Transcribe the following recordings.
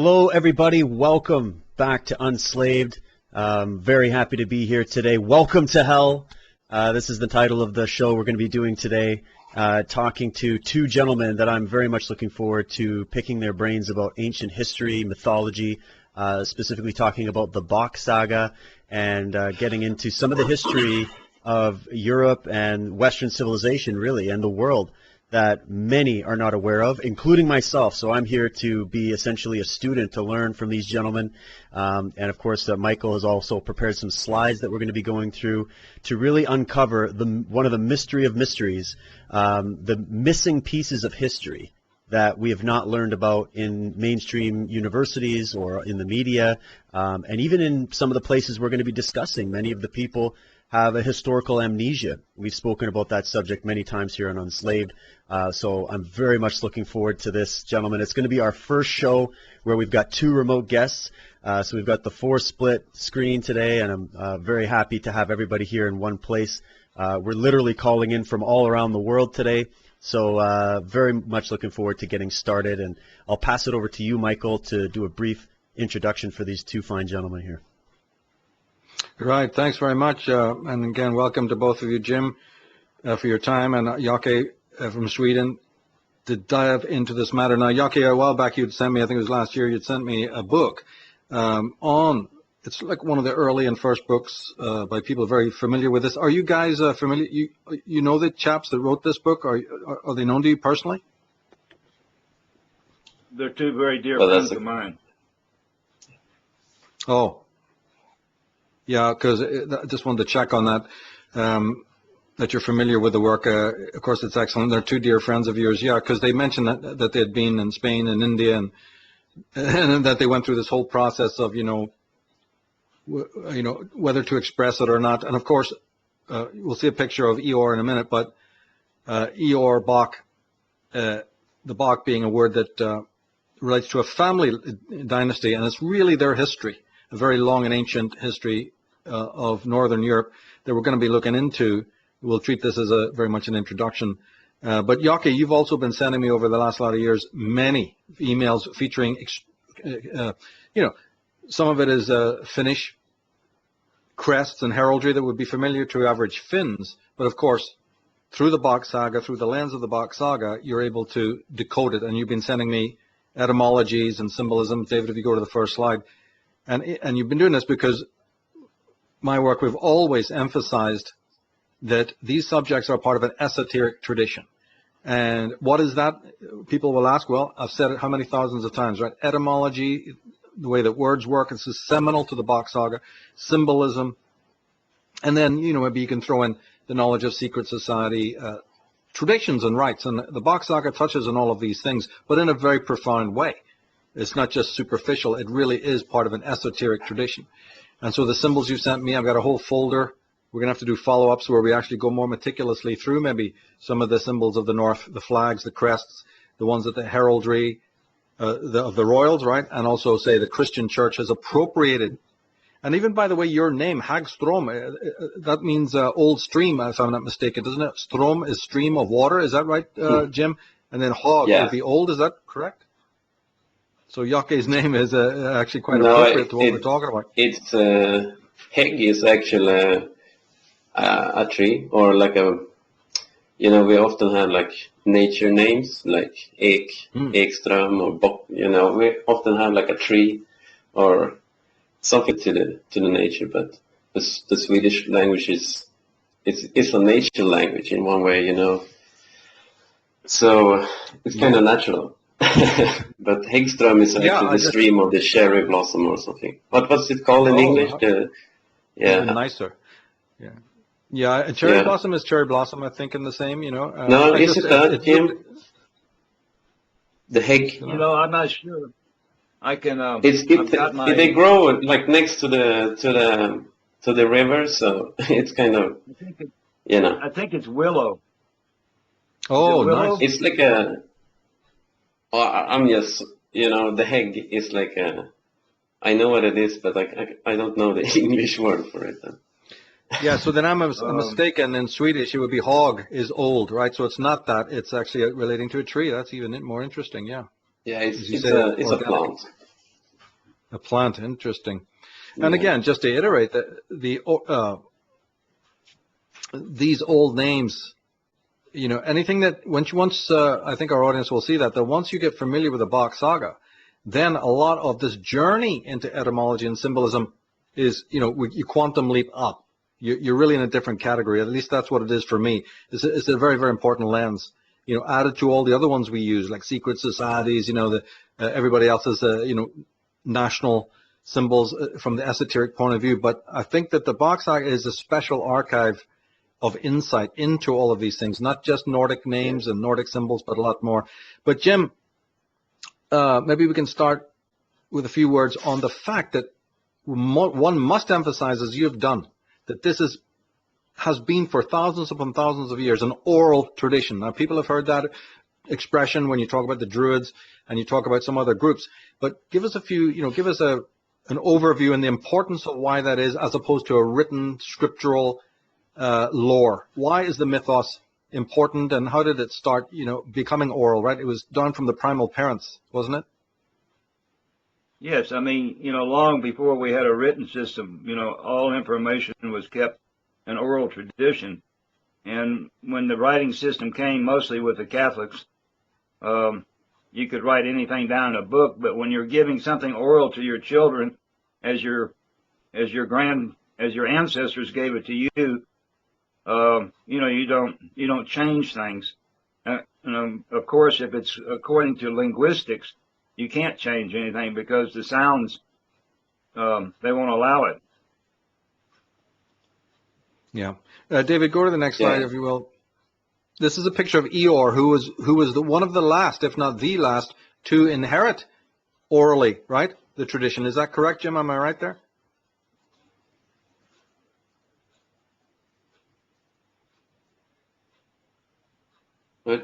Hello, everybody. Welcome back to Unslaved. Very happy to be here today. Welcome to Hell. This is the title of the show we're going to be doing today, talking to two gentlemen that I'm very much looking forward to picking their brains about ancient history, mythology, specifically talking about the Bock Saga and getting into some of the history of Europe and Western civilization, really, and the world that many are not aware of, including myself. So I'm here to be essentially a student to learn from these gentlemen. And of course, Michael has also prepared some slides that we're going to be going through to really uncover one of the mystery of mysteries, the missing pieces of history that we have not learned about in mainstream universities or in the media, and even in some of the places we're going to be discussing. Many of the people have a historical amnesia. We've spoken about that subject many times here on Unslaved, so I'm very much looking forward to this, gentlemen. It's going to be our first show where we've got two remote guests, so we've got the 4-split screen today, and I'm very happy to have everybody here in one place. We're literally calling in from all around the world today, so very much looking forward to getting started, and I'll pass it over to you, Michael, to do a brief introduction for these two fine gentlemen here. Right, thanks very much, and again, welcome to both of you, Jim, for your time, and Jocke from Sweden, to dive into this matter. Now, Jocke, a while back you'd sent me, I think it was last year, you'd sent me a book it's like one of the early and first books by people very familiar with this. Are you guys familiar, you know the chaps that wrote this book? Are they known to you personally? They're two very dear friends of mine. Oh. Yeah, because I just wanted to check on that, that you're familiar with the work. Of course, it's excellent. They're two dear friends of yours. Yeah, because they mentioned that they had been in Spain and India and that they went through this whole process of, whether to express it or not. And of course, we'll see a picture of Eeyore in a minute, but Eeyore, Bock, the Bock being a word that relates to a family dynasty, and it's really their history, a very long and ancient history of Northern Europe that we're going to be looking into. We'll treat this as very much an introduction. But Jocke, you've also been sending me over the last lot of years many emails featuring, some of it is Finnish crests and heraldry that would be familiar to average Finns. But of course, through the Bock Saga, through the lens of the Bock Saga, you're able to decode it. And you've been sending me etymologies and symbolism. David, if you go to the first slide. And you've been doing this because my work, we've always emphasized that these subjects are part of an esoteric tradition. And what is that? People will ask, well, I've said it how many thousands of times, right? Etymology, the way that words work, this is seminal to the Bock Saga, symbolism. And then, maybe you can throw in the knowledge of secret society, traditions and rites. And the Bock Saga touches on all of these things, but in a very profound way. It's not just superficial. It really is part of an esoteric tradition. And so the symbols you sent me, I've got a whole folder. We're going to have to do follow-ups where we actually go more meticulously through maybe some of the symbols of the North, the flags, the crests, the ones that the heraldry of the royals, right? And also say the Christian church has appropriated. And even, by the way, your name, Hagstrom, that means old stream, if I'm not mistaken, doesn't it? Strom is stream of water. Is that right, Jim? And then Hog would be old. Is that correct? So Jocke's name is actually quite appropriate to what we're talking about. It's Heg is actually a tree, or like we often have like nature names like Ek, Ekström, or Bock. We often have like a tree or something to the nature. But the Swedish language it's a nature language in one way, So it's kind of natural. But Häggström is actually the stream of the cherry blossom or something. What's it called in English? Nicer. Yeah. Cherry blossom is cherry blossom. I think in the same. No, is it that, Jim? The Hägg. I'm not sure. I can. They grow like next to the river, so it's kind of. I think it's willow. Oh, nice. It's like a. I'm just, the Hägg is like I know what it is, but I don't know the English word for it. Yeah, so then I'm mistaken. In Swedish, it would be hog is old, right? So it's not that. It's actually relating to a tree. That's even more interesting, yeah. Yeah, it's a plant. A plant, interesting. And again, just to iterate, these old names, anything that once I think our audience will see that once you get familiar with the Bock Saga, then a lot of this journey into etymology and symbolism is, you quantum leap up. You're really in a different category. At least that's what it is for me. It's a very, very important lens, added to all the other ones we use, like secret societies, everybody else's, national symbols from the esoteric point of view. But I think that the Bock Saga is a special archive of insight into all of these things, not just Nordic names and Nordic symbols, but a lot more. But Jim, maybe we can start with a few words on the fact that one must emphasize, as you've done, that this has been for thousands upon thousands of years an oral tradition. Now, people have heard that expression when you talk about the Druids and you talk about some other groups. But give us give us an overview and the importance of why that is, as opposed to a written scriptural lore. Why is the mythos important, and how did it start, becoming oral, right? It was done from the primal parents, wasn't it? Yes, I mean, long before we had a written system, all information was kept in oral tradition. And when the writing system came, mostly with the Catholics, you could write anything down in a book, but when you're giving something oral to your children, as your ancestors gave it to you, you don't change things. Of course, if it's according to linguistics, you can't change anything because the sounds, they won't allow it. Yeah. David, go to the next slide, if you will. This is a picture of Eeyore, who was one of the last, if not the last, to inherit orally, right, the tradition. Is that correct, Jim? Am I right there?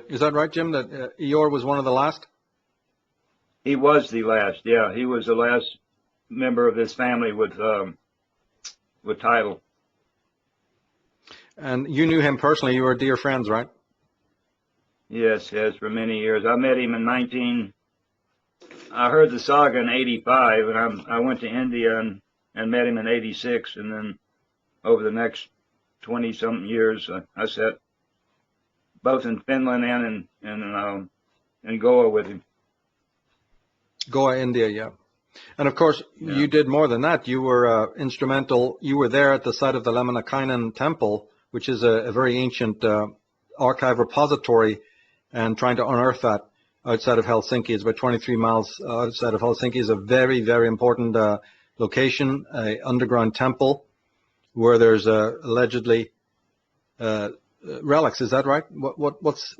Is that right, Jim, that Eeyore was one of the last? He was the last, yeah. He was the last member of this family with title. And you knew him personally. You were dear friends, right? Yes, for many years. I met him in I heard the saga in 85, and I went to India and met him in 86, and then over the next 20-something years, I sat both in Finland and in Goa with him. Goa, India, yeah. And of course, you did more than that. You were instrumental. You were there at the site of the Lemminkainen temple, which is a very ancient archive repository, and trying to unearth that outside of Helsinki. It's about 23 miles outside of Helsinki. It's a very, very important location, an underground temple, where there's allegedly relics. Is that right? What's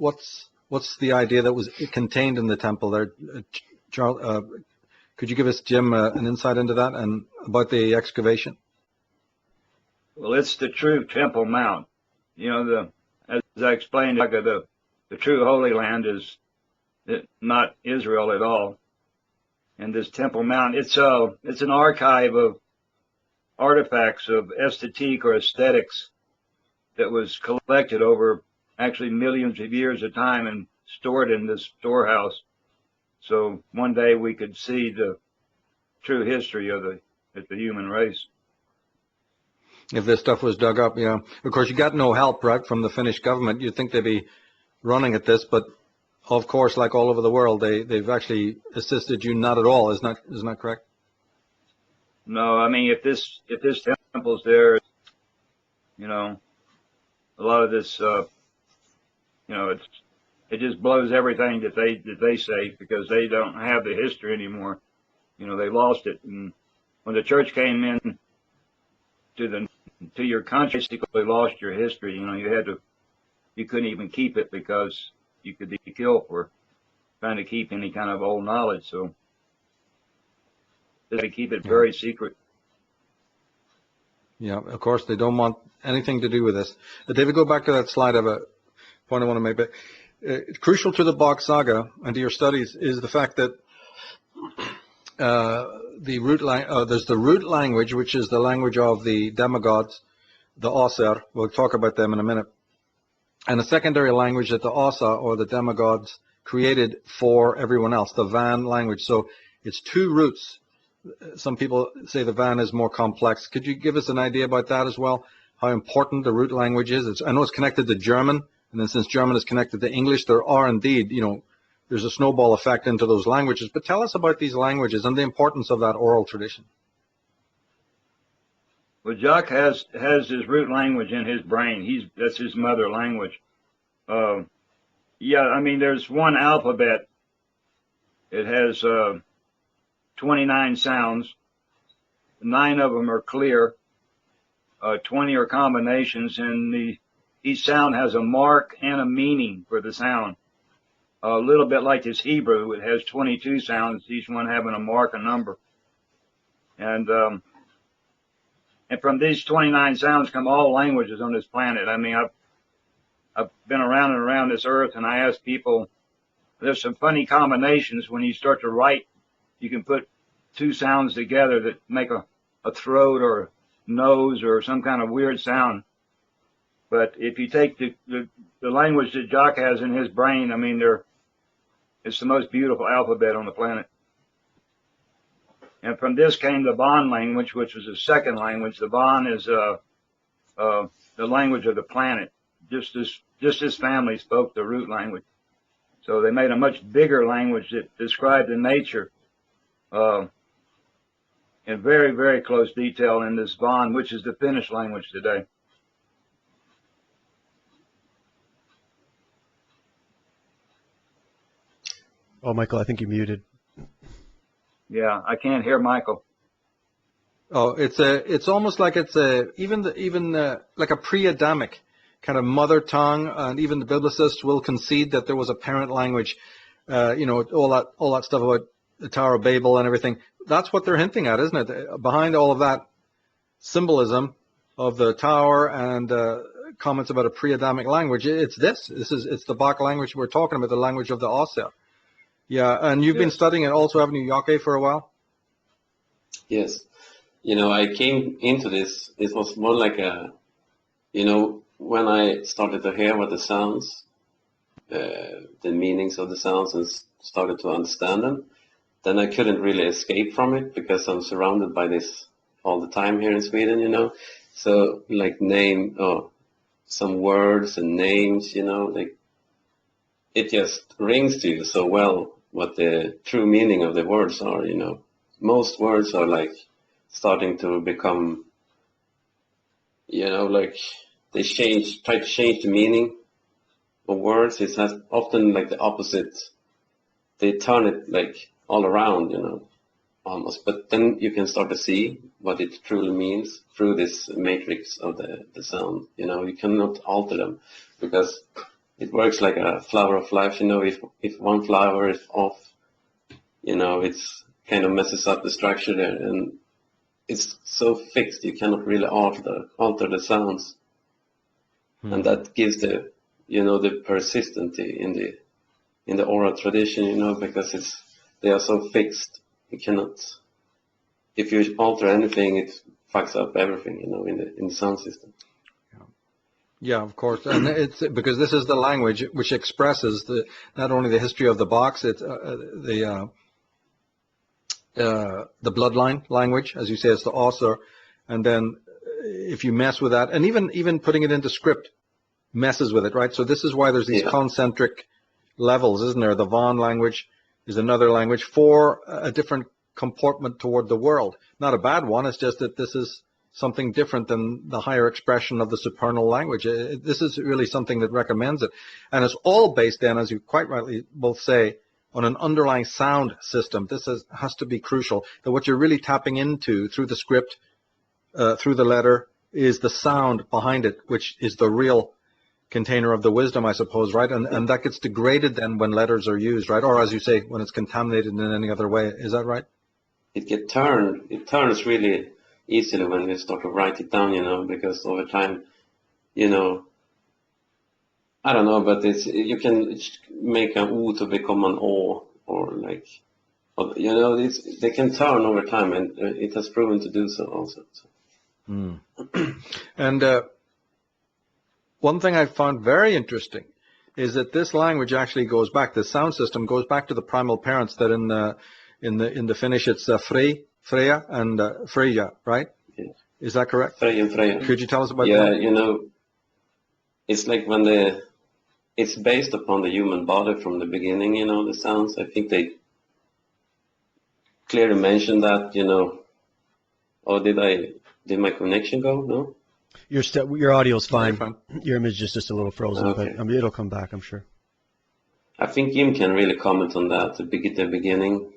the idea that was contained in the temple there? Charles, could you give us, Jim, an insight into that and about the excavation? Well, it's the true Temple Mount. As I explained, the true Holy Land is not Israel at all. And this Temple Mount, it's an archive of artifacts of aesthetique or aesthetics that was collected over actually millions of years of time and stored in this storehouse. So one day we could see the true history of the human race. If this stuff was dug up, yeah. Of course, you got no help, right, from the Finnish government. You'd think they'd be running at this, but of course, like all over the world, they've actually assisted you not at all. Isn't that correct? No, I mean, if this temple's there, a lot of this, it just blows everything that they say, because they don't have the history anymore. They lost it. And when the church came in to your country, basically lost your history. You couldn't even keep it because you could be killed for trying to keep any kind of old knowledge. So they keep it very secret. Yeah, of course, they don't want anything to do with this. But David, go back to that slide. I have a point I want to make. But crucial to the Bock Saga and to your studies is the fact that there's the root language, which is the language of the demigods, the Oser. We'll talk about them in a minute. And a secondary language that the Osa, or the demigods, created for everyone else, the Van language. So it's two roots some people say the Van is more complex. Could you give us an idea about that as well? How important the root language is? I know it's connected to German, and then since German is connected to English, there are indeed, there's a snowball effect into those languages. But tell us about these languages and the importance of that oral tradition. Well, Jock has his root language in his brain. That's his mother language. Yeah, I mean, there's one alphabet. It has 29 sounds. 9 of them are clear. 20 are combinations, and each sound has a mark and a meaning for the sound. A little bit like his Hebrew, it has 22 sounds, each one having a mark, a number. And from these 29 sounds come all languages on this planet. I mean, I've been around and around this earth, and I ask people, there's some funny combinations when you start to write. You can put 2 sounds together that make a throat or nose or some kind of weird sound. But if you take the language that Jock has in his brain, I mean, it's the most beautiful alphabet on the planet. And from this came the Bon language, which was the second language. The Bon is the language of the planet. Just this family spoke the root language. So they made a much bigger language that described the nature in very, very close detail in this Bon, which is the Finnish language today. Oh, Michael, I think you muted. Yeah, I can't hear Michael. Oh, it's almost like it's like a pre-Adamic kind of mother tongue, and even the biblicists will concede that there was a parent language. All that stuff about the Tower of Babel and everything. That's what they're hinting at, isn't it? Behind all of that symbolism of the tower and comments about a pre-Adamic language, it's the Bock language we're talking about, the language of the Ossea. Yeah, and you've been studying it also, haven't you, Yake, for a while? Yes. I came into this, it was more like when I started to hear what the sounds, the meanings of the sounds, and started to understand them, then I couldn't really escape from it because I'm surrounded by this all the time here in Sweden, So like some words and names, like it just rings to you so well what the true meaning of the words are, Most words are like starting to become, like they try to change the meaning of words. It has often like the opposite. They turn it like all around, almost. But then you can start to see what it truly means through this matrix of the sound. You cannot alter them because it works like a flower of life. If one flower is off, it's kind of messes up the structure there, and it's so fixed you cannot really alter the sounds, and that gives the persistency in the oral tradition, because they are so fixed. You cannot, if you alter anything, it fucks up everything, in the sound system. Yeah, of course, and it's because this is the language which expresses not only the history of the Bocks, it's the bloodline language, as you say, it's the Ossea, and then if you mess with that, and even putting it into script messes with it, right? So this is why there's these concentric levels, isn't there? The Von language is another language for a different comportment toward the world. Not a bad one, it's just that this is something different than the higher expression of the supernal language. This is really something that recommends it. And it's all based then, as you quite rightly both say, on an underlying sound system. This has to be crucial, that what you're really tapping into through the script, through the letter, is the sound behind it, which is the real container of the wisdom, I suppose, right? And that gets degraded then when letters are used, right? Or as you say, when it's contaminated in any other way. Is that right? It turns really easily when you start to write it down, because over time, I don't know, but you can make an U to become an O, or like, they can turn over time, and it has proven to do so also. So. And one thing I found very interesting is that this language actually goes back, the sound system goes back to the primal parents, that in the Finnish it's Frey, Freya and Freya, right? Yeah. Is that correct? Freya. Could you tell us about Yeah, that? you know, it's like it's based upon the human body from the beginning, you know, the sounds. I think they clearly mentioned that, you know. Oh, did my connection go? No? Your audio's Okay, fine. fine. Your image is just a little frozen, Okay. but I mean, it'll come back, I'm sure. I think Jim can really comment on that, the beginning.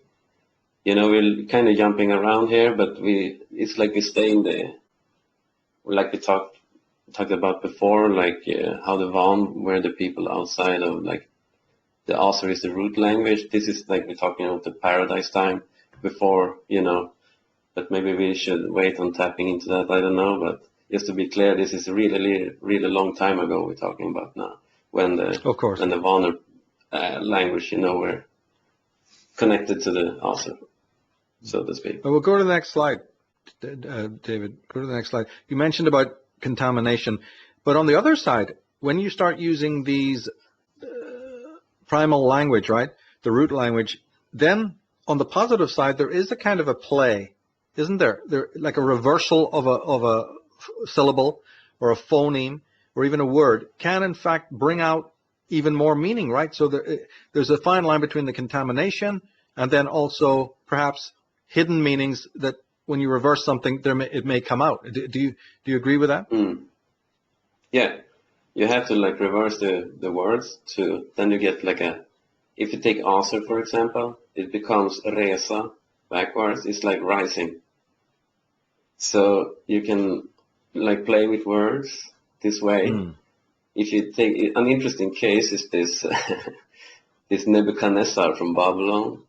You know, we're kind of jumping around here, but it's like we stay in like we talked about before, like how the Van were the people outside of, like, the Asur is the root language. This is like we're talking about the paradise time before, you know, but maybe we should wait on tapping into that. I don't know, but just to be clear, this is really, really long time ago we're talking about now, when the Of course. Van language, you know, were connected to the Asur, so to speak. Well, we'll go to the next slide, David. Go to the next slide. You mentioned about contamination, but on the other side, when you start using these primal language, right, the root language, then on the positive side, there is a kind of a play, isn't there? There, like a reversal of a syllable or a phoneme or even a word can in fact bring out even more meaning, right? So there's a fine line between the contamination and then also perhaps hidden meanings that when you reverse something, it may come out. Do you agree with that? Yeah, you have to like reverse the words to, then you get like if you take Asur for example, it becomes resa backwards. It's like rising. So you can like play with words this way. If you take an interesting case is this this Nebuchadnezzar from Babylon.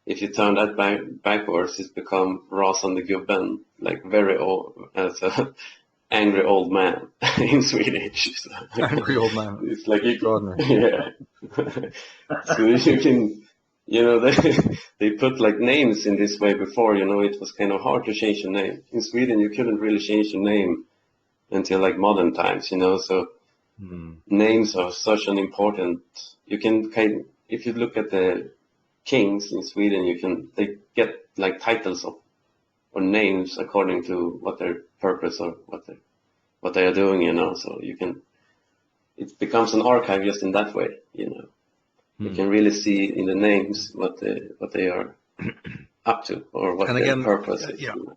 If you turn that backwards, it's become Rasan the Gubben, like very old, as a angry old man in Swedish. So, Angry old man. it's like Extraordinary. yeah. So you can, you know, they put like names in this way before. You know, it was kind of hard to change your name in Sweden. You couldn't really change your name until like modern times. You know, so names are such an important. You can if you look at the kings in Sweden, they get like titles or names according to what their purpose or what they are doing, you know. So it becomes an archive just in that way, you know. You can really see in the names what they are up to or what their purpose is. Yeah. You know?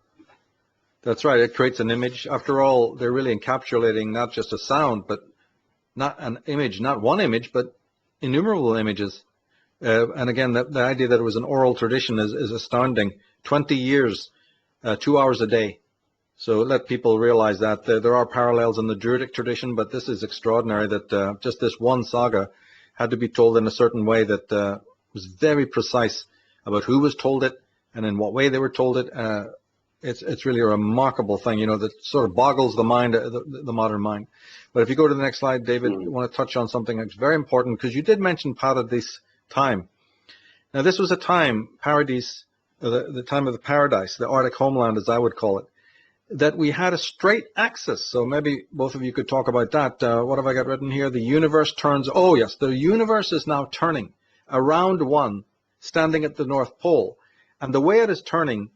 That's right. It creates an image. After all, they're really encapsulating not just a sound, but not an image, not one image, but innumerable images. And again, the idea that it was an oral tradition is astounding. 20 years, 2 hours a day. So let people realize that there are parallels in the Druidic tradition, but this is extraordinary that just this one saga had to be told in a certain way that was very precise about who was told it and in what way they were told it. It's really a remarkable thing, you know, that sort of boggles the mind, the modern mind. But if you go to the next slide, David, you want to touch on something that's very important because you did mention Paradis time. Now, this was a time, Paradis, the time of the paradise, the Arctic homeland, as I would call it, that we had a straight axis. So maybe both of you could talk about that. What have I got written here? The universe turns. Oh, yes, the universe is now turning around one, standing at the North Pole. And the way it is turning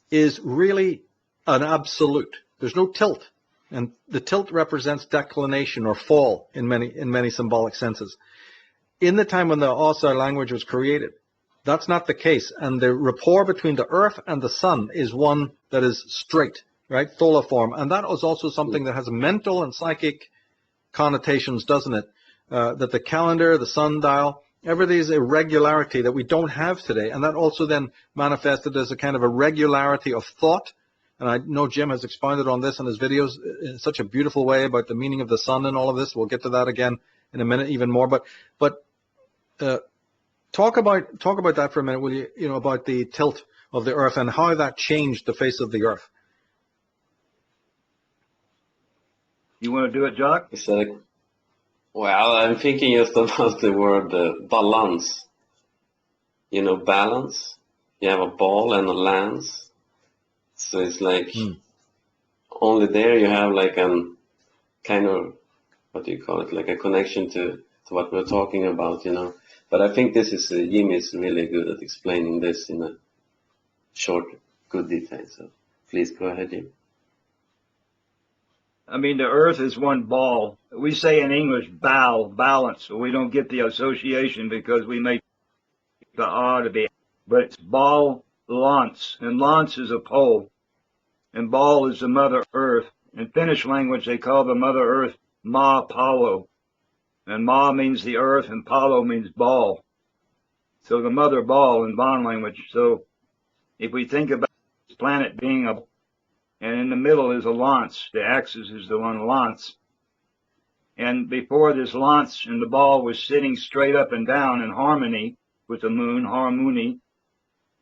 is really an absolute. There's no tilt. And the tilt represents declination or fall in many symbolic senses. In the time when the Asur language was created, that's not the case. And the rapport between the earth and the sun is one that is straight, right? Tholiform. And that is also something that has mental and psychic connotations, doesn't it? That the calendar, the sundial, everything is irregularity that we don't have today. And that also then manifested as a kind of a regularity of thought. And I know Jim has expounded on this in his videos in such a beautiful way about the meaning of the sun and all of this. We'll get to that again in a minute, even more. But talk about that for a minute, will you? You know, about the tilt of the earth and how that changed the face of the earth. You want to do it, Jock? It's like, well, I'm thinking just about the word balance. You know, balance. You have a ball and a lance. So it's like only there you have like an kind of, what do you call it, like a connection to what we're talking about, you know. But I think this is Jimmy is really good at explaining this in a short good detail. So please go ahead, Jim. I mean, the earth is one ball. We say in English, balance, so we don't get the association because we make the R to be, but it's ball, lance, and lance is a pole, and ball is the Mother Earth. In Finnish language, they call the Mother Earth Ma Palo, and Ma means the earth, and Palo means ball. So the mother ball in Bon language. So if we think about this planet being a, and in the middle is a lance, the axis is the one lance. And before this lance and the ball was sitting straight up and down in harmony with the moon, harmony.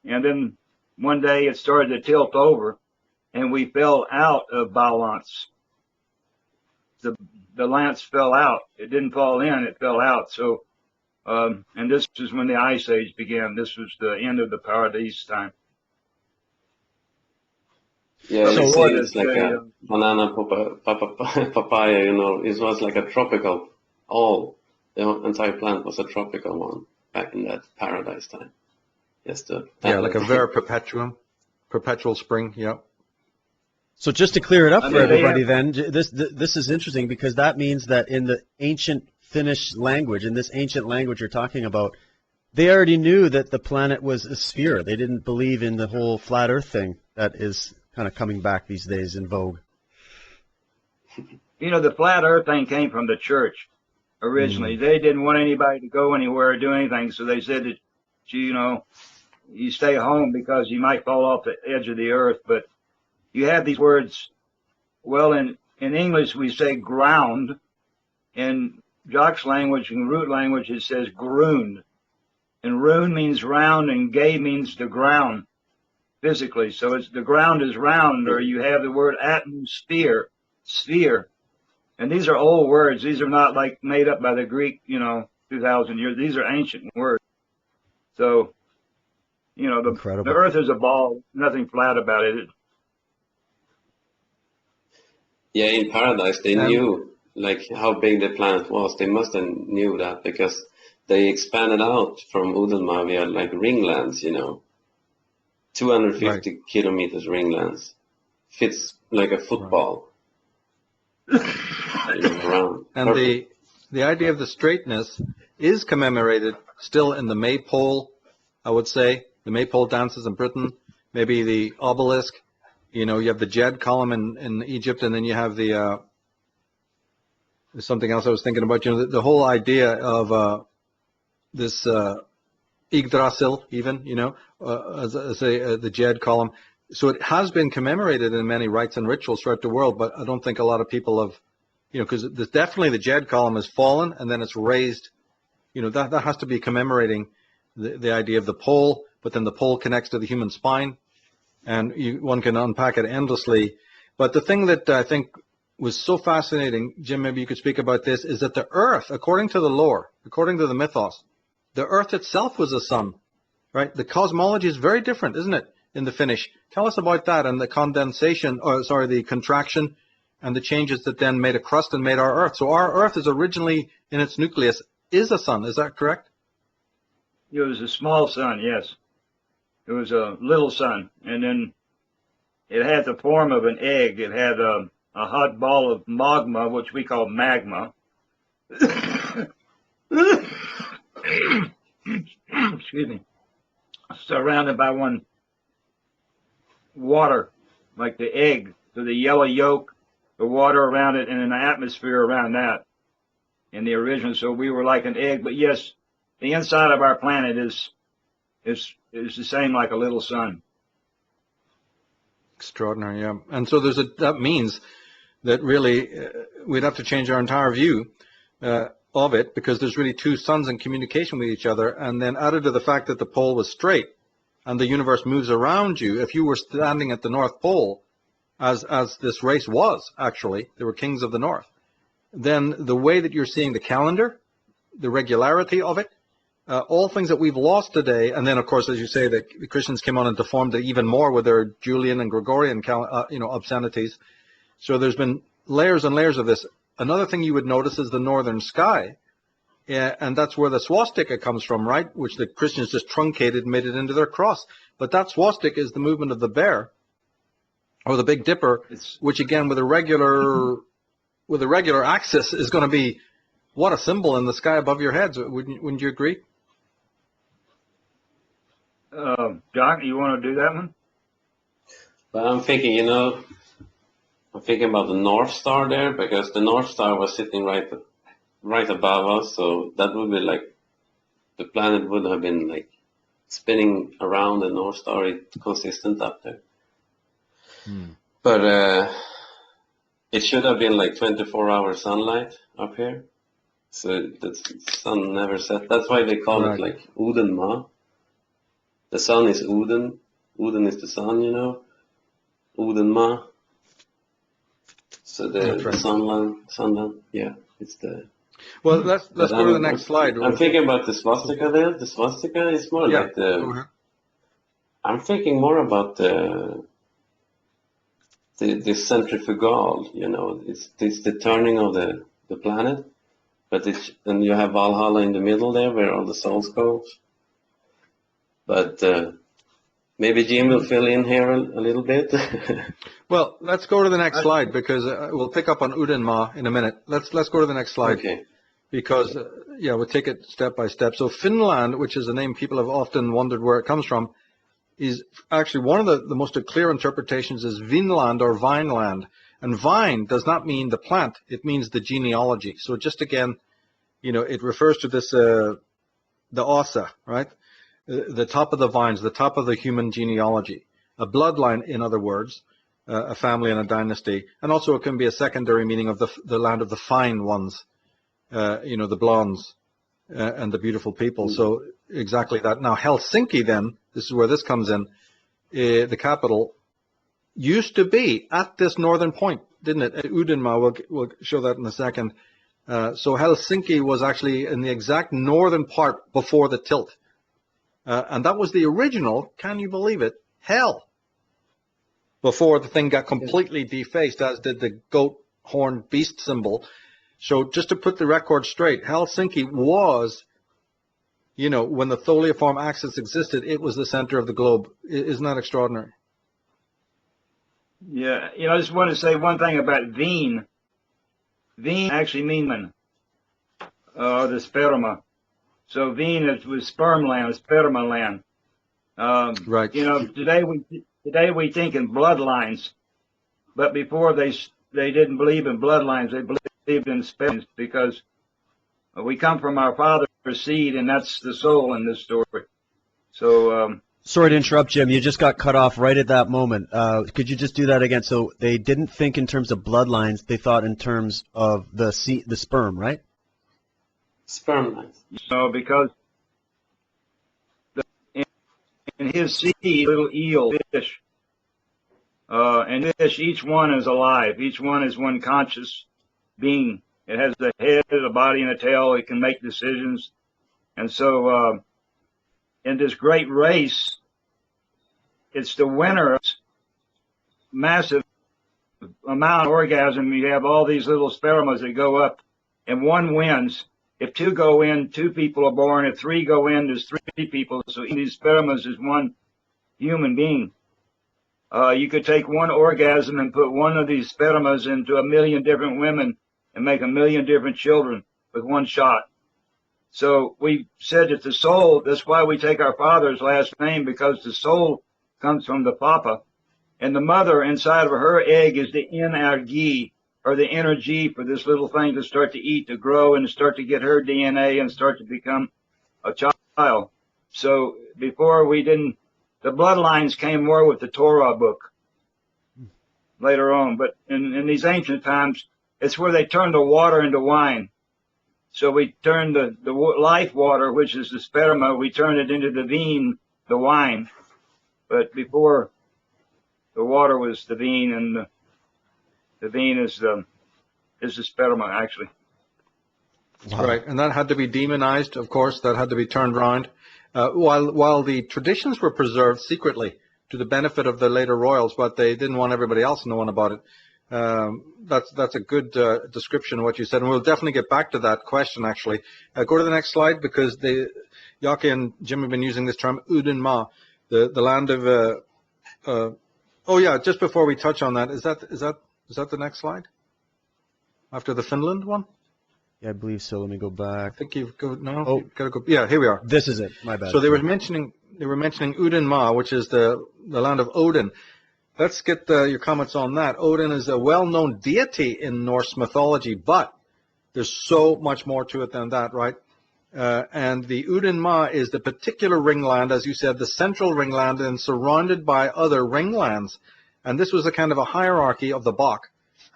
And then one day it started to tilt over and we fell out of balance. The lance fell out. It didn't fall in, it fell out. So, and this is when the Ice Age began. This was the end of the Paradise time. Yeah, So you what see, is it's like the, a banana papaya, you know, it was like a tropical, the entire plant was a tropical one back in that paradise time. Yes, Yeah, like a vera perpetual spring, yeah. So just to clear it up I for mean, they everybody, have- then this is interesting because that means that in the ancient Finnish language, in this ancient language you're talking about, they already knew that the planet was a sphere. They didn't believe in the whole flat Earth thing that is kind of coming back these days in vogue. You know, the flat earth thing came from the church originally. They didn't want anybody to go anywhere or do anything. So they said that, you know, you stay home because you might fall off the edge of the earth. But you have these words. Well, in English, we say ground. In Jock's language and root language, it says grund. And rune means round and gay means the ground physically. So it's the ground is round, or you have the word atmosphere, sphere. And these are old words. These are not like made up by the Greek, 2,000 years. These are ancient words. So, the Incredible. earth is a ball, nothing flat about it. Yeah, in paradise they And- knew like how big the planet was. They must have knew that because they expanded out from Udelma via like ringlands, 250 kilometers ringlands. Fits like a football. Around. And the idea of the straightness is commemorated still in the maypole, I would say. The maypole dances in Britain, maybe the obelisk. You have the Jed column in Egypt, and then you have the there's something else I was thinking about. The whole idea of this Yggdrasil, even, as the Jed column. So it has been commemorated in many rites and rituals throughout the world, but I don't think a lot of people have, because definitely the Jed column has fallen and then it's raised. That has to be commemorating the idea of the pole, but then the pole connects to the human spine, and one can unpack it endlessly. But the thing that I think was so fascinating, Jim, maybe you could speak about this, is that the Earth, according to the lore, according to the mythos, the Earth itself was a sun, right? The cosmology is very different, isn't it, in the Finnish? Tell us about that and the the contraction and the changes that then made a crust and made our Earth. So our Earth is originally, in its nucleus, is a sun. Is that correct? It was a small sun, yes. It was a little sun. And then it had the form of an egg. It had a hot ball of magma, which we call magma. Excuse me. Surrounded by one water, like the egg. So the yellow yolk, the water around it, and an atmosphere around that in the original. So we were like an egg. But yes, the inside of our planet is the same like a little sun. Extraordinary, yeah. And so that means that really we'd have to change our entire view of it, because there's really two suns in communication with each other. And then added to the fact that the pole was straight and the universe moves around you, if you were standing at the North Pole, as this race was, actually, they were kings of the North, then the way that you're seeing the calendar, the regularity of it, all things that we've lost today, and then, of course, as you say, the Christians came on and deformed it even more with their Julian and Gregorian, obscenities. So there's been layers and layers of this. Another thing you would notice is the northern sky. and that's where the swastika comes from, right? Which the Christians just truncated and made it into their cross. But that swastika is the movement of the bear, or the Big Dipper, which again with a regular axis is going to be what a symbol in the sky above your heads. Wouldn't you agree? Doc, you want to do that one? But I'm thinking, I'm thinking about the North Star there, because the North Star was sitting right above us, so that would be like the planet would have been like spinning around the North Star. It's consistent up there. But it should have been like 24-hour sunlight up here, so the sun never set. That's why they call it like Udenma. The sun is Uden. Uden is the sun, Udenma. So the sunlight, yeah, it's the. Well, let's go to the next slide. I'm thinking about the swastika there. The swastika is more like the. I'm thinking more about the centrifugal. It's the turning of the planet, but and you have Valhalla in the middle there, where all the souls go. But maybe Jim will fill in here a little bit. Well, let's go to the next slide, because we'll pick up on Udenma in a minute. Let's go to the next slide. Okay. Because, we'll take it step by step. So Finland, which is a name people have often wondered where it comes from, is actually one of the most clear interpretations is Vinland or Vineland. And vine does not mean the plant, it means the genealogy. So just again, it refers to this, the Osa, right? The top of the vines, the top of the human genealogy. A bloodline, in other words, a family and a dynasty. And also it can be a secondary meaning of the land of the fine ones, the blondes and the beautiful people. So exactly that. Now Helsinki then, this is where this comes in, the capital, used to be at this northern point, didn't it? Udenma, we'll show that in a second. So Helsinki was actually in the exact northern part before the tilt. And that was the original, can you believe it, hell, before the thing got completely defaced, as did the goat horn beast symbol. So just to put the record straight, Helsinki was, when the tholiiform axis existed, it was the center of the globe. Isn't that extraordinary? Yeah, I just want to say one thing about Veen. Veen actually means the sperma. So Veen was sperm land, sperma land. Right. Today we think in bloodlines, but before they didn't believe in bloodlines, they believed in sperms, because we come from our father's seed, and that's the soul in this story. So. Sorry to interrupt, Jim. You just got cut off right at that moment. Could you just do that again? So they didn't think in terms of bloodlines; they thought in terms of the sperm, right? Sperm lines. Because in his seed, little eel, fish, and fish, each one is alive. Each one is one conscious being. It has a head, a body, and a tail. It can make decisions. And so in this great race, it's the winner, massive amount of orgasm. You have all these little spermas that go up, and one wins. If two go in, two people are born. If three go in, there's three people. So each of these spermas is one human being. You could take one orgasm and put one of these spermas into 1 million different women and make 1 million different children with one shot. So we said that the soul, that's why we take our father's last name, because the soul comes from the papa. And the mother inside of her egg is the energy, or the energy for this little thing to start to eat, to grow, and to start to get her DNA and start to become a child. So before the bloodlines came more with the Torah book later on. But in these ancient times, it's where they turned the water into wine. So we turned the life water, which is the sperma, we turned it into the veen, the wine. But before, the water was the veen, and the veen is the sperma, actually. Wow. Right, and that had to be demonized, of course. That had to be turned around. While the traditions were preserved secretly to the benefit of the later royals, but they didn't want everybody else knowing about it. That's a good description of what you said, and we'll definitely get back to that question. Actually, go to the next slide, because Yake and Jim have been using this term Udenma, the land of. Oh yeah, just before we touch on that, is that the next slide? After the Finland one? Yeah, I believe so. Let me go I back. think you've got no. Oh. You've got to go. Yeah, here we are. This is it. My bad. So they were mentioning Udenma, which is the land of Odin. Let's get your comments on that. Odin is a well-known deity in Norse mythology, but there's so much more to it than that, right? And the Udenma is the particular ringland, as you said, the central ringland, and surrounded by other ringlands. And this was a kind of a hierarchy of the Bock,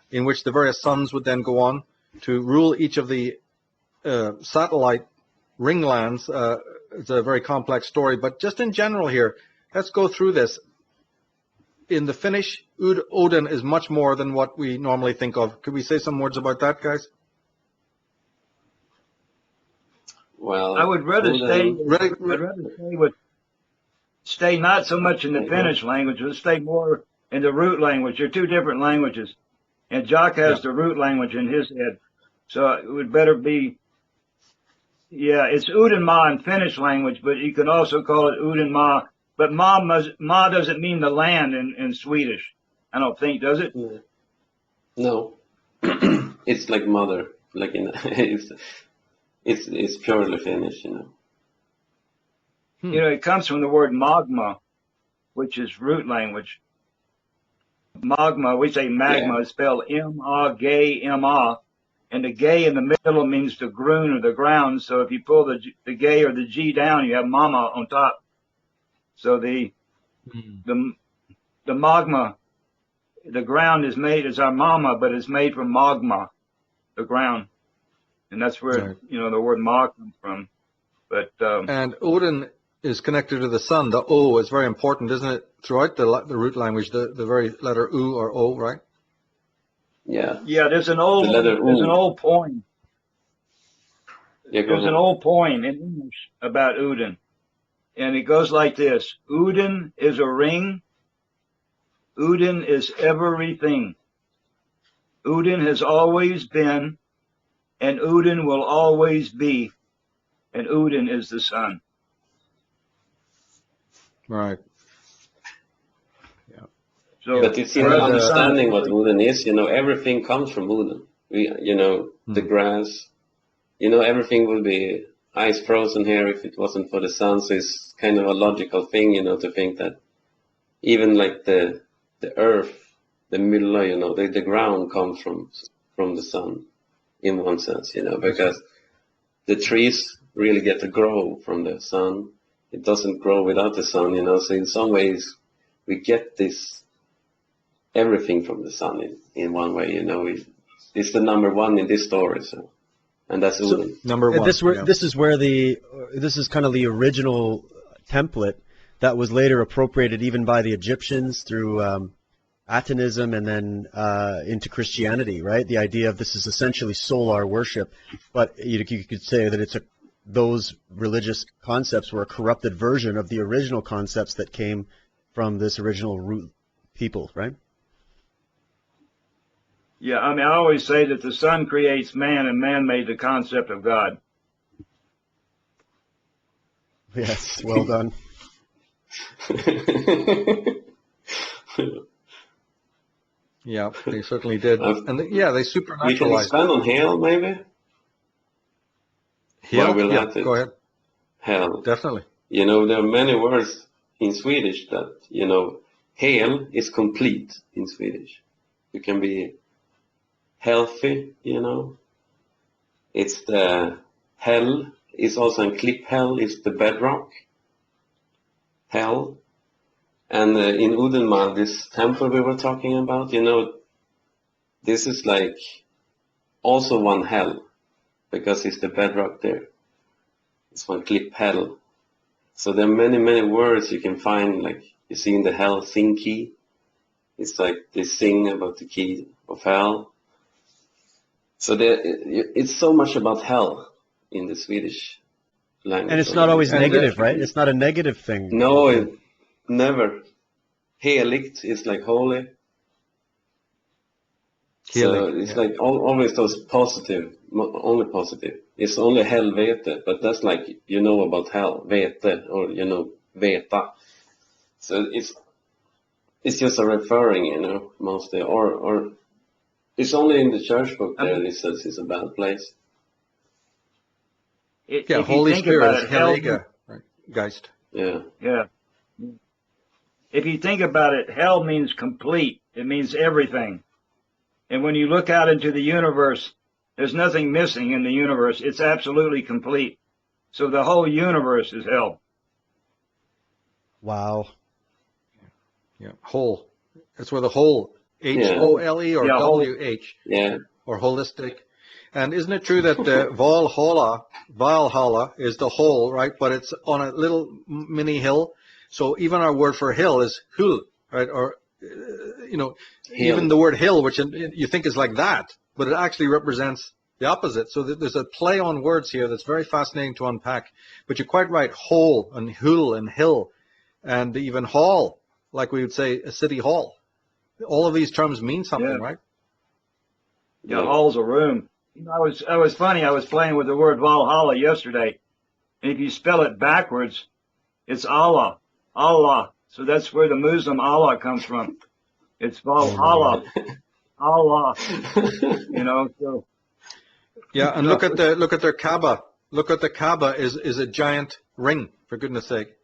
in which the various sons would then go on to rule each of the satellite ringlands. It's a very complex story, but just in general here, let's go through this. In the Finnish, Odin is much more than what we normally think of. Could we say some words about that, guys? Well, I would rather Odin, stay not so much in the Finnish language, but stay more in the root language. They're two different languages, and Jock has the root language in his head, so it would better be. Yeah, it's Udenma in Finnish language, but you can also call it Udenma. But ma doesn't mean the land in Swedish. I don't think, does it? no, it's like mother, like in it's purely Finnish, you know. You know, it comes from the word magma, which is root language. Magma, we say magma, is spelled M-A-G-M-A, and the gay in the middle means the groon or the ground. So if you pull the gay or the G down, you have mama on top. So the magma, the ground is our mama, but it's made from magma, the ground, and that's where the word ma comes from. But and Odin is connected to the sun. The O is very important, isn't it? Throughout the root language, the very letter U or O, right? Yeah. Yeah, there's an old poem. Yeah, There's an old poem in English about Odin. And it goes like this. Odin is a ring. Odin is everything. Odin has always been, and Odin will always be. And Odin is the sun. Right. So, but it's in understanding what Odin is, everything comes from Odin. The grass, everything would be ice frozen here if it wasn't for the sun. So it's kind of a logical thing, to think that even like the earth, the middle, the ground comes from the sun in one sense, because the trees really get to grow from the sun. It doesn't grow without the sun, so in some ways we get this everything from the sun in one way, it's the number one in this story, so. And that's Odin. Number one. This is kind of the original template that was later appropriated even by the Egyptians through Atonism and then into Christianity, right? The idea of this is essentially solar worship, but you could say that those religious concepts were a corrupted version of the original concepts that came from this original root people, right? Yeah, I always say that the sun creates man and man made the concept of God. Yes, well done. Yeah, they certainly did. And they supernaturalized. We can expand on Hel, maybe? Hel? Yeah, go ahead. Hel. Definitely. There are many words in Swedish that, Hel is complete in Swedish. You can be healthy, It's the hell is also in clip hell is the bedrock. Hell. And in Udenma, this temple we were talking about, this is like also one hell because it's the bedrock there. It's one clip hell. So there are many, many words you can find, like you see in the Helsinki. It's like they sing about the key of hell. So it's so much about hell in the Swedish language. And it's not always negative, right? It's not a negative thing. No, never. Heligt is like holy. So Healing. it's like always those positive, only positive. It's only helvete, but that's like you know about hell, vete, or you know veta. So it's just a referring, you know, mostly, or it's only in the church book there it says it's a bad place. Yeah, If you Holy think Spirit about is it, hell, Hellige, right? Geist. Yeah, yeah. If you think about it, hell means complete. It means everything. And when you look out into the universe, there's nothing missing in the universe. It's absolutely complete. So the whole universe is hell. Wow. Yeah, whole. That's where the whole, H-O-L-E or Yeah, whole. W-H, yeah, or holistic. And isn't it true that Valhalla is the whole, right? But it's on a little mini hill. So even our word for hill is hul, right? Or, you know, even hill. the word hill, which you think is like that, but it actually represents the opposite. So there's a play on words here that's very fascinating to unpack. But you're quite right, whole and hul and hill and even hall, like we would say a city hall. All of these terms mean something, Yeah. right? Yeah, hall's a room. You know, I was funny. I was playing with the word Valhalla yesterday, and if you spell it backwards, it's Allah, Allah. So that's where the Muslim Allah comes from. It's Valhalla, Allah. You know, so Yeah, and look at their Kaaba. Look at the Kaaba is a giant ring, for goodness sake.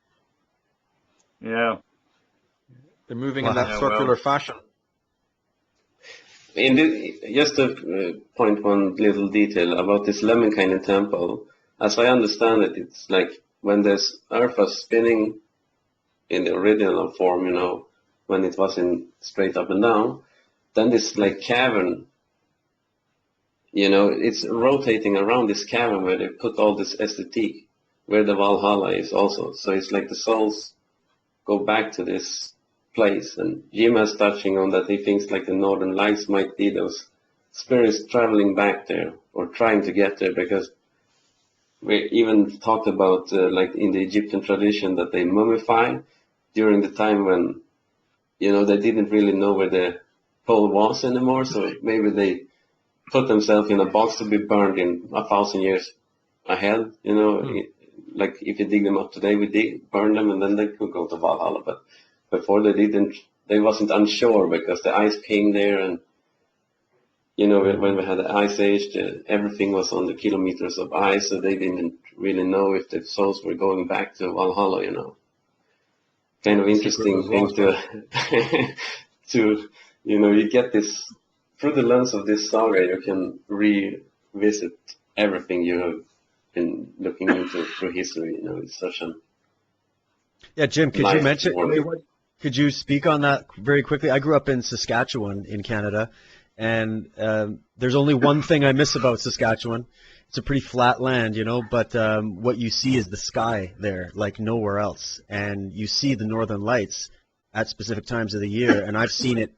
yeah, They're moving in that Yeah, circular well. fashion. Just to point one little detail about this Lemminkainen temple, as I understand it, it's like when this earth was spinning in the original form, you know, when it was in straight up and down, then this like cavern, you know, it's rotating around this cavern where they put all this aesthetic, where the Valhalla is also. So it's like the souls go back to this place, and Jim is touching on that he thinks like the Northern Lights might be those spirits traveling back there or trying to get there, because we even talked about like in the Egyptian tradition that they mummify during the time when, you know, they didn't really know where the pole was anymore, so maybe they put themselves in a box to be burned in 1,000 years ahead, you know. Like if you dig them up today, we burn them and then they could go to Valhalla, but before they wasn't unsure because the ice came there, and you know, when we had the ice age, everything was on the kilometers of ice, so they didn't really know if the souls were going back to Valhalla, you know. Kind of interesting thing to, you know, you get this, through the lens of this saga, you can revisit everything you have been looking into through history, you know. It's such an Yeah, Jim, could you mention, life-warming. could you speak on that very quickly? I grew up in Saskatchewan in Canada, and there's only one thing I miss about Saskatchewan. It's a pretty flat land, you know, but what you see is the sky there, like nowhere else. And you see the northern lights at specific times of the year, and I've seen it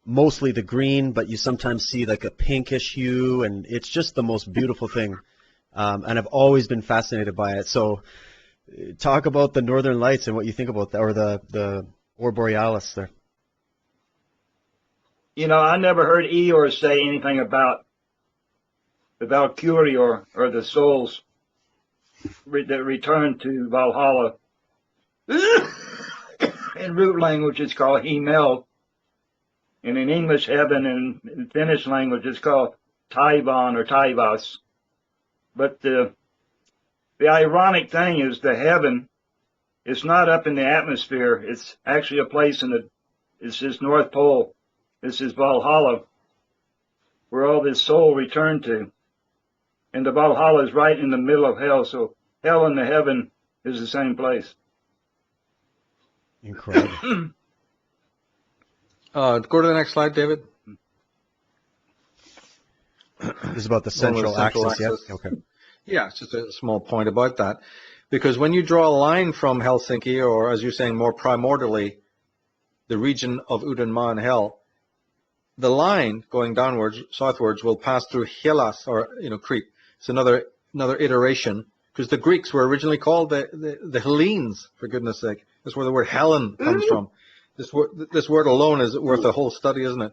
mostly the green, but you sometimes see like a pinkish hue, and it's just the most beautiful thing. And I've always been fascinated by it. So talk about the northern lights and what you think about that, or the Aurora Borealis there. You know, I never heard Eeyore say anything about the Valkyrie or the souls that return to Valhalla. In root language, it's called Himmel. And in English, heaven, and in Finnish language, it's called Taivaan or Taivas. But the ironic thing is the heaven is not up in the atmosphere. It's actually a place it's this North Pole. This is Valhalla, where all this soul returned to. And the Valhalla is right in the middle of hell, so hell and the heaven is the same place. Incredible. Go to the next slide, David. This is about the central axis, yeah? Okay. Yeah, it's just a small point about that. Because when you draw a line from Helsinki, or as you're saying more primordially, the region of Udenma and Hell, the line going downwards, southwards, will pass through Hellas, or, you know, Crete. It's another iteration, because the Greeks were originally called the Hellenes, for goodness sake. That's where the word Helen comes from. This word alone is worth a whole study, isn't it?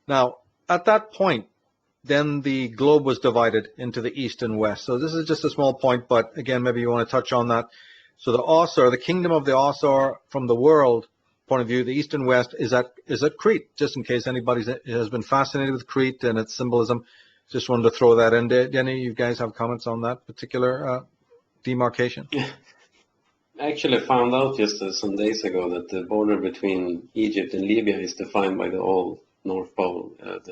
Now, at that point, then the globe was divided into the east and west. So this is just a small point, but again, maybe you want to touch on that. So the Asur, the kingdom of the Asur, from the world point of view, the east and west is at Crete. Just in case anybody has been fascinated with Crete and its symbolism, just wanted to throw that in. Did any of you guys have comments on that particular demarcation? I actually found out just some days ago that the border between Egypt and Libya is defined by the old North Pole, but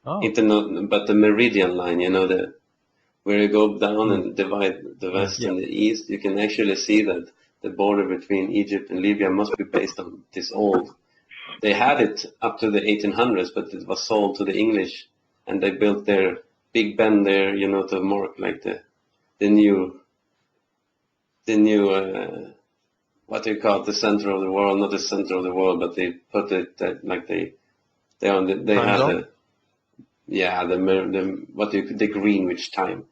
the meridian line, where you go down and divide the west and the east, you can actually see that the border between Egypt and Libya must be based on this old. They had it up to the 1800s, but it was sold to the English, and they built their Big Ben there, to mark like the new what do you call it, the center of the world, not the center of the world, but they put it like they had the Greenwich time.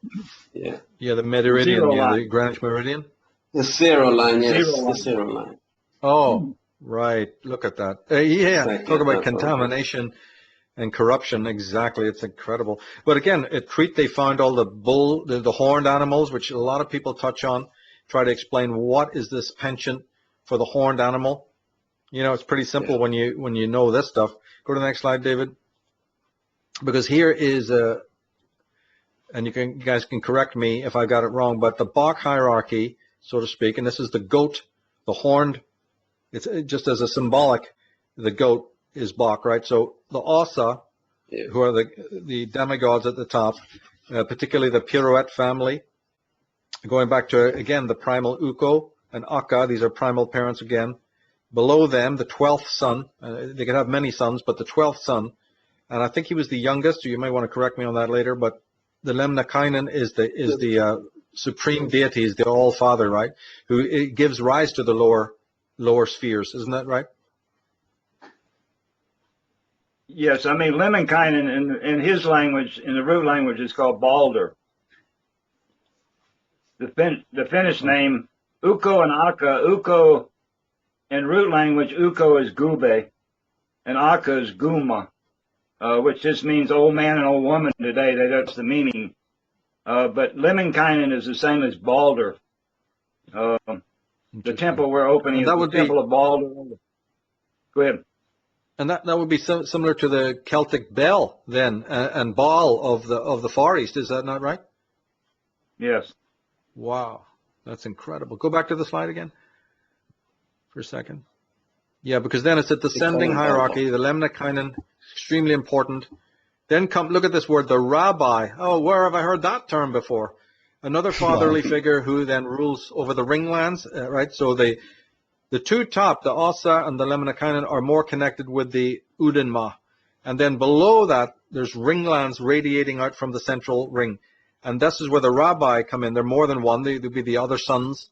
Yeah. Yeah, the meridian, the Greenwich meridian. The zero line, yes, the zero line. Oh, right. Look at that. Exactly. Talk about contamination and corruption. Exactly. It's incredible. But again, at Crete, they found all the horned animals, which a lot of people touch on, try to explain what is this penchant for the horned animal. It's pretty simple when you know this stuff. Go to the next slide, David. Because here is and you guys can correct me if I got it wrong, but the Bock hierarchy, so to speak, and this is the goat, the horned, it's just as a symbolic, the goat is Bock, right? So the Asa, who are the demigods at the top, particularly the Pirouette family, going back to, again, the primal Uko and Akka, these are primal parents again. Below them, the 12th son, they could have many sons, but the 12th son, and I think he was the youngest, so you may want to correct me on that later, but the Lemnikainen is the supreme deity, is the all-father, right? Who it gives rise to the lower spheres, isn't that right? Yes, I mean Lemminkainen in his language, in the root language, is called Balder. The Finnish name Ukko and Akka. Ukko in root language, Ukko is Gube, and Akka is Guma, which just means old man and old woman today. That's the meaning. But Lemminkainen is the same as Balder. The temple we're opening is the temple of Balder. Go ahead. And that would be similar to the Celtic Bel then, and Baal of the Far East. Is that not right? Yes. Wow, that's incredible. Go back to the slide again for a second. Yeah, because then it's a descending hierarchy. The Lemnikainen, extremely important. Then look at this word, the rabbi. Oh, where have I heard that term before? Another fatherly figure who then rules over the ringlands, right? So the two top, the Asa and the Lemnikainen, are more connected with the Udenma. And then below that, there's ringlands radiating out from the central ring. And this is where the rabbi come in. They're more than one. They'd be the other sons.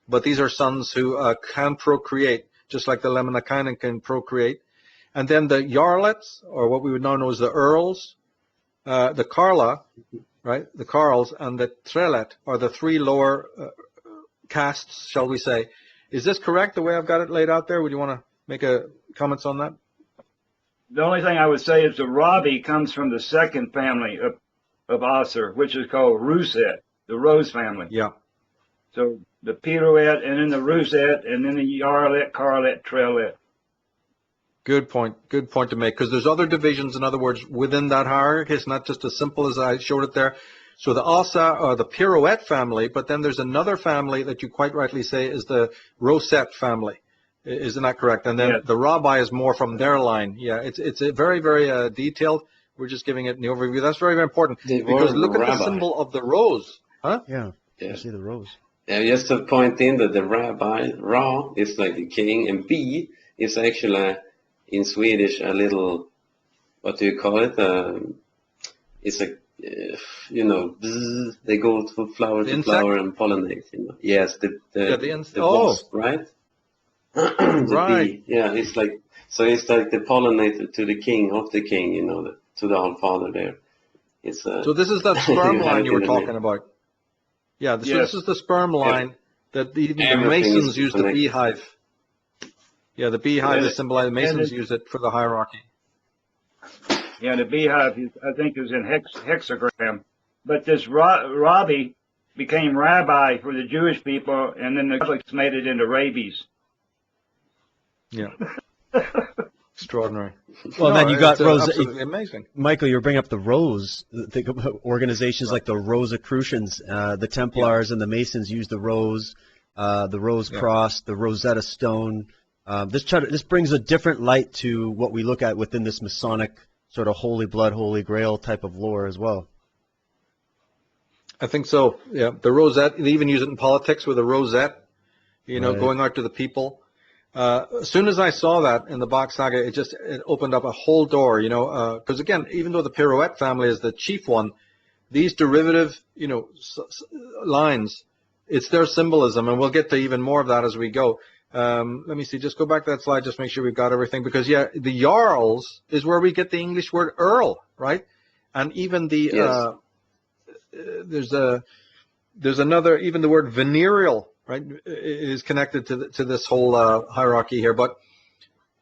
But these are sons who can procreate, just like the Lemnikainen can procreate. And then the Yarlets, or what we would now know as the Earls, the Karla, right? The Karls, and the Trelet are the three lower castes, shall we say. Is this correct, the way I've got it laid out there? Would you want to make comments on that? The only thing I would say is the Rabi comes from the second family of Asur, which is called Ruset, the Rose family. Yeah. So the Pirouette, and then the Ruset, and then the Yarlet, Karlet, Trelet. Good point to make, because there's other divisions, in other words, within that hierarchy. It's not just as simple as I showed it there. So the Asa are the Pirouette family, but then there's another family that you quite rightly say is the Rosette family. Isn't that correct? And then the Rabbi is more from their line. Yeah, it's a very, very detailed. We're just giving it in the overview. That's very, very important. Because look at the symbol of the rose. Huh? Yeah. I see the rose. Yeah, just to point in that the rabbi, Ra, is like the king, and B is actually, in Swedish, a little, what do you call it? It's a, bzz, they go to flower to flower and pollinate. Yes, the wasp, right? Right. Bee. Yeah, it's like the pollinator to the king of the king, to the All Father there. So this is that sperm line you were talking about. Yeah, so this is the sperm line that even the Masons use the beehive. Yeah, the beehive is symbolized. The Masons use it for the hierarchy. Yeah, the beehive, I think, is in hexagram. But this Rabbi became rabbi for the Jewish people, and then the Catholics made it into rabies. Yeah. Extraordinary. Well, No, then you got it's, absolutely amazing. Michael, you're bringing up the Rose. Think about organizations like the Rosicrucians, the Templars and the Masons use the Rose, the Rose Cross, the Rosetta Stone. This brings a different light to what we look at within this Masonic sort of holy blood, holy grail type of lore as well. I think so. Yeah, the rosette. They even use it in politics with a rosette. You know, Right. going out to the people. As soon as I saw that in the Bock Saga, it opened up a whole door. You know, because again, even though the Pirouette family is the chief one, these derivative, you know, lines, it's their symbolism, and we'll get to even more of that as we go. Let me see. Just go back to that slide. Just make sure we've got everything, because yeah, the Jarls is where we get the English word Earl, right? And even the there's another, even the word venereal, right, is connected to this whole hierarchy here. But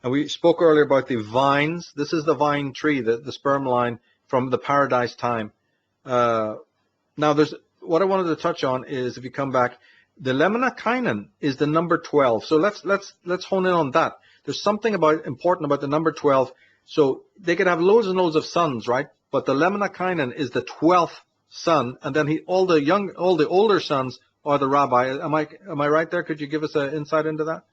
we spoke earlier about the vines. This is the vine tree, the sperm line from the paradise time. Now, there's what I wanted to touch on is, if you come back, the Lemminakainen is the number 12. So let's hone in on that. There's something important about the number 12. So they could have loads and loads of sons, right? But the Lemminakainen is the 12th son, and then all the older sons are the rabbi. Am I right there? Could you give us an insight into that?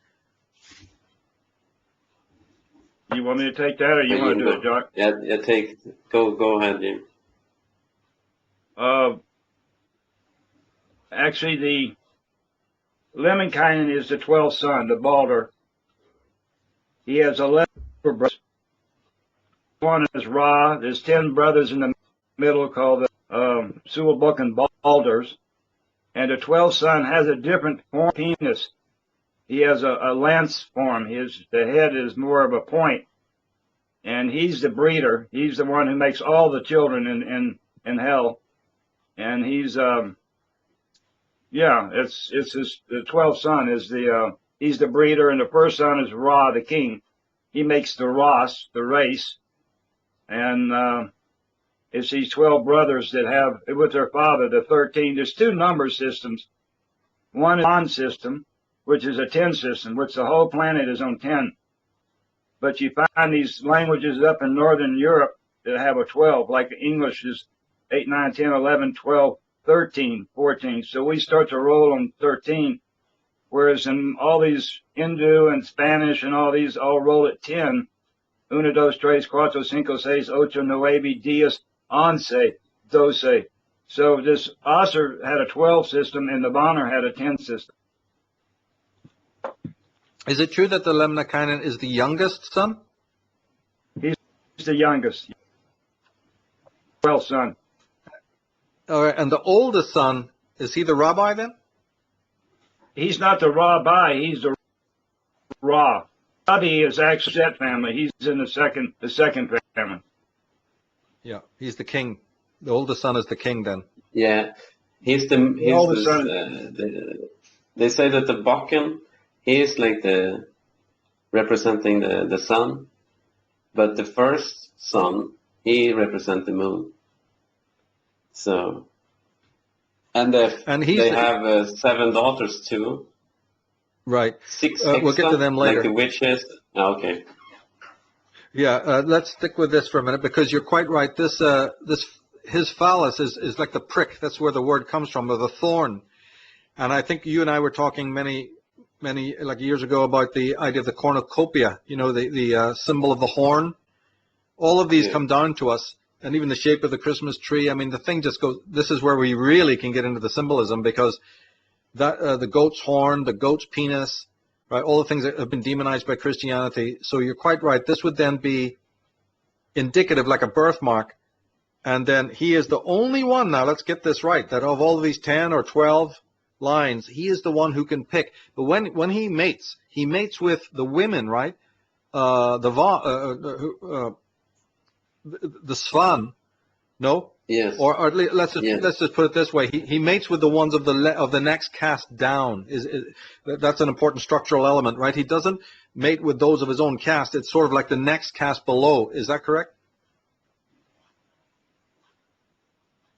You want me to take that, or you want to do it, Jock? Yeah, take. Go ahead, Jim. Actually, the Lemminkainen is the 12th son, the Balder. He has 11 brothers. One is Ra. There's 10 brothers in the middle called the Sualbuk and Balders. And the 12th son has a different form penis. He has a lance form. The head is more of a point. And he's the breeder. He's the one who makes all the children in hell. And he's the 12th son is he's the breeder, and the first son is Ra, the king. He makes the Ross, the race. And it's these 12 brothers that have, with their father, the 13. There's two number systems. One is a bond system, which is a 10 system, which the whole planet is on 10. But you find these languages up in Northern Europe that have a 12, like English is 8, 9, 10, 11, 12, 13, 14. So we start to roll on 13, whereas in all these Hindu and Spanish and all these all roll at 10. Uno, dos, tres, cuatro, cinco, seis, ocho, nueve, diez, once, doce. So this Asser had a 12 system, and the Bonner had a 10 system. Is it true that the Lemminakainen is the youngest son? He's the youngest. 12th son. All right, and the oldest son, is he the rabbi then? He's not the Rabbi, he's the Ra. Rabbi is actually Set family. He's in the second family. Yeah, he's the king. The oldest son is the king then. Yeah, they say that the Bocken, he is like representing the sun, but the first son, he represents the moon. So, and they have 7 daughters too. Right. 6 we'll get to them later. Like the witches. Oh, okay. Yeah, let's stick with this for a minute, because you're quite right. His phallus is like the prick. That's where the word comes from, or the thorn. And I think you and I were talking many like years ago about the idea of the cornucopia. You know, the symbol of the horn. All of these come down to us, and even the shape of the Christmas tree. I mean, the thing just goes. This is where we really can get into the symbolism, because that the goat's horn, the goat's penis, right? All the things that have been demonized by Christianity. So you're quite right. This would then be indicative, like a birthmark. And then he is the only one, now let's get this right, that of all of these 10 or 12 lines, he is the one who can pick. But when he mates with the women, right? The Svan, no? Yes. Or let's just put it this way: he mates with the ones of the next caste down. That's an important structural element, right? He doesn't mate with those of his own caste. It's sort of like the next caste below. Is that correct?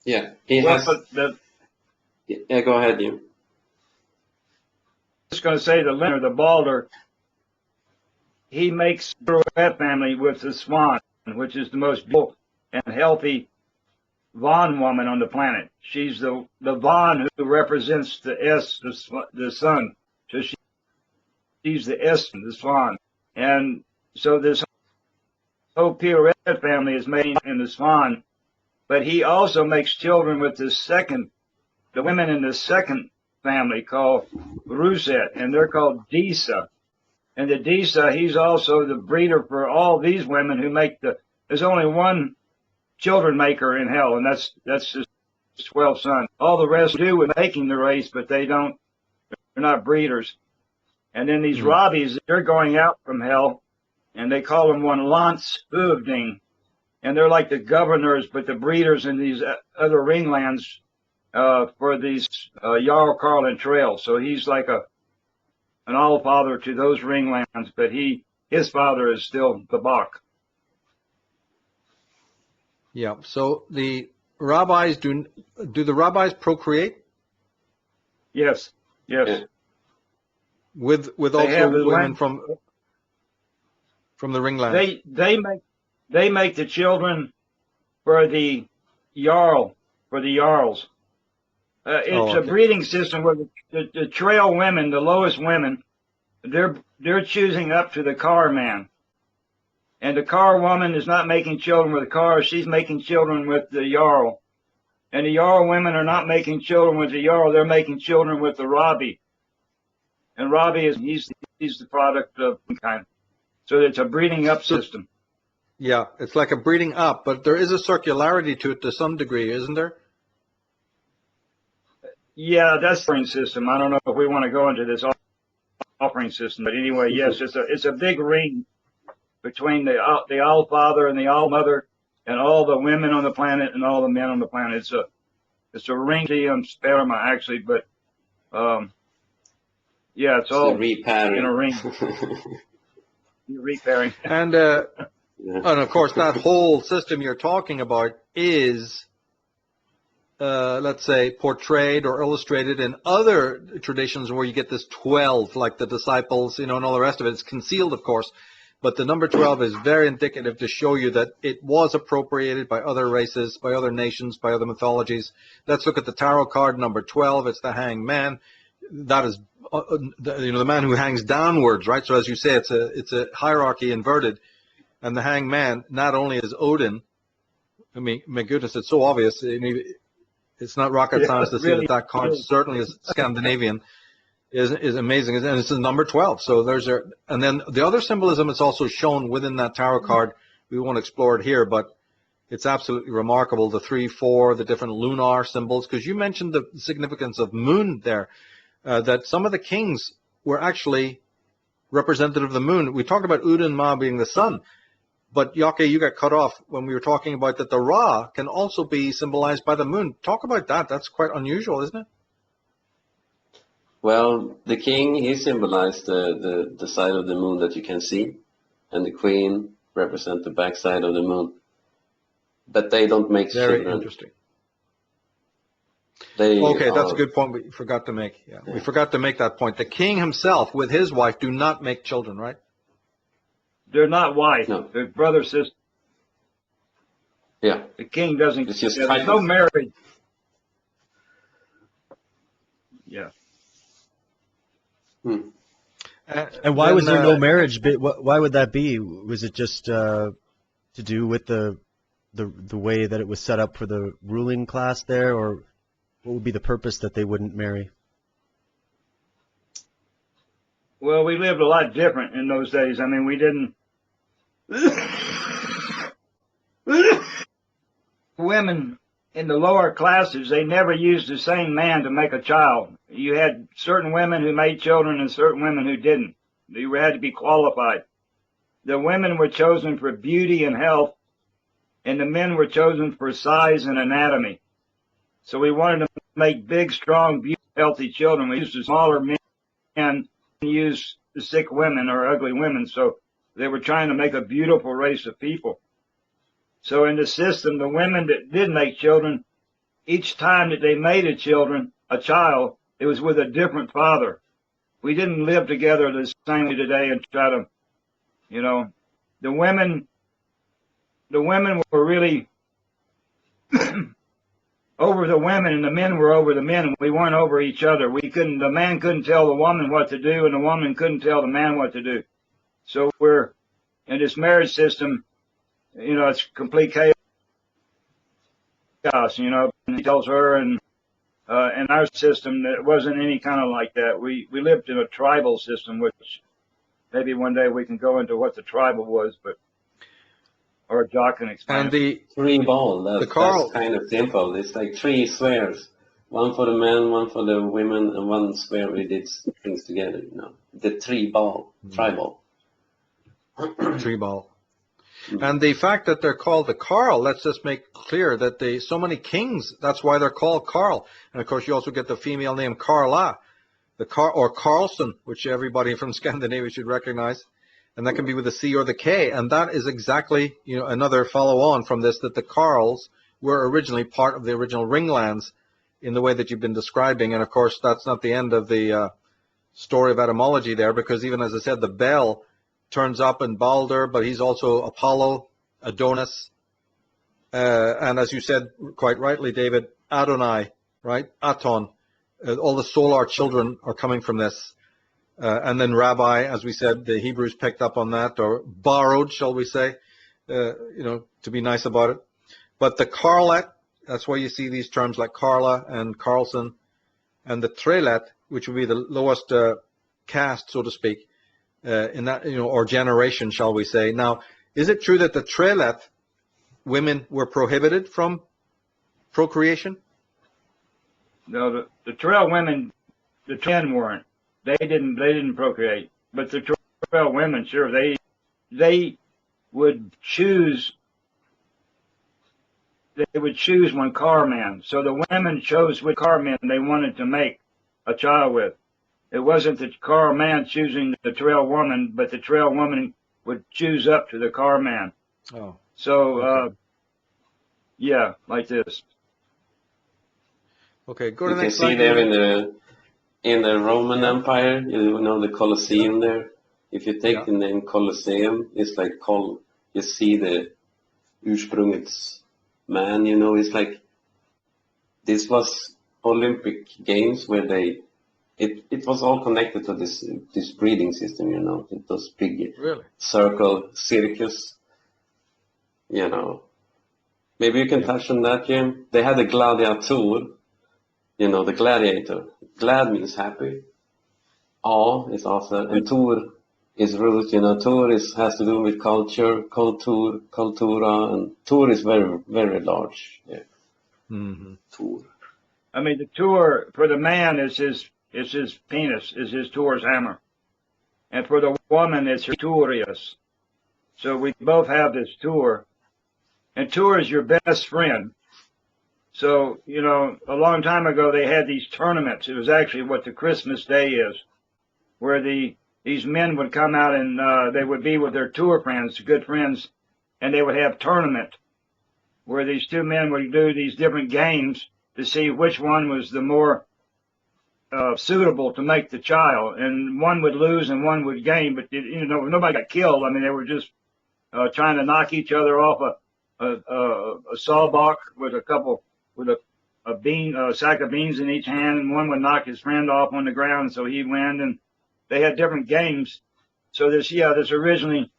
Yeah, he Well, has. the Yeah, go ahead, you. just going to say the Leonard, the Balder, he makes the Red family with the Swan, which is the most beautiful and healthy Vaughn woman on the planet. She's the Vaughn who represents the the sun. So she's the S, the Swan. And so this whole Peter Red family is made in the Swan, but he also makes children with the women in the second family called Ruset, and they're called Disa. And the Disa, he's also the breeder for all these women who make there's only one children maker in hell, and that's his 12 sons. All the rest do with making the race, but they're not breeders. And then these Robbies, they're going out from hell, and they call them one Lance Hoovding, and they're like the governors, but the breeders in these other ringlands for these Jarl Carlin Trail. So he's like an all-father to those ringlands, but his father is still the Bock. Yeah. So the rabbis do the rabbis procreate Yes, yes. Yeah. with They also have the women land. from the ringland? They make the children for the Jarl, for the Jarls. It's a Okay. breeding system where the trail women, the lowest women, they're choosing up to the car man. And the car woman is not making children with the car, she's making children with the Jarl. And the Jarl women are not making children with the Jarl, they're making children with the Robbie. And Robbie he's the product of kind. So it's a breeding up system. Yeah, it's like a breeding up, but there is a circularity to it to some degree, isn't there? Yeah, that's the offering system. I don't know if we want to go into this offering system, but anyway, yes, it's a big ring between the All-Father and the All-Mother and all the women on the planet and all the men on the planet. It's a ring sperma actually, but yeah, it's all repairing. in a ring. Repairing. And Yeah. and of course, that whole system you're talking about is, let's say, portrayed or illustrated in other traditions where you get this 12, like the disciples, and all the rest of it. It's concealed, of course, but the number 12 is very indicative to show you that it was appropriated by other races, by other nations, by other mythologies. Let's look at the tarot card number 12. It's the Hanged Man. That is, the man who hangs downwards, right? So as you say, it's a hierarchy inverted. And the Hanged Man not only is Odin, I mean, my goodness, it's so obvious. I mean, it's not rocket science to see that card certainly is Scandinavian, is amazing. And it's the number 12. So and then the other symbolism is also shown within that tarot card. We won't explore it here, but it's absolutely remarkable. The 3, 4, the different lunar symbols, because you mentioned the significance of moon there, that some of the kings were actually representative of the moon. We talked about Udin Ma being the sun. But Yake, you got cut off when we were talking about that the Ra can also be symbolized by the moon. Talk about that. That's quite unusual, isn't it? Well, the king, he symbolized the side of the moon that you can see, and the queen represent the backside of the moon. But they don't make Very children. interesting. They Okay, that's a good point we forgot to make. Yeah, we forgot to make that point. The king himself with his wife do not make children, right? They're not wife. No. They're brother, sister. Yeah. The king doesn't. It's just there's titles. no marriage. Yeah. And why was there no marriage? Why would that be? Was it just to do with the way that it was set up for the ruling class there, or what would be the purpose that they wouldn't marry? Well, we lived a lot different in those days. I mean, we didn't. Women in the lower classes, they never used the same man to make a child. You had certain women who made children and certain women who didn't. You had to be qualified. The women were chosen for beauty and health, and the men were chosen for size and anatomy. So we wanted to make big, strong, beautiful, healthy children. We used the smaller men and used the sick women or ugly women. So they were trying to make a beautiful race of people. So in the system, the women that did make children, each time that they made a child, it was with a different father. We didn't live together the same way today and try to, you know, the women were really over the women, and the men were over the men, and we weren't over each other. The man couldn't tell the woman what to do, and the woman couldn't tell the man what to do. So we're in this marriage system, you know, it's complete chaos, you know, and he tells her, and in our system, it wasn't any kind of like that. We lived in a tribal system, which maybe one day we can go into what the tribal was, but, or Jock can explain. And the Three ball, the Carl, that's kind of simple. It's like three squares. One for the men, one for the women, and one square we did things together, you know. The three ball, tribal. three ball. And the fact that they're called the Carl, let's just make clear that so many kings, that's why they're called Carl. And of course, you also get the female name Carla, or Carlson, which everybody from Scandinavia should recognize. And that can be with the C or the K. And that is exactly, you know, another follow-on from this, that the Carls were originally part of the original ringlands in the way that you've been describing. And of course, that's not the end of the story of etymology there, because even as I said, the bell turns up in Balder, but he's also Apollo, Adonis, and as you said quite rightly, David, Adonai, right? Aton. All the solar children are coming from this. And then Rabbi, as we said, the Hebrews picked up on that, or borrowed, shall we say, you know, to be nice about it. But the Carlet, that's why you see these terms like Carla and Carlson, and the Trelet, which would be the lowest caste, so to speak, in that, you know, or generation, shall we say. Now, is it true that the Trelet women were prohibited from procreation? No, the trail women, the men weren't. They didn't procreate. But the trail women, sure, they would choose. They would choose one car man. So the women chose which car man they wanted to make a child with. It wasn't the car man choosing the trail woman, but the trail woman would choose up to the car man. Oh. So, okay. Yeah, like this. Okay, go to the You can next see slide. there in the Roman Empire, you know, the Colosseum there. If you take the name Colosseum, it's like you see the ursprungets man, you know, it's like this was Olympic Games where it was all connected to this breeding system, you know, those big circle circus, you know. Maybe you can touch on that, Jim. They had a gladiator, you know, the gladiator. Glad means happy. A is after, and tur is root, you know. Tur has to do with culture, kultur, kultura, and tur is very, very large. Yeah. Mm-hmm. Tur. I mean, the tour for the man is his penis, is his Tor's hammer. And for the woman, it's her Turius. So we both have this tour. And tour is your best friend. So, you know, a long time ago, they had these tournaments. It was actually what the Christmas Day is, where these men would come out and they would be with their tour friends, good friends, and they would have tournament where these two men would do these different games to see which one was the more suitable to make the child, and one would lose and one would gain, but you know, nobody got killed. I mean, they were just trying to knock each other off a sawbuck with a sack of beans in each hand, and one would knock his friend off on the ground, so he'd win. And they had different games. So this originally,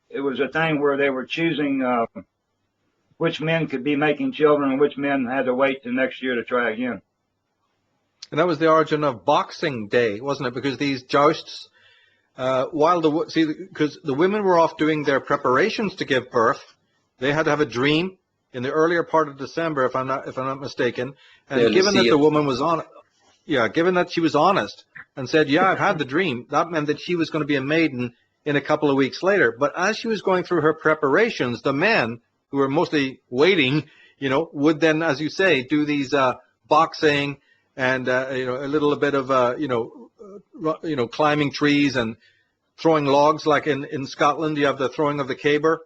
it was a thing where they were choosing which men could be making children and which men had to wait the next year to try again. And that was the origin of Boxing Day, wasn't it? Because these jousts, because the women were off doing their preparations to give birth, they had to have a dream in the earlier part of December, if I'm not mistaken. And given that the woman was given that she was honest and said, "Yeah, I've had the dream," that meant that she was going to be a maiden in a couple of weeks later. But as she was going through her preparations, the men who were mostly waiting, you know, would then, as you say, do these boxing and you know, a little bit of climbing trees and throwing logs, like in Scotland you have the throwing of the caber,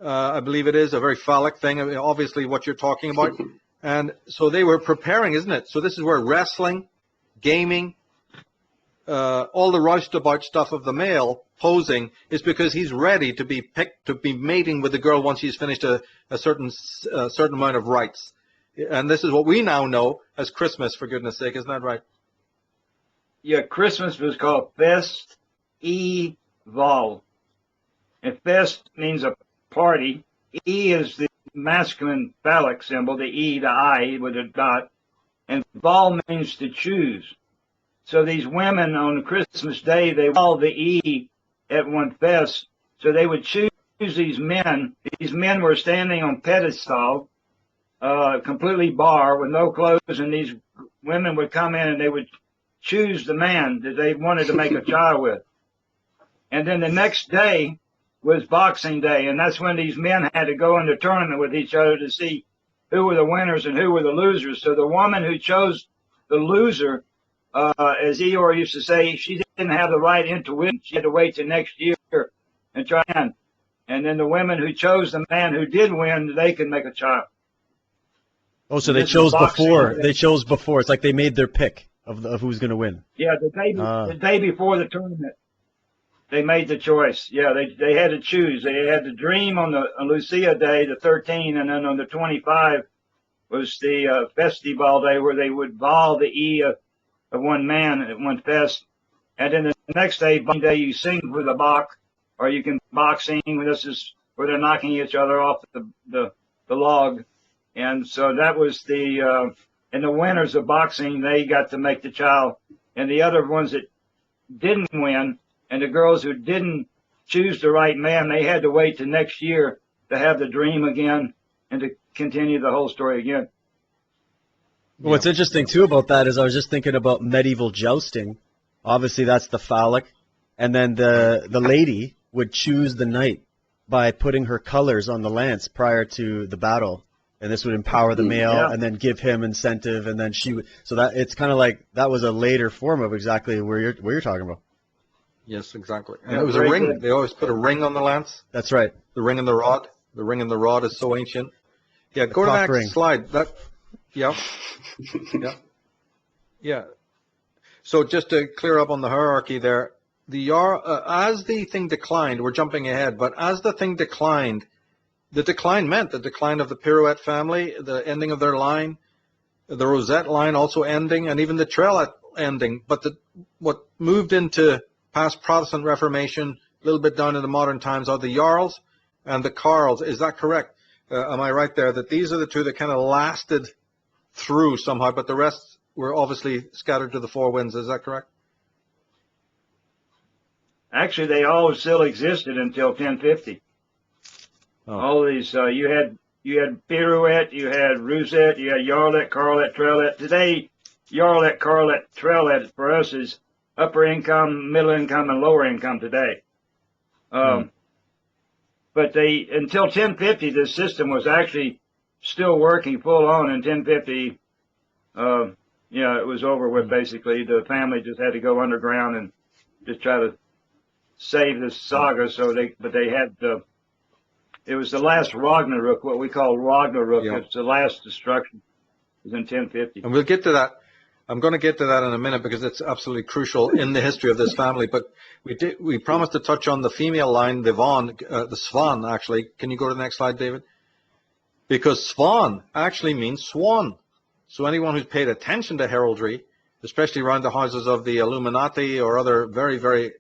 I believe it is a very phallic thing. I mean, obviously what you're talking about, And so they were preparing, isn't it? So this is where wrestling, gaming, all the roustabout stuff of the male posing is because he's ready to be picked, to be mating with the girl once he's finished a certain amount of rites. And this is what we now know as Christmas, for goodness sake. Isn't that right? Yeah, Christmas was called Fest E Vol. And Fest means a party. E is the masculine phallic symbol, the E, the I with a dot. And Vol means to choose. So these women on Christmas Day, they call the E at one fest. So they would choose these men. These men were standing on pedestal, completely bar with no clothes, and these women would come in and they would choose the man that they wanted to make a child with. And then the next day was Boxing Day, and that's when these men had to go into tournament with each other to see who were the winners and who were the losers. So the woman who chose the loser, as Eeyore used to say, she didn't have the right intuition. She had to wait till next year and try again. And then the women who chose the man who did win, they could make a child. Oh, so they chose before. They chose before. It's like they made their pick of who's going to win. Yeah, the day before the tournament, they made the choice. Yeah, they had to choose. They had to dream on Lucia Day, the 13th, and then on the 25 was the Festival Day, where they would vol the E of one man at one fest. And then the next day, you sing with the Bock, or you can boxing. This is where they're knocking each other off the log. And so that was and the winners of boxing, they got to make the child. And the other ones that didn't win, and the girls who didn't choose the right man, they had to wait till next year to have the dream again and to continue the whole story again. Well, what's interesting, too, about that is I was just thinking about medieval jousting. Obviously, that's the phallic. And then the lady would choose the knight by putting her colors on the lance prior to the battle. And this would empower the male and then give him incentive. And then she would. So that it's kind of like that was a later form of exactly where you're talking about. Yes, exactly. And it was a ring. Good. They always put a ring on the lance. That's right. The ring and the rod. The ring and the rod is so ancient. Yeah, go to the next slide. Yeah. So just to clear up on the hierarchy there, as the thing declined, we're jumping ahead, but as the thing declined, the decline meant the decline of the Pirouette family, the ending of their line, the Rosette line also ending, and even the Trellat ending. But what moved into past Protestant Reformation, a little bit down into modern times, are the Jarls and the Carls. Is that correct? Am I right there that these are the two that kind of lasted through somehow, but the rest were obviously scattered to the four winds? Is that correct? Actually, they all still existed until 1050. Oh. All of these, you had Pirouette, you had Rosette, you had Yarlet, Carlet, Trellet. Today, Yarlet, Carlet, Trellet for us is upper income, middle income, and lower income today. But until 1050, this system was actually still working full on. In 1050, it was over with basically. The family just had to go underground and just try to save the saga. But they had it was the last Ragnarok, what we call Ragnarok. Yeah. It's the last destruction. It was in 1050. And we'll get to that. I'm going to get to that in a minute because it's absolutely crucial in the history of this family. But we promised to touch on the female line, the Svan, actually. Can you go to the next slide, David? Because Svan actually means swan. So anyone who's paid attention to heraldry, especially around the houses of the Illuminati or other very, very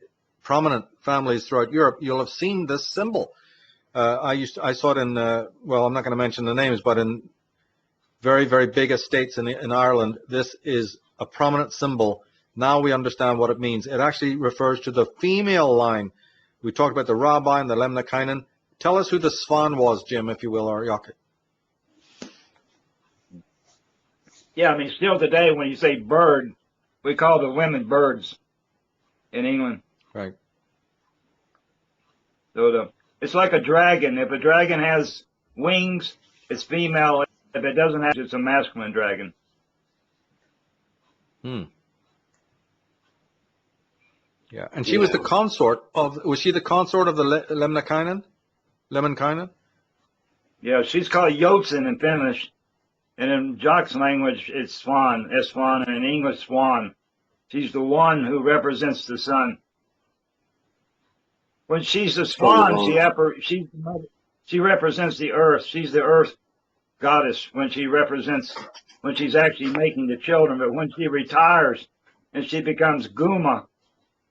prominent families throughout Europe, you'll have seen this symbol. I saw it in, I'm not going to mention the names, but in very, very big estates in Ireland, this is a prominent symbol. Now we understand what it means. It actually refers to the female line. We talked about the Rabbi and the Lemnikainen. Tell us who the Svan was, Jim, if you will, or Jokke. Yeah, I mean, still today, when you say bird, we call the women birds in England. Right. So it's like a dragon. If a dragon has wings, it's female. If it doesn't have, it's a masculine dragon. Yeah, and she was the consort of. Was she the consort of the Lemminkainen? Yeah, she's called Jotun in Finnish. And in Jock's language, it's swan, S-swan, and in English, swan. She's the one who represents the sun. When she's the swan, she represents the earth. She's the earth goddess when she's actually making the children. But when she retires and she becomes Guma,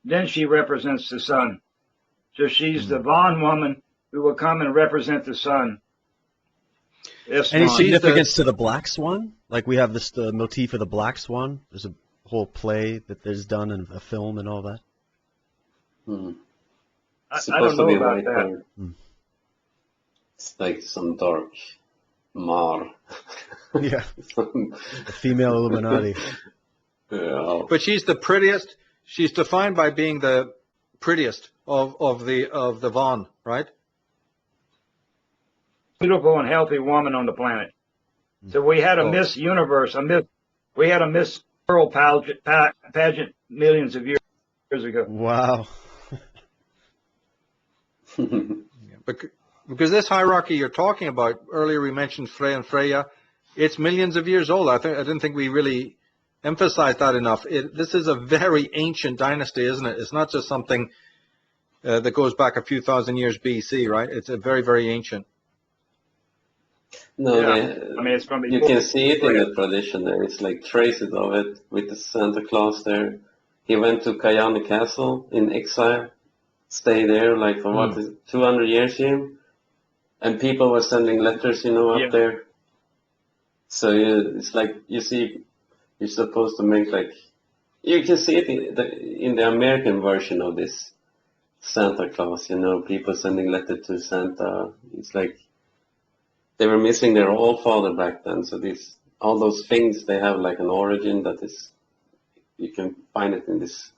then she represents the sun. So she's the bondwoman who will come and represent the sun. Any significance to the black swan? Like we have the motif of the black swan. There's a whole play that there's done and a film and all that. I don't know about that. It's like some dark Mar. Yeah, the female Illuminati. Yeah. But she's the prettiest. She's defined by being the prettiest of the Vaughn, right? Beautiful and healthy woman on the planet. So we had a Miss Universe, we had a Miss World pageant millions of years ago. Wow. Because this hierarchy you're talking about, earlier we mentioned Frey and Freya, it's millions of years old. I didn't think we really emphasized that enough. This is a very ancient dynasty, isn't it? It's not just something that goes back a few thousand years BC, right? It's a very, very ancient. No, Yeah. I mean, it's from you can see it in the tradition there. It's like traces of it with the Santa Claus there. He went to Kayane Castle in exile, stayed there like for 200 years here, and people were sending letters, up there. So it's like you see, you're supposed to make like you can see it in the American version of this Santa Claus. People sending letters to Santa. It's like they were missing their old father back then. So all those things, they have like an origin that is, you can find it in this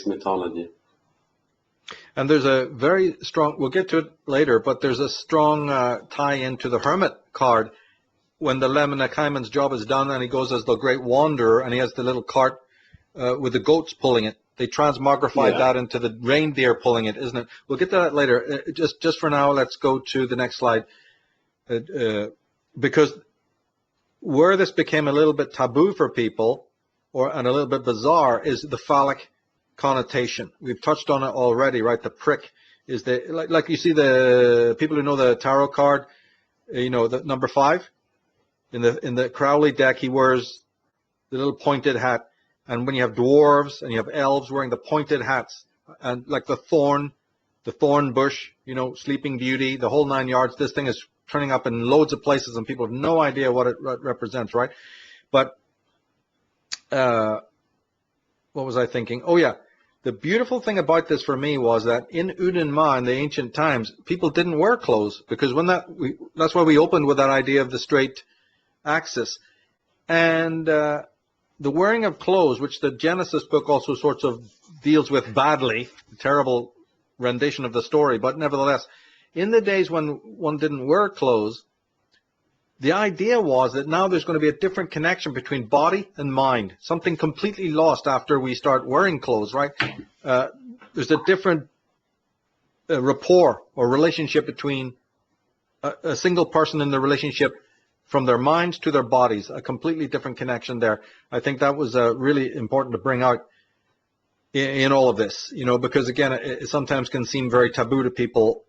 mythology. And there's a very strong, we'll get to it later, but there's a strong tie into the Hermit card. When the Lemminakainen's job is done and he goes as the Great Wanderer and he has the little cart with the goats pulling it. They transmogrified that into the reindeer pulling it, isn't it? We'll get to that later. Just for now, let's go to the next slide. Because where this became a little bit taboo for people and a little bit bizarre is the phallic connotation. We've touched on it already, right? The prick is like you see the people who know the tarot card, the number 5 in the Crowley deck, he wears the little pointed hat. And when you have dwarves and you have elves wearing the pointed hats and like the thorn bush, Sleeping Beauty, the whole 9 yards, this thing is turning up in loads of places and people have no idea what it represents, right? But what was I thinking? Oh, yeah. The beautiful thing about this for me was that in Udinma in the ancient times, people didn't wear clothes because that's why we opened with that idea of the straight axis. And the wearing of clothes, which the Genesis book also sorts of deals with badly, terrible rendition of the story, but nevertheless, in the days when one didn't wear clothes, the idea was that now there's going to be a different connection between body and mind, something completely lost after we start wearing clothes, right? There's a different rapport or relationship between a single person in the relationship from their minds to their bodies, a completely different connection there. I think that was really important to bring out in all of this, because again, it sometimes can seem very taboo to people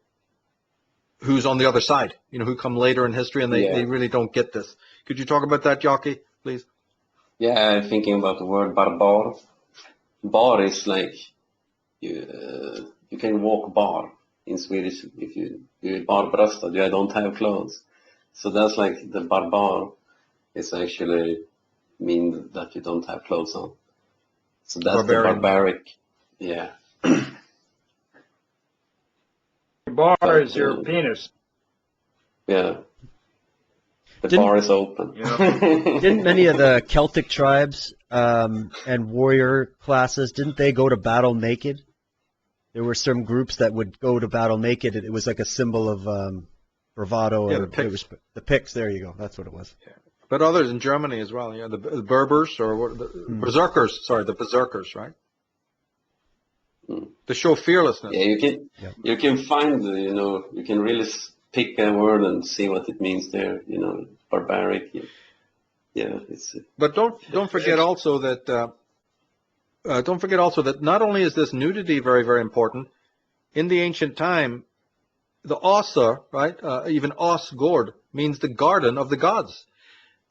who's on the other side, who come later in history and they really don't get this. Could you talk about that, Jockey, please? Yeah, I'm thinking about the word barbar. Bar is like, you can walk bar in Swedish if you're barbröstad, I don't have clothes. So that's like the barbar is actually mean that you don't have clothes on. So that's Barbarian. The barbaric, yeah. Bar is your penis. Yeah. The bar is open. Didn't many of the Celtic tribes and warrior classes, didn't they go to battle naked? There were some groups that would go to battle naked. It was like a symbol of bravado. Yeah, or the Picts, there you go. That's what it was. Yeah. But others in Germany as well, the Berbers or Berserkers, the Berserkers, right? To show fearlessness. Yeah, you can find, you can really pick a word and see what it means there, barbaric. Yeah, it's But don't forget also that not only is this nudity very, very important, in the ancient time, the Ossa, right, even Osgård means the garden of the gods.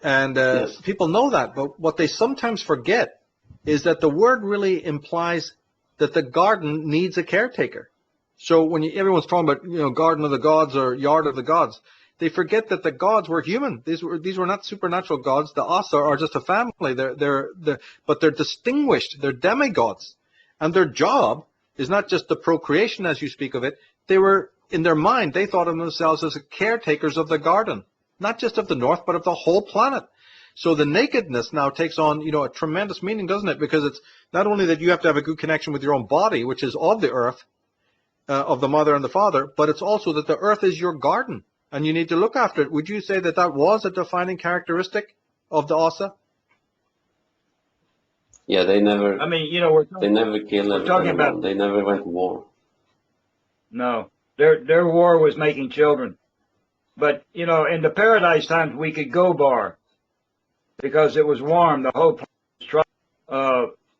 And yes. people know that, but what they sometimes forget is that the word really implies that the garden needs a caretaker. So when everyone's talking about, garden of the gods or yard of the gods, they forget that the gods were human. These were not supernatural gods. The Asa are just a family. But they're distinguished. They're demigods, and their job is not just the procreation, as you speak of it. They were, in their mind, they thought of themselves as the caretakers of the garden, not just of the north, but of the whole planet. So the nakedness now takes on, a tremendous meaning, doesn't it? Because it's not only that you have to have a good connection with your own body, which is of the earth, of the mother and the father, but it's also that the earth is your garden, and you need to look after it. Would you say that that was a defining characteristic of the Asa? Yeah, they never we're killed talking anyone. about They never went to war. no. Their war was making children, but in the paradise times we could go bar because it was warm. The whole place was dry.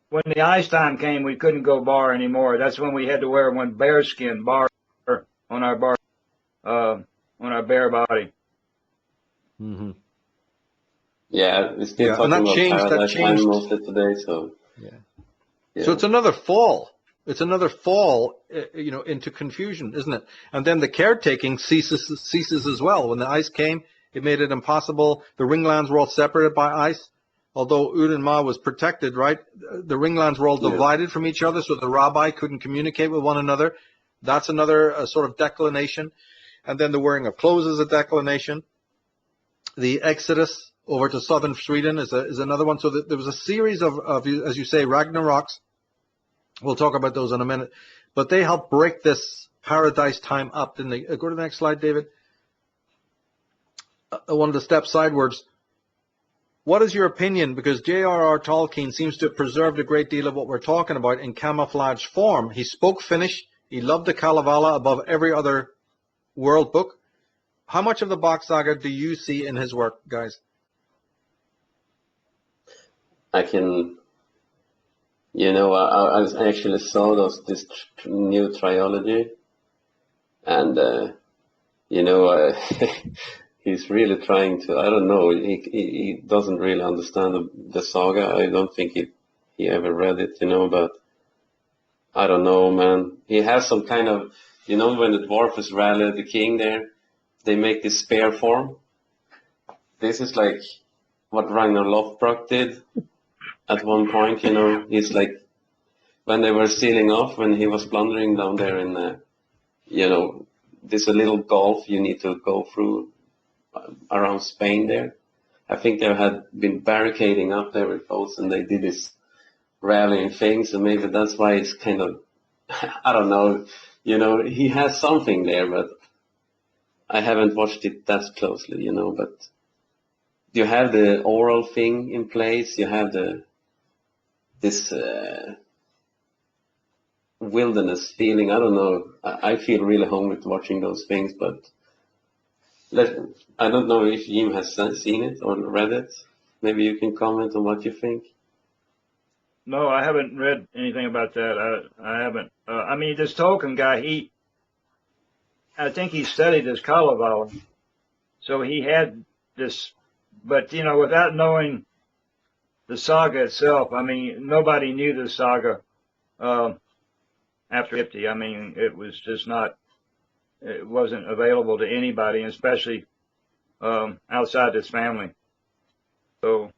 When the ice time came, we couldn't go bar anymore. That's when we had to wear one bearskin bar on our bare body. Mm-hmm. Yeah, we're still talking and that about changed. paradise time mostly today, so. Yeah. So it's another fall. It's another fall, into confusion, isn't it? And then the caretaking ceases as well. When the ice came, it made it impossible. The ringlands were all separated by ice. Although Udenma was protected, right? The ringlands were all divided from each other, so the rabbi couldn't communicate with one another. That's another sort of declination. And then the wearing of clothes is a declination. The exodus over to southern Sweden is another one. So there was a series of, as you say, Ragnaroks. We'll talk about those in a minute. But they helped break this paradise time up, didn't they? Go to the next slide, David. One of the steps sidewards. What is your opinion? Because J.R.R. Tolkien seems to have preserved a great deal of what we're talking about in camouflage form. He spoke Finnish. He loved the Kalevala above every other world book. How much of the Bock Saga do you see in his work, guys? I can, I actually saw this new trilogy, and, he's really trying to, I don't know, he doesn't really understand the saga. I don't think he ever read it, but I don't know, man. He has some kind of, when the dwarfs rally the king there, they make this spear form. This is like what Ragnar Lothbrok did at one point, He's like, when they were sealing off, when he was blundering down there in, there's a little gulf you need to go through around Spain there. I think they had been barricading up there with boats, and they did this rallying thing, so maybe that's why it's kind of, I don't know, he has something there, but I haven't watched it that closely, but you have the oral thing in place, you have this wilderness feeling. I don't know, I feel really hungry to watching those things, but I don't know if Jim has seen it or read it. Maybe you can comment on what you think. No, I haven't read anything about that. I haven't. This Tolkien guy, I think he studied this Kalevala, so he had this. But without knowing the saga itself, nobody knew the saga after 50. It was just not. It wasn't available to anybody, especially outside this family. So.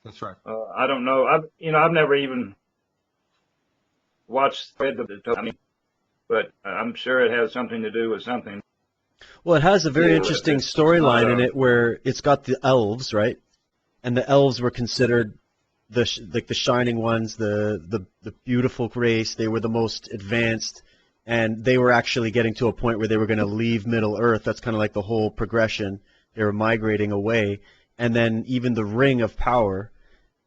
That's right. I don't know. I've never even read the but I'm sure it has something to do with something. Well, it has a very interesting storyline in it where it's got the elves, right? And the elves were considered the shining ones, the beautiful race. They were the most advanced, and they were actually getting to a point where they were going to leave Middle Earth. That's kind of like the whole progression. They were migrating away, and then even the Ring of Power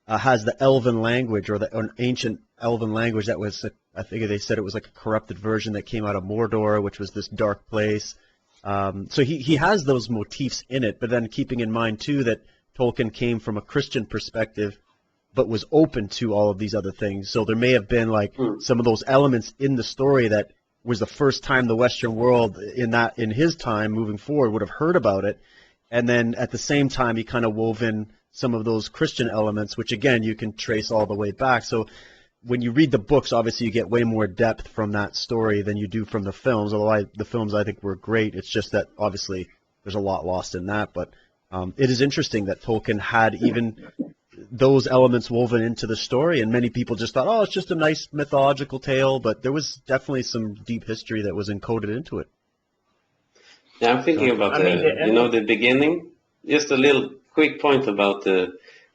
has the Elven language, or an ancient Elven language that was, I think they said it was like a corrupted version that came out of Mordor, which was this dark place. So he has those motifs in it, but then keeping in mind too that Tolkien came from a Christian perspective, but was open to all of these other things. So there may have been like some of those elements in the story that was the first time the Western world in his time moving forward would have heard about it. And then at the same time, he kind of wove in some of those Christian elements, which again, you can trace all the way back. So when you read the books, obviously you get way more depth from that story than you do from the films, although the films I think were great. It's just that obviously there's a lot lost in that. But it is interesting that Tolkien had even those elements woven into the story, and many people just thought, oh, it's just a nice mythological tale, but there was definitely some deep history that was encoded into it. Yeah, I'm thinking about the beginning. Just a little quick point about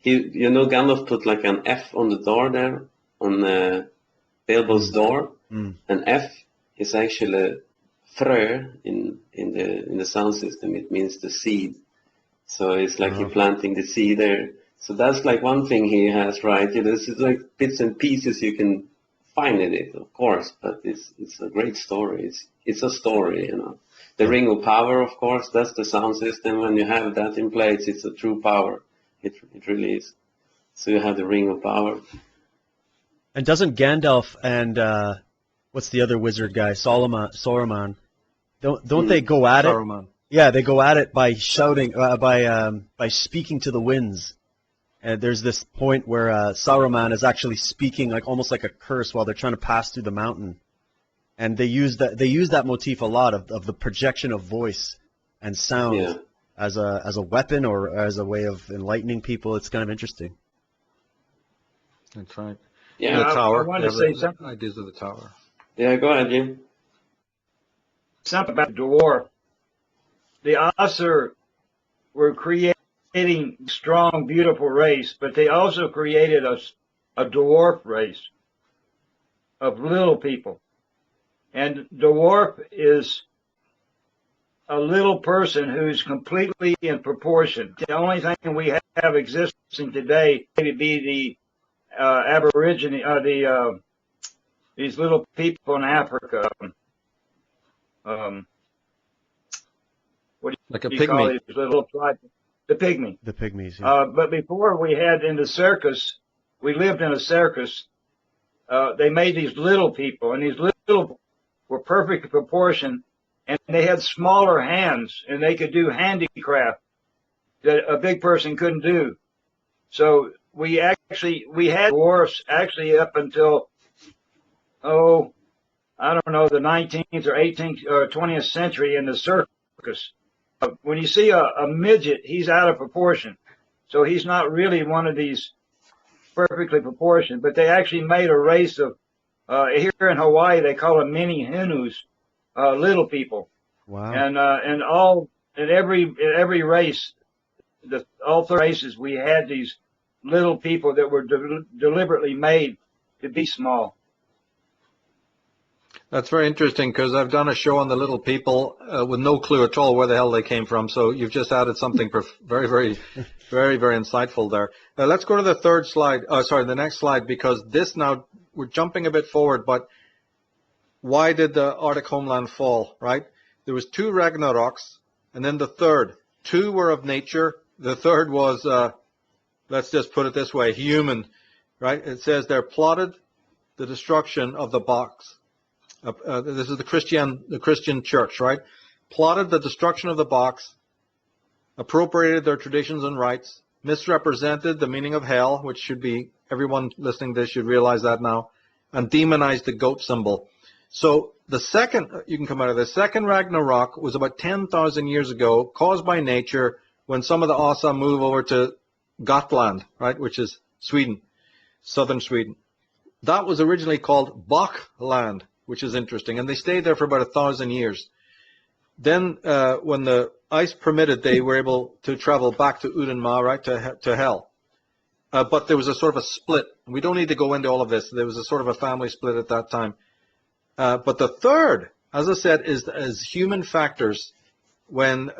Gandalf put like an F on the door there, on Bilbo's door, and F is actually frö in the sound system. It means the seed. So it's like you're planting the seed there. So that's like one thing he has, right? This is like bits and pieces you can find in it, of course, but it's a great story. It's a story, The Ring of Power, of course, that's the sound system. When you have that in place, it's a true power. It really is. So you have the Ring of Power. And doesn't Gandalf and what's the other wizard guy, Saruman, don't they go at Saruman. it? Yeah, they go at it by shouting, by speaking to the winds. And there's this point where Saruman is actually speaking like almost like a curse while they're trying to pass through the mountain. And they use that motif a lot of the projection of voice and sound as a weapon or as a way of enlightening people. It's kind of interesting. That's right. Yeah, the tower. I want to say something. Ideas of the tower. Yeah, go ahead, Jim. Something about the dwarf. The Asur were creating strong, beautiful race, but they also created a dwarf race of little people. And dwarf is a little person who's completely in proportion. The only thing we have existing today may be the Aborigine, these little people in Africa. What do Like a you call pygmy. these little tribes? The pygmy. The pygmies. Yeah. But before we had in the circus, we lived in a circus. They made these little people, and these little were perfect proportion, and they had smaller hands, and they could do handicraft that a big person couldn't do. So we had dwarfs actually up until, I don't know, the 19th or 18th or 20th century in the circus. When you see a midget, he's out of proportion. So he's not really one of these perfectly proportioned, but they actually made a race of, here in Hawaii, they call them mini hunus, little people. Wow. And in every race, all three races, we had these little people that were deliberately made to be small. That's very interesting because I've done a show on the little people with no clue at all where the hell they came from. So you've just added something very, very, very, very insightful there. Let's go to the third slide. The next slide, because this now, we're jumping a bit forward, but why did the Arctic homeland fall, right? There was 2 Ragnaroks, and then the third. 2 were of nature. The third was, let's just put it this way, human, right? It says there plotted the destruction of the Bocks. This is the Christian church, right? Plotted the destruction of the Bocks, appropriated their traditions and rites, misrepresented the meaning of hell, which should be, everyone listening to this should realize that now, and demonized the goat symbol. So the second, you can come out of the second Ragnarok was about 10,000 years ago, caused by nature, when some of the Asa move over to Gotland, right, which is Sweden, southern Sweden. That was originally called Bock land, which is interesting, and they stayed there for about 1,000 years. Then, when the ice permitted, they were able to travel back to Udenma, right, to hell. But there was a sort of a split. We don't need to go into all of this. There was a sort of a family split at that time. But the third, as I said, is human factors when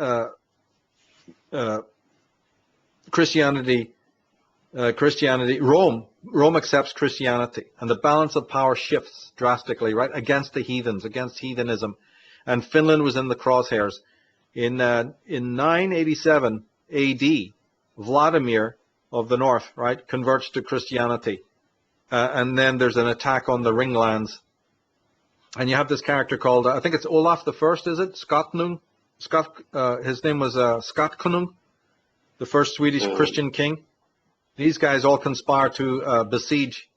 Rome accepts Christianity, and the balance of power shifts drastically, right, against the heathens, against heathenism. And Finland was in the crosshairs. In 987 A.D., Vladimir of the north, right, converts to Christianity. And then there's an attack on the Ringlands. And you have this character called, I think it's Olaf the First, is it? Skotkonung? His name was Skotkonung, the first Swedish Christian king. These guys all conspire to besiege,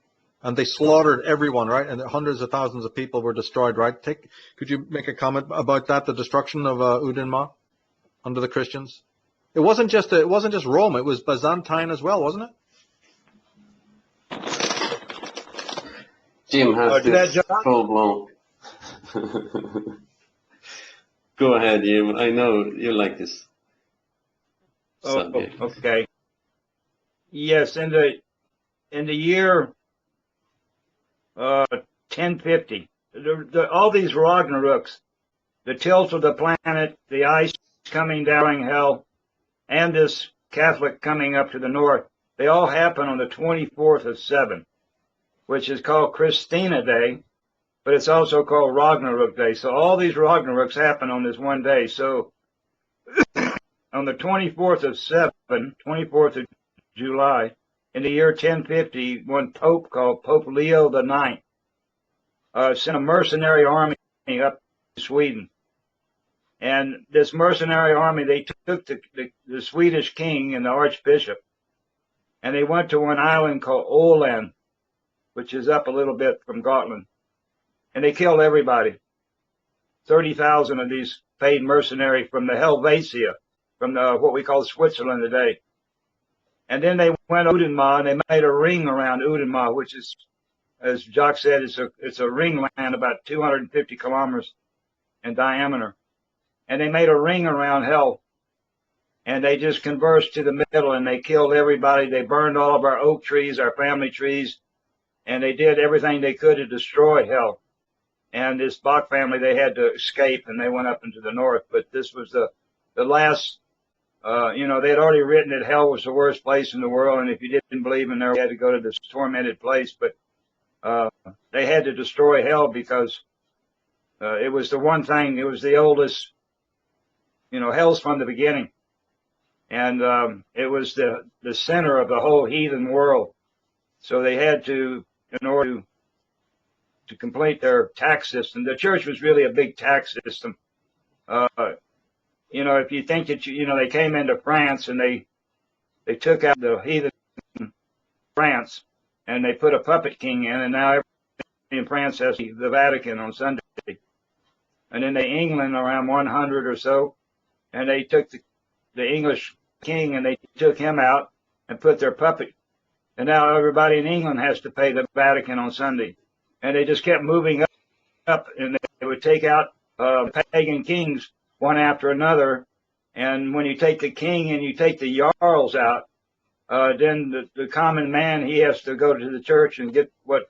and they slaughtered everyone, right? And hundreds of thousands of people were destroyed, right? Could you make a comment about that, the destruction of Udenma under the Christians? It wasn't just Rome; it was Byzantine as well, wasn't it? Jim has this full blown. Go ahead, Jim. I know you like this subject. Okay. Yes, in the year 1050, all these Ragnaroks, the tilt of the planet, the ice coming down hell, and this Catholic coming up to the north, they all happen on the 24th of 7, which is called Christina Day, but it's also called Ragnarok Day. So all these Ragnaroks happen on this one day. So on the 24th of 7, 24th of July, in the year 1050, one pope called Pope Leo IX sent a mercenary army up to Sweden. And this mercenary army, they took the Swedish king and the archbishop, and they went to one island called Åland, which is up a little bit from Gotland. And they killed everybody. 30,000 of these paid mercenaries from the Helvetia, from what we call Switzerland today. And then they went to Udenma, and they made a ring around Udenma, which is, as Jock said, it's a ring land about 250 kilometers in diameter. And they made a ring around hell. And they just converged to the middle, and they killed everybody. They burned all of our oak trees, our family trees, and they did everything they could to destroy hell. And this Bock family, they had to escape, and they went up into the north. But this was the last, they had already written that hell was the worst place in the world, and if you didn't believe in there, you had to go to this tormented place. But they had to destroy hell because it was the one thing, it was the oldest, hell's from the beginning. And it was the center of the whole heathen world. So they had to, in order to complete their tax system, the church was really a big tax system. If you think that, they came into France and they took out the heathen France and they put a puppet king in, and now everybody in France has the Vatican on Sunday. And then England around 100 or so, and they took the English king and they took him out and put their puppet. And now everybody in England has to pay the Vatican on Sunday. And they just kept moving up, and they would take out pagan kings one after another. And when you take the king and you take the jarls out, then the common man, he has to go to the church and get what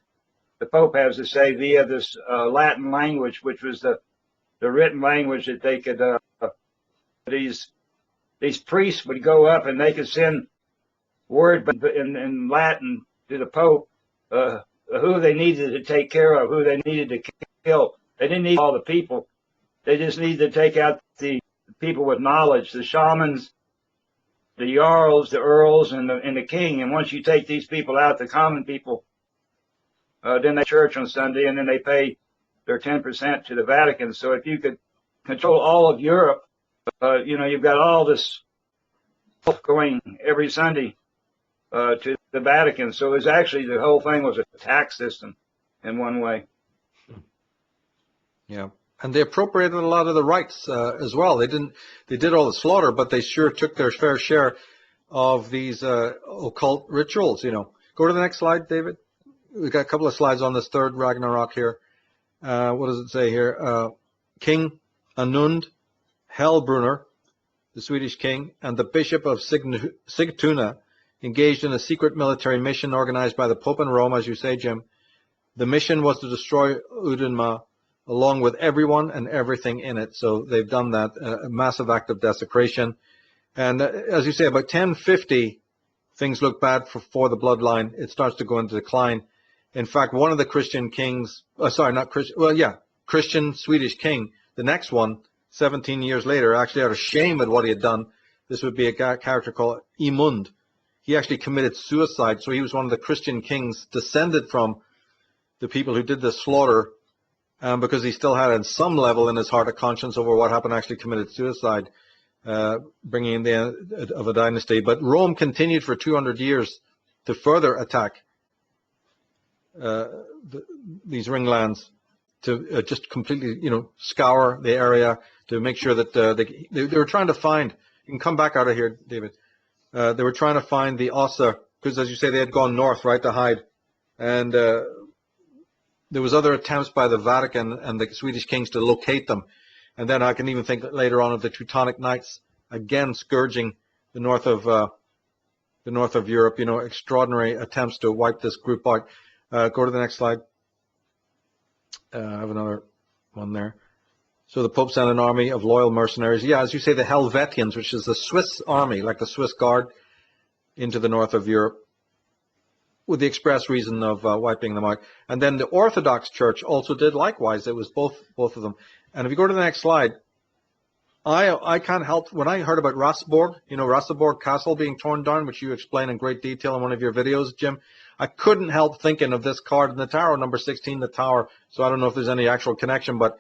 the Pope has to say via this Latin language, which was the written language that they could, these priests would go up and they could send word in Latin to the Pope, who they needed to take care of, who they needed to kill. They didn't need all the people. They just needed to take out the people with knowledge, the shamans, the jarls, the earls, and the king. And once you take these people out, the common people, then they church on Sunday, and then they pay their 10% to the Vatican. So if you could control all of Europe, you've got all this going every Sunday to the Vatican. So it was actually, the whole thing was a tax system in one way. Yeah. And they appropriated a lot of the rights as well. They did all the slaughter, but they sure took their fair share of these occult rituals, Go to the next slide, David. We've got a couple of slides on this third Ragnarok here. What does it say here? King Anund Hellbrunner, the Swedish king, and the Bishop of Sigtuna engaged in a secret military mission organized by the Pope in Rome, as you say, Jim. The mission was to destroy Udenma along with everyone and everything in it. So they've done that, a massive act of desecration. And as you say, about 1050, things look bad for the bloodline. It starts to go into decline. In fact, one of the Christian kings, Christian Swedish king, the next one, 17 years later, actually out of shame at what he had done, this would be a character called Imund. He actually committed suicide, so he was one of the Christian kings descended from the people who did the slaughter, because he still had, on some level in his heart, a conscience over what happened, actually committed suicide, bringing in the end of a dynasty. But Rome continued for 200 years to further attack these ringlands, to just completely, scour the area to make sure that they were trying to find. You can come back out of here, David. They were trying to find the Ossa, because as you say, they had gone north, right, to hide. And there was other attempts by the Vatican and the Swedish kings to locate them. And then I can even think that later on of the Teutonic Knights, again scourging the north of Europe. Extraordinary attempts to wipe this group out. Go to the next slide. I have another one there. So the Pope sent an army of loyal mercenaries. Yeah, as you say, the Helvetians, which is the Swiss army, like the Swiss Guard, into the north of Europe, with the express reason of wiping them out. And then the Orthodox Church also did likewise. It was both of them. And if you go to the next slide, I can't help, when I heard about Raseborg, Raseborg Castle being torn down, which you explain in great detail in one of your videos, Jim, I couldn't help thinking of this card in the tarot, number 16, the Tower. So I don't know if there's any actual connection, but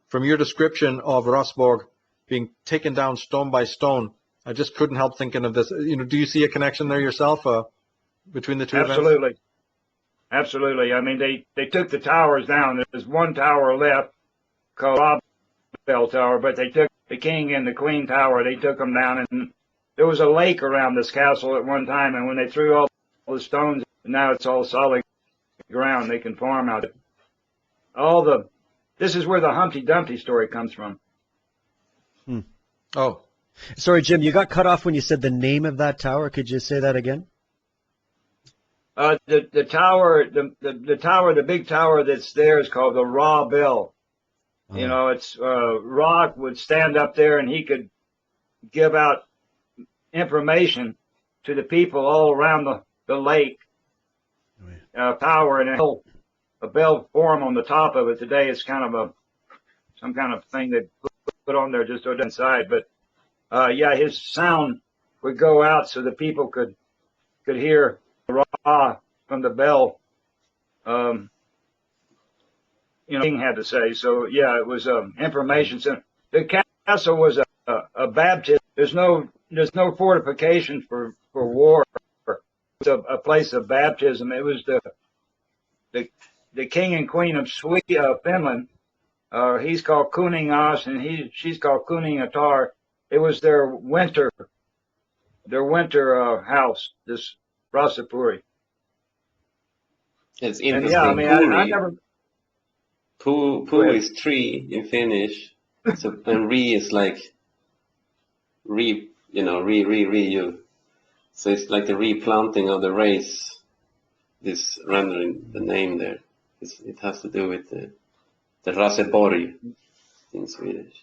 from your description of Raseborg being taken down stone by stone, I just couldn't help thinking of this. Do you see a connection there yourself between the two Absolutely. events? Absolutely. I mean, they took the towers down. There's one tower left called Bell Tower, but they took the King and the Queen Tower. They took them down, and there was a lake around this castle at one time, and when they threw all the stones, now it's all solid ground. They can farm out it. This is where the Humpty Dumpty story comes from. Oh. Sorry, Jim, you got cut off when you said the name of that tower. Could you say that again? The tower, the tower, the big tower that's there is called the Ra Bell. Oh. It's Ra would stand up there and he could give out information to the people all around the lake. Tower, and a bell form on the top of it. Today it's kind of some kind of thing they put on there just to inside. But his sound would go out so the people could hear Ra from the bell. King had to say. So yeah, it was information center. The castle was a baptism. There's no fortifications for war. It's a place of baptism. It was the king and queen of Finland. He's called Kuningas and she's called Kuningatar. It was their winter house, this Rasapuri. It's interesting. And yeah, I mean, I never. Pu is tree in Finnish, so, and re is like re. So it's like the replanting of the race. This rendering the name there. It has to do with the Raseborg in Swedish.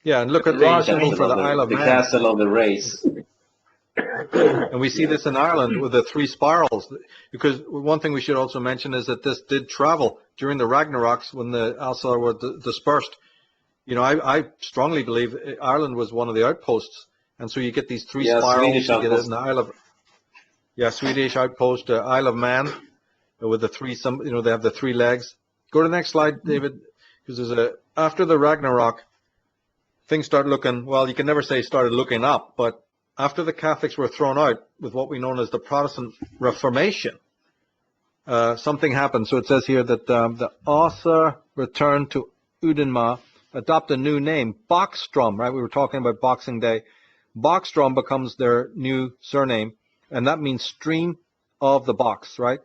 Yeah, and look at the symbol for the Isle of Man. The castle of the race. And we see this in Ireland with the three spirals. Because one thing we should also mention is that this did travel during the Ragnaroks when the Alsar were dispersed. I strongly believe Ireland was one of the outposts. And so you get these three spirals. Swedish you get it in the Isle of... Yeah, Swedish outpost, Isle of Man, with the three, they have the three legs. Go to the next slide, David, because after the Ragnarok, things start looking, well, you can never say started looking up, but after the Catholics were thrown out with what we know as the Protestant Reformation, something happened. So it says here that the Ossa returned to Udenma, adopt a new name, Bockstrom, right? We were talking about Boxing Day. Bockstrom becomes their new surname, and that means stream of the box, right?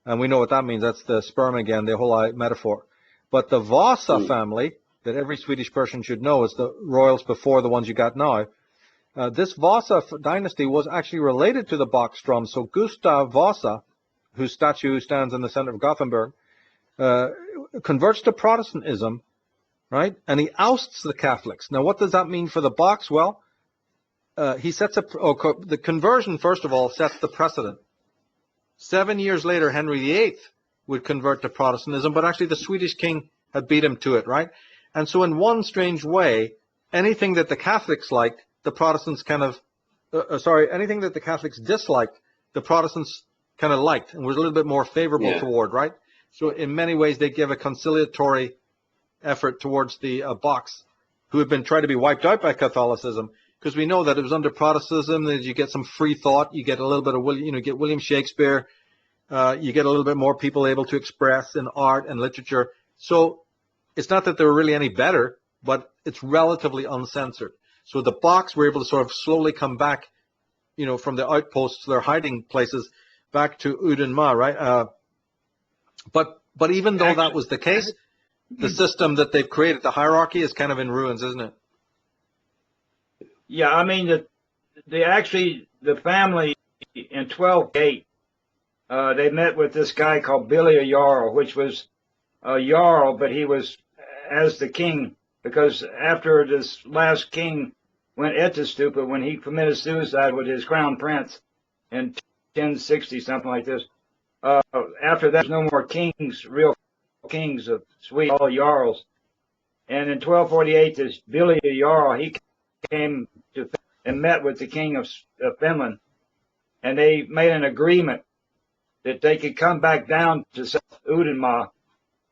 And we know what that means. That's the sperm again, the whole metaphor. But the Vasa family, that every Swedish person should know, is the royals before the ones you got now. This Vasa dynasty was actually related to the Bockstrom. So Gustav Vasa, whose statue stands in the center of Gothenburg, converts to Protestantism, right? And he ousts the Catholics. Now, what does that mean for the Bocks? Well, he sets up the conversion, first of all, sets the precedent. 7 years later, Henry VIII would convert to Protestantism, but actually the Swedish king had beat him to it, right? And so in one strange way, anything that the Catholics liked, the Protestants kind of, anything that the Catholics disliked, the Protestants kind of liked and was a little bit more favorable toward, right? So in many ways, they give a conciliatory effort towards the Bocks, who have been tried to be wiped out by Catholicism, because we know that it was under Protestantism that you get some free thought, you get a little bit of get William Shakespeare, you get a little bit more people able to express in art and literature. So it's not that they were really any better, but it's relatively uncensored. So the Bocks were able to sort of slowly come back, from the outposts, their hiding places, back to Udenma, right? But even though that was the case, the system that they've created, the hierarchy, is kind of in ruins, isn't it? Yeah, I mean, the family in 1208, they met with this guy called Billy a Jarl, which was a Jarl, but he was as the king, because after this last king went Etestupa, when he committed suicide with his crown prince in 1060, something like this, after that, there's no more kings, real kings of Sweden, all Jarls. And in 1248, this Billy a Jarl, he came to and met with the king of Finland, and they made an agreement that they could come back down to South Udenma,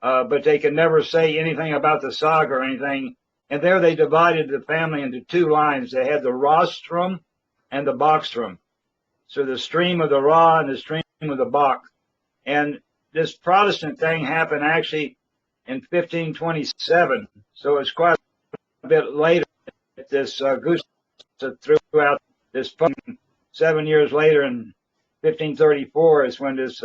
but they could never say anything about the saga or anything. And there they divided the family into two lines. They had the rostrum and the bockstrom. So the stream of the Ra and the stream of the Bock. And this Protestant thing happened actually in 1527. So it's quite a bit later that this Gustav threw out this 7 years later in 1534 is when this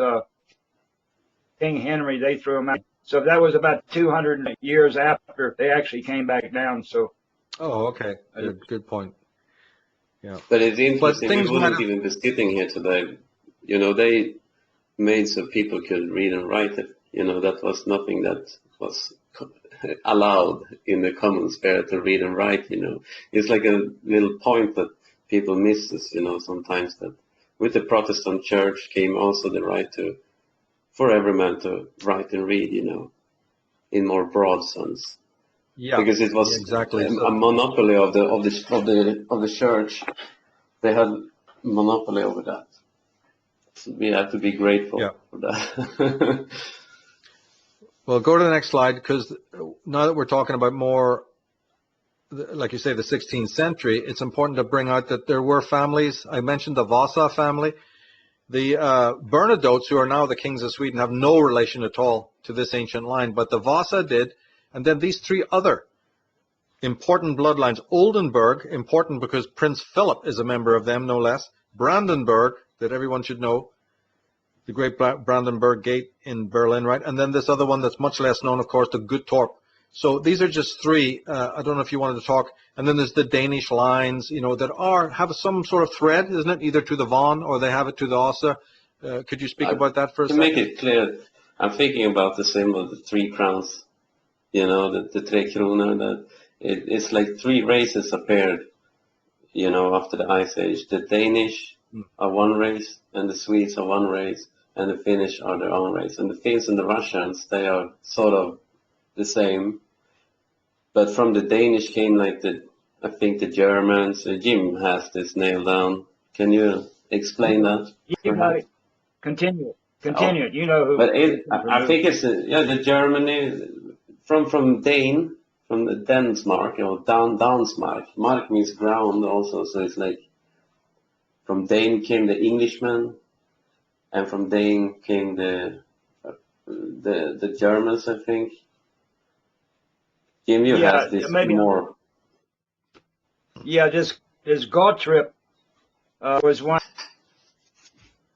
King Henry, they threw him out. So that was about 200 years after they actually came back down. So. Oh, okay. Good point. Yeah. But it's interesting. But we wouldn't even be sitting here today. They made so people could read and write it. That was nothing that was allowed in the common sphere to read and write. It's like a little point that people misses. Sometimes that with the Protestant Church came also the right for every man to write and read. In more broad sense. Yeah, because it was exactly a monopoly of the church. They had monopoly over that. So we have to be grateful for that. Well, go to the next slide, because now that we're talking about more, like you say, the 16th century, it's important to bring out that there were families. I mentioned the Vasa family. The Bernadottes, who are now the kings of Sweden, have no relation at all to this ancient line, but the Vasa did. And then these three other important bloodlines: Oldenburg, important because Prince Philip is a member of them, no less. Brandenburg, that everyone should know, the great Brandenburg Gate in Berlin, right? And then this other one that's much less known, of course, the Guttorp. So these are just three. I don't know if you wanted to talk. And then there's the Danish lines, that have some sort of thread, isn't it? Either to the Von or they have it to the Asa. Could you speak about that for a second? To make it clear, I'm thinking about the symbol, the three crowns, the Tre Kronor, that it's like three races appeared, after the Ice Age. The Danish are one race, and the Swedes are one race, and the Finnish are their own race. And the Finns and the Russians, they are sort of the same. But from the Danish came I think the Germans. Jim has this nailed down. Can you explain that? Yeah, continue. Oh. Who. But I think it's the Germany from Dane, from the Densmark, Dansmark. Mark means ground also, so it's like from Dane came the Englishmen, and from Dane came the Germans, I think. Jim, you have this more. Yeah, this Gottrip was one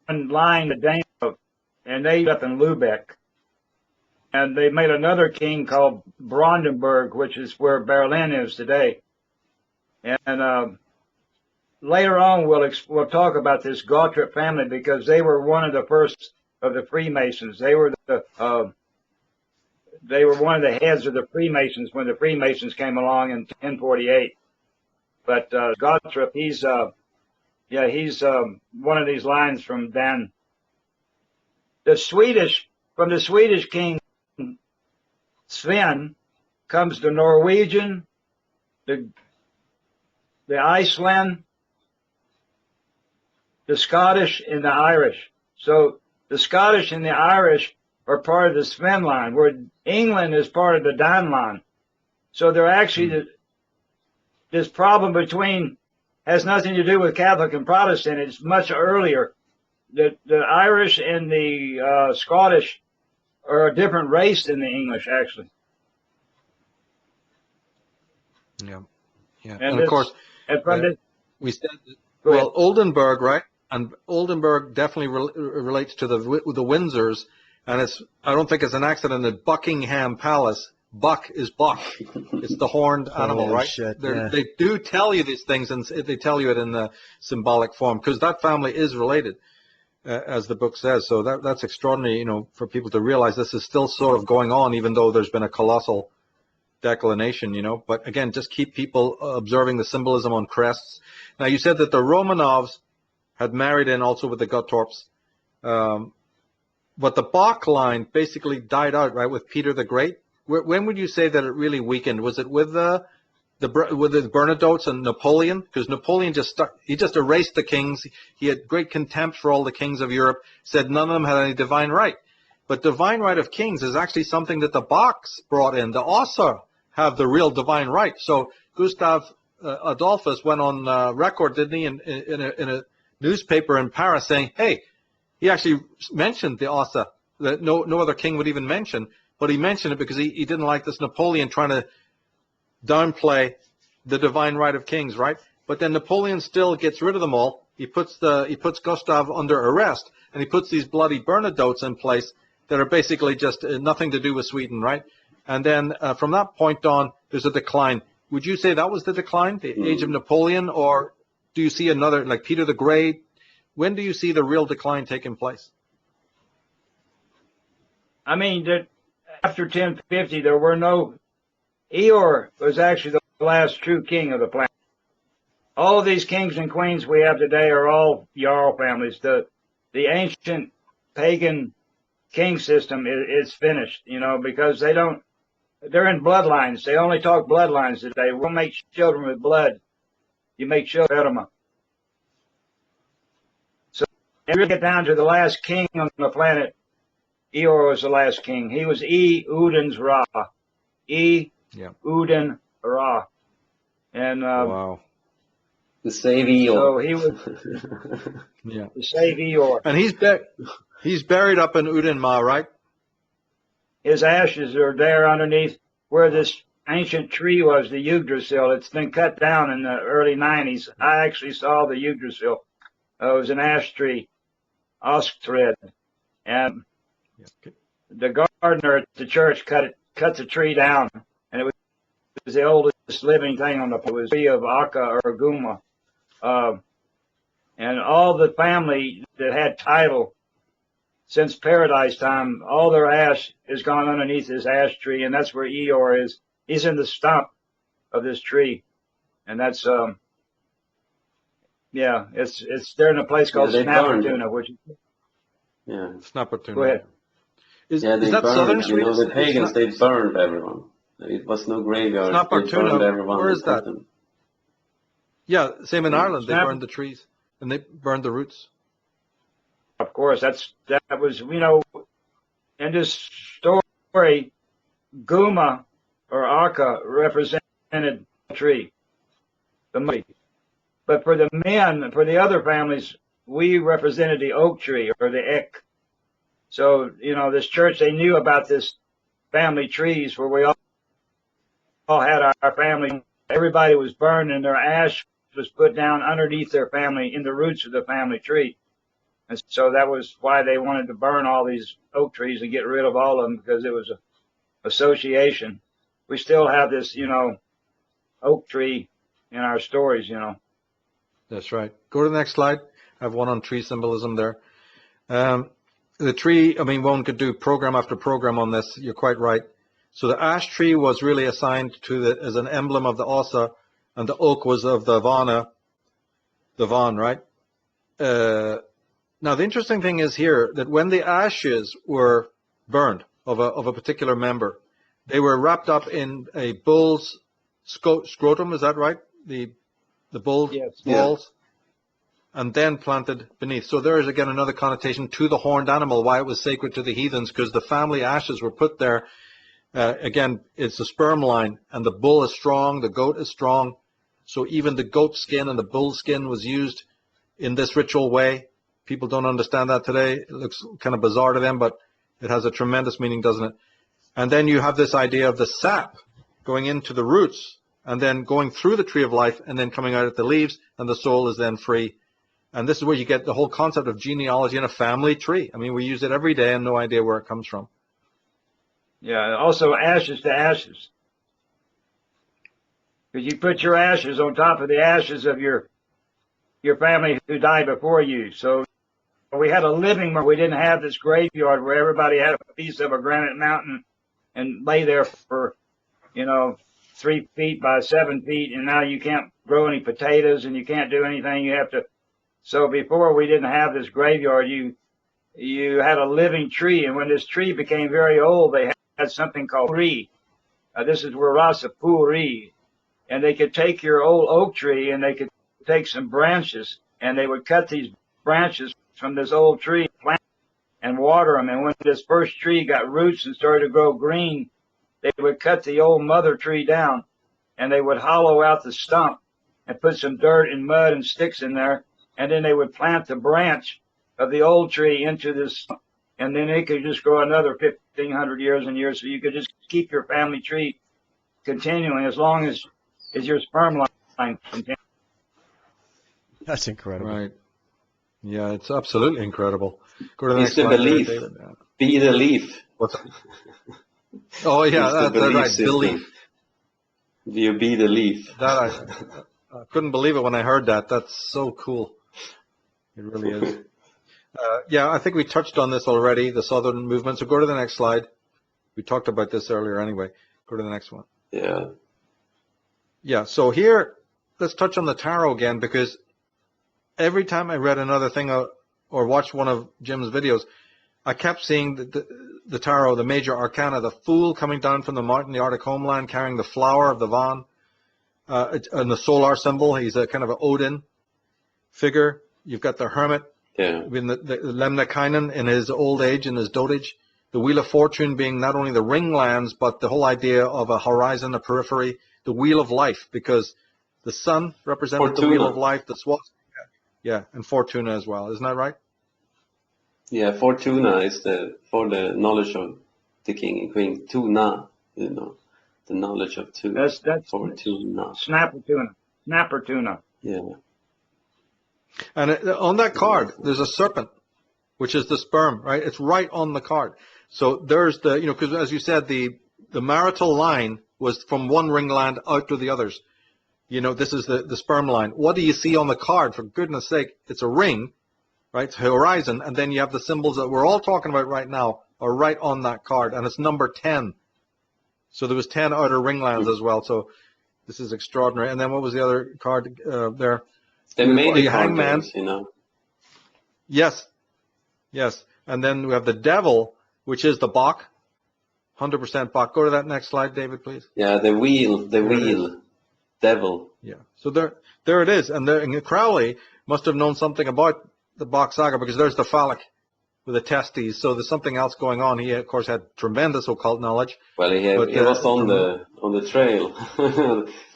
line the Danes, and they ended up in Lubeck. And they made another king called Brandenburg, which is where Berlin is today. And later on, we'll talk about this Gottrip family, because they were one of the first of the Freemasons. They were one of the heads of the Freemasons when the Freemasons came along in 1048. But Gottrip, he's one of these lines from Dan. From the Swedish king Sven, comes the Norwegian, the Iceland, the Scottish, and the Irish. So the Scottish and the Irish are part of the Sven line, where England is part of the Danelaw. So they're actually this problem between has nothing to do with Catholic and Protestant. It's much earlier. The Irish and the Scottish are a different race than the English, actually. Yeah, yeah. And of course, we said, well, Oldenburg, right? And Oldenburg definitely relates to the Windsors, and I don't think it's an accident that Buckingham Palace, Buck is Bock. It's the horned animal, right? Shit, yeah. They do tell you these things, and they tell you it in the symbolic form, because that family is related, as the book says. So that's extraordinary, for people to realize this is still sort of going on, even though there's been a colossal declination, But again, just keep people observing the symbolism on crests. Now, you said that the Romanovs had married in also with the Gottorps, but the Bock line basically died out, right, with Peter the Great. When would you say that it really weakened? Was it with the Bernadottes and Napoleon? Because Napoleon just erased the kings. He had great contempt for all the kings of Europe, said none of them had any divine right. But divine right of kings is actually something that the Bocks brought in. The Ossa have the real divine right. So Gustav Adolphus went on record, didn't he, in a newspaper in Paris saying, hey, he actually mentioned the Ossa that no other king would even mention, but he mentioned it because he didn't like this Napoleon trying to downplay the divine right of kings, right? But then Napoleon still gets rid of them all. He puts Gustav under arrest, and he puts these bloody Bernadottes in place that are basically just nothing to do with Sweden, right? And then from that point on, there's a decline. Would you say that was the decline, the age of Napoleon, or do you see another, like Peter the Great? When do you see the real decline taking place? I mean, after 1050, there were no. Eeyore was actually the last true king of the planet. All of these kings and queens we have today are all Jarl families. The ancient pagan king system is finished, because they're in bloodlines. They only talk bloodlines today. We'll make children with blood. You make children. So if you get down to the last king on the planet, Eeyore was the last king. He was Udin's Ra. Udin Ra. And wow. The save Eeyore. So he was the save Eeyore. And he's buried up in Udinma, right? His ashes are there underneath where this ancient tree was, the Yggdrasil. It's been cut down in the early 90s. I actually saw the Yggdrasil. It was an ash tree, Oskthred. And the gardener at the church cut the tree down, and it was the oldest living thing on the planet. It was the tree of Akka or Guma. And all the family that had title since Paradise time, all their ash has gone underneath this ash tree, and that's where Eeyore is. He's in the stump of this tree, and that's it's there in a place called Snappertuna, which Snappertuna. Go ahead. Is they that burned, southern Sweden? the pagans, they burned everyone. It was no graveyard. They burned everyone. Where is that? Yeah, same in Ireland. They burned the trees and they burned the roots. Of course, that was, in this story, Guma or Akka represented the tree, the tree. But for the men, for the other families, we represented the oak tree or the ek. So, this church, they knew about this family trees where we all had our family. Everybody was burned and their ash was put down underneath their family in the roots of the family tree. And so that was why they wanted to burn all these oak trees and get rid of all of them, because it was an association. We still have this, oak tree in our stories, That's right. Go to the next slide. I have one on tree symbolism there. The tree, one could do program after program on this. You're quite right. So the ash tree was really assigned as an emblem of the Ossa, and the oak was of the Vana, the Van, right? Now the interesting thing is here that when the ashes were burned of a particular member, They were wrapped up in a bull's scrotum, is that right? The bull Yes. balls, and then planted beneath. So there is again another connotation to the horned animal, why it was sacred to the heathens, because the family ashes were put there. Again, it's the sperm line, and the bull is strong, the goat is strong. So even the goat skin and the bull skin was used in this ritual way. People don't understand that today. It looks kind of bizarre to them, but it has a tremendous meaning, doesn't it? And then you have this idea of the sap going into the roots and then going through the tree of life and then coming out at the leaves, and the soul is then free. And this is where you get the whole concept of genealogy in a family tree. I mean, we use it every day and no idea where it comes from. Yeah. Also, ashes to ashes, because you put your ashes on top of the ashes of your family who died before you. So we had a living where we didn't have this graveyard where everybody had a piece of a granite mountain and lay there for, 3 feet by 7 feet, and now you can't grow any potatoes and you can't do anything. You have to. So before we didn't have this graveyard, you had a living tree, and when this tree became very old, they had something called puri. This is where rasa puri, and they could take your old oak tree and they could take some branches, and they would cut these branches from this old tree, plant and water them. And when this first tree got roots and started to grow green, they would cut the old mother tree down, and they would hollow out the stump and put some dirt and mud and sticks in there, and then they would plant the branch of the old tree into this stump, and then it could just grow another 1,500 years and years. So you could just keep your family tree continuing as long as your sperm line continues. That's incredible. Right. Yeah, it's absolutely incredible. Go to the It's next the slide there, belief. David. Be the leaf. What's that? Oh, yeah, It's the that's belief right. system. Belief. You be the leaf. That I couldn't believe it when I heard that. That's so cool. It really is. Yeah, I think we touched on this already, the Southern movement. So go to the next slide. We talked about this earlier anyway. Go to the next one. Yeah. Yeah, so here, let's touch on the tarot again, because every time I read another thing or watched one of Jim's videos, I kept seeing the tarot, the major arcana, the Fool coming down from the mountain, the Arctic homeland, carrying the flower of the Van, and the solar symbol. He's a kind of an Odin figure. You've got the Hermit, Yeah. the Lemnikainen in his old age, in his dotage. The Wheel of Fortune being not only the ringlands, but the whole idea of a horizon, a periphery. The Wheel of Life, because the sun represented the Wheel of Life, the swastika. Yeah, and Fortuna as well. Isn't that right? Yeah, Fortuna is for the knowledge of the king and queen. Tuna, the knowledge of two. That's Fortuna. snapper tuna. Yeah. And on that card, there's a serpent, which is the sperm, right? It's right on the card. So there's because as you said, the marital line was from one ringland out to the others. This is the sperm line. What do you see on the card? For goodness sake, it's a ring, right? It's horizon, and then you have the symbols that we're all talking about right now are right on that card, and it's number 10. So there was 10 outer ringlands as well. So this is extraordinary. And then what was the other card there? They made the hangman. games, Yes. And then we have the devil, which is the Bock, 100% Bock. Go to that next slide, David, please. Yeah, the wheel, devil. Yeah. So there it is. And Crowley must have known something about the Bock Saga, because there's the phallic with the testes. So there's something else going on. He, of course, had tremendous occult knowledge. Well, he was on the trail.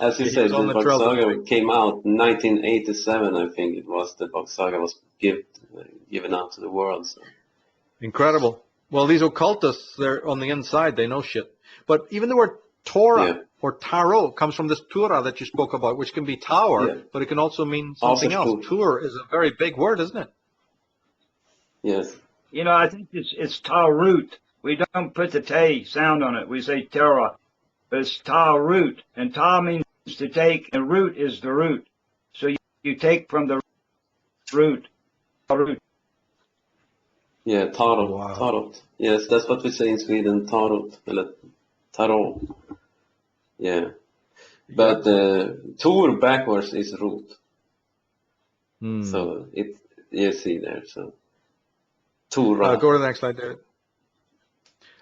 As you said, the Bock Saga came out in 1987, I think it was. The Bock Saga was given out to the world. So. Incredible. Well, these occultists, they're on the inside. They know shit. But even the word Torah or tarot comes from this Tura that you spoke about, which can be tower, but it can also mean something else. Tur is a very big word, isn't it? Yes. I think it's ta root. We don't put the te sound on it. We say Terra, but it's ta root. And ta means to take, and root is the root. So you take from the root. Yeah, tarot. Wow. Tarot. Yes, that's what we say in Sweden, tarot. Tarot. Yeah. But Tor backwards is root. So you see there. So Tor. Go to the next slide, David.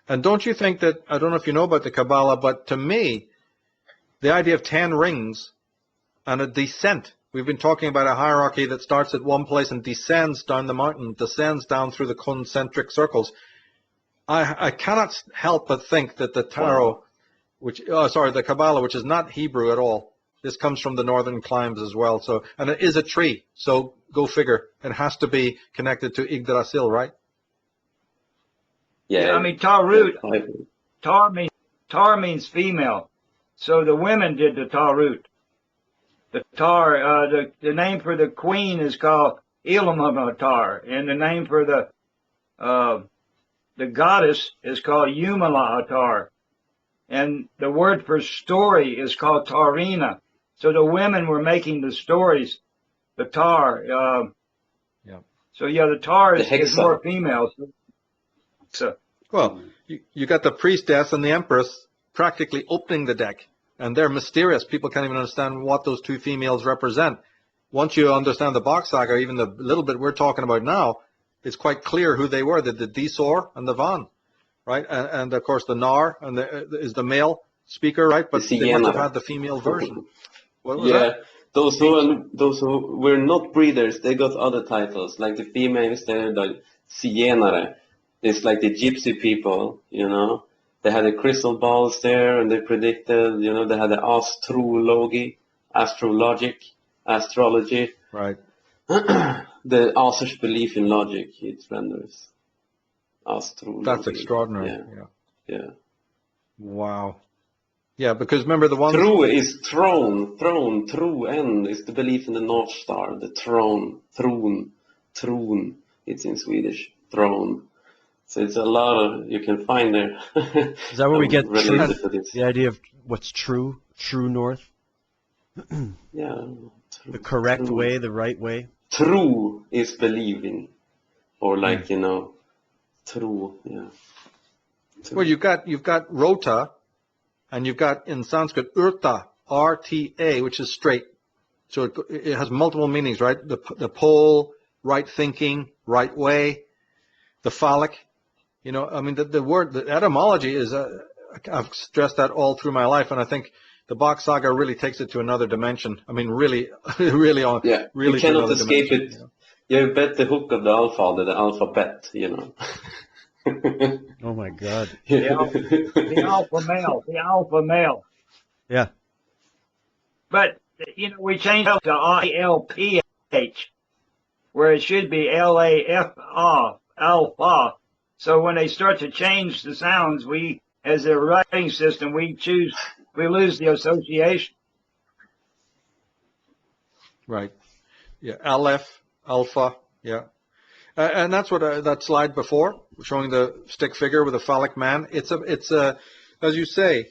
And don't you think that, I don't know if you know about the Kabbalah, but to me, the idea of 10 rings and a descent, we've been talking about a hierarchy that starts at one place and descends down the mountain, descends down through the concentric circles. I cannot help but think that the tarot, the Kabbalah, which is not Hebrew at all, this comes from the northern climes as well. So, and it is a tree. So go figure. It has to be connected to Yggdrasil, right? Yeah, I mean, tar means female. So the women did the Tarut. The the name for the queen is called Ilmatar, and the name for the goddess is called Yumala-Atar. And the word for story is called Tarina. So the women were making the stories, the tar. So yeah, the tar is more female. So well, you got the priestess and the empress practically opening the deck, and they're mysterious. People can't even understand what those two females represent. Once you understand the Bock Saga, even the little bit we're talking about now, it's quite clear who they were, the Disor and the Van, right? And of course the Nar and is the male speaker, right? But they must have had the female version. What was that? Those who were not breeders, they got other titles. Like the females, they're the Sienare. It's like the gypsy people, you know. They had the crystal balls there, and they predicted, you know, they had the astrology, astrology. Right. The author's belief in logic, it renders. Astrology. That's extraordinary. Yeah. Wow. Yeah, because remember the one. True is throne, true, and is the belief in the North Star, the throne. It's in Swedish, throne. So it's a lot of, you can find there. Is that where we get truth? The idea of what's true north? Yeah. The correct way, the right way? True is believing. Or like, you know, true, yeah. True. Well, you've got Rota, and you've got in Sanskrit Urta, R-T-A, which is straight. So it has multiple meanings, right? The pole, right thinking, right way, the phallic. You know, I mean, the word, the etymology is, I've stressed that all through my life, and I think the Bock Saga really takes it to another dimension. I mean, really on. Yeah, really you cannot escape it. You know? You bet the hook of the alphabet, you know. Oh my God. The alpha male. Yeah. But, you know, we changed it to I-L-P-H, where it should be L-A-F-A, alpha. So when they start to change the sounds, we, as a writing system, we lose the association. Right. Yeah. Aleph, alpha. Yeah. And that's what that slide before, showing the stick figure with a phallic man. It's a, as you say,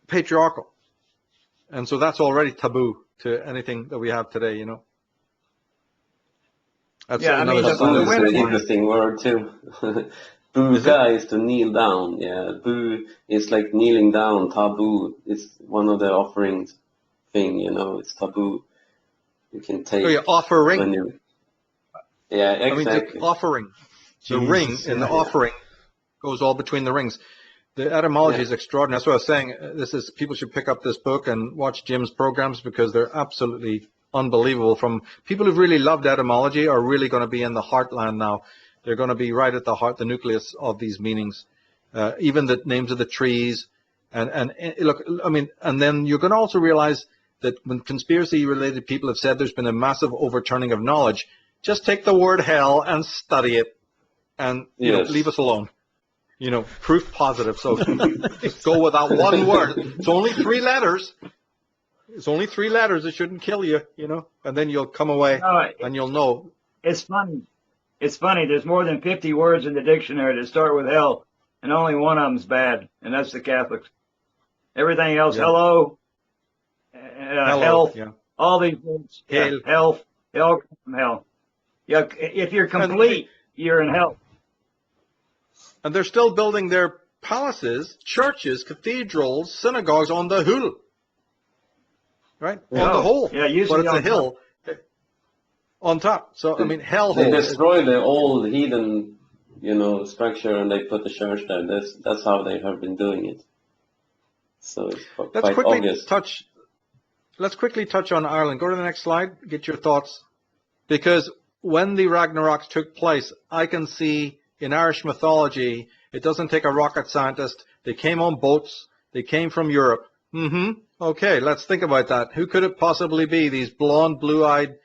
patriarchal. And so that's already taboo to anything that we have today, you know. That's another taboo is an interesting word too. Buga is to kneel down. Yeah, bu is like kneeling down. Taboo. It's one of the offerings thing. You know, it's taboo. You can take. Oh, yeah, offering. When you, yeah, exactly. I mean, the offering. The ring in the offering goes all between the rings. The etymology is extraordinary. That's what I was saying. People should pick up this book and watch Jim's programs because they're absolutely unbelievable. From people who've really loved etymology are really going to be in the heartland now. They're going to be right at the heart, the nucleus of these meanings. Even the names of the trees. And look, I mean, and then you're going to also realize that when conspiracy-related people have said there's been a massive overturning of knowledge, just take the word hell and study it and you know, leave us alone. You know, proof positive. So go without one word. It's only 3 letters. It's only 3 letters. It shouldn't kill you, you know, and then you'll come away and you'll know. It's funny. It's funny. There's more than 50 words in the dictionary that start with hell, and only one of them's bad, and that's the Catholics. Everything else, hello, health, all these words, health, hell from hell. Yeah, if you're complete, you're in hell. And they're still building their palaces, churches, cathedrals, synagogues on the hill. Right? On the whole. Yeah, usually but it's a hill on top. So, I mean, hellhole. They destroy the old heathen, structure and they put the church there. That's how they have been doing it. So it's Let's quite obvious. Let's quickly touch on Ireland. Go to the next slide. Get your thoughts. Because when the Ragnarok took place, I can see in Irish mythology, it doesn't take a rocket scientist. They came on boats. They came from Europe. Okay, let's think about that. Who could it possibly be? These blonde, blue-eyed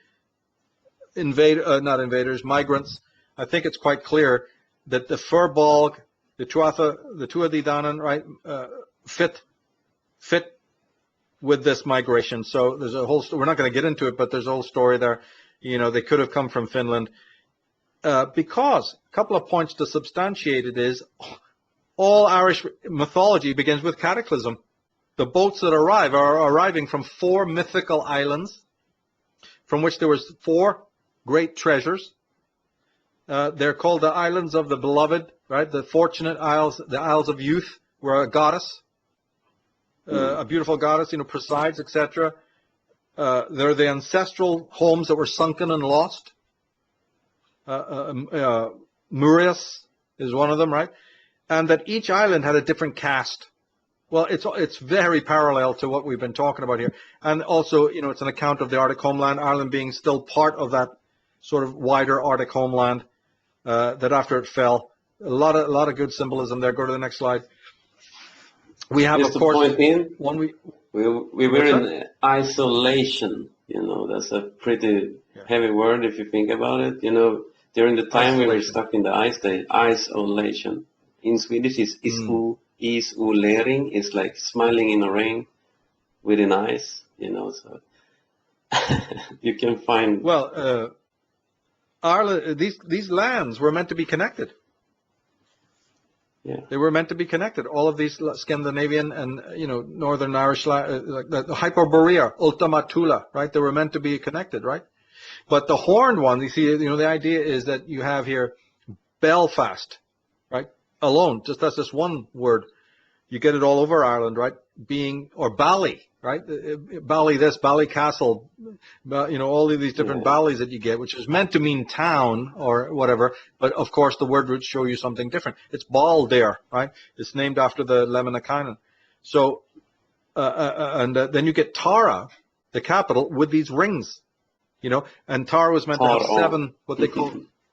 migrants. I think it's quite clear that the Furbolg, the Tuatha Danann, right, fit with this migration. So there's a whole. We're not going to get into it, but there's a whole story there. They could have come from Finland. Because a couple of points to substantiate it is all Irish mythology begins with cataclysm. The boats that arrive are arriving from 4 mythical islands, from which there was 4 great treasures. They're called the Islands of the Beloved, right? The Fortunate Isles, the Isles of Youth, where a goddess, a beautiful goddess, presides, etc. They're the ancestral homes that were sunken and lost. Murias is one of them, right? And that each island had a different caste. Well, it's very parallel to what we've been talking about here. And also, it's an account of the Arctic homeland, Ireland being still part of that sort of wider Arctic homeland, that after it fell. A lot of good symbolism there. Go to the next slide. We have, Just of course, point in, one we were in isolation. That's a pretty heavy word if you think about it. During the time we were stuck in the ice, the isolation. In Swedish is isolering, is like smiling in the rain with an ice, so you can find. Well, Ireland, these lands were meant to be connected. Yeah. They were meant to be connected. All of these Scandinavian and Northern Irish, like the Hyperborea, Ultima Thule, right? They were meant to be connected, right? But the horned one, you see, the idea is that you have here Belfast, right? Alone, just that's just one word. You get it all over Ireland, right? Or Bally, right? Bally this, Bally Castle, all of these different Ballies that you get, which is meant to mean town or whatever. But of course, the word would show you something different. It's Balder, right? It's named after the Lemminakainen. So, then you get Tara, the capital, with these rings, and Tara was meant to have 7, what they call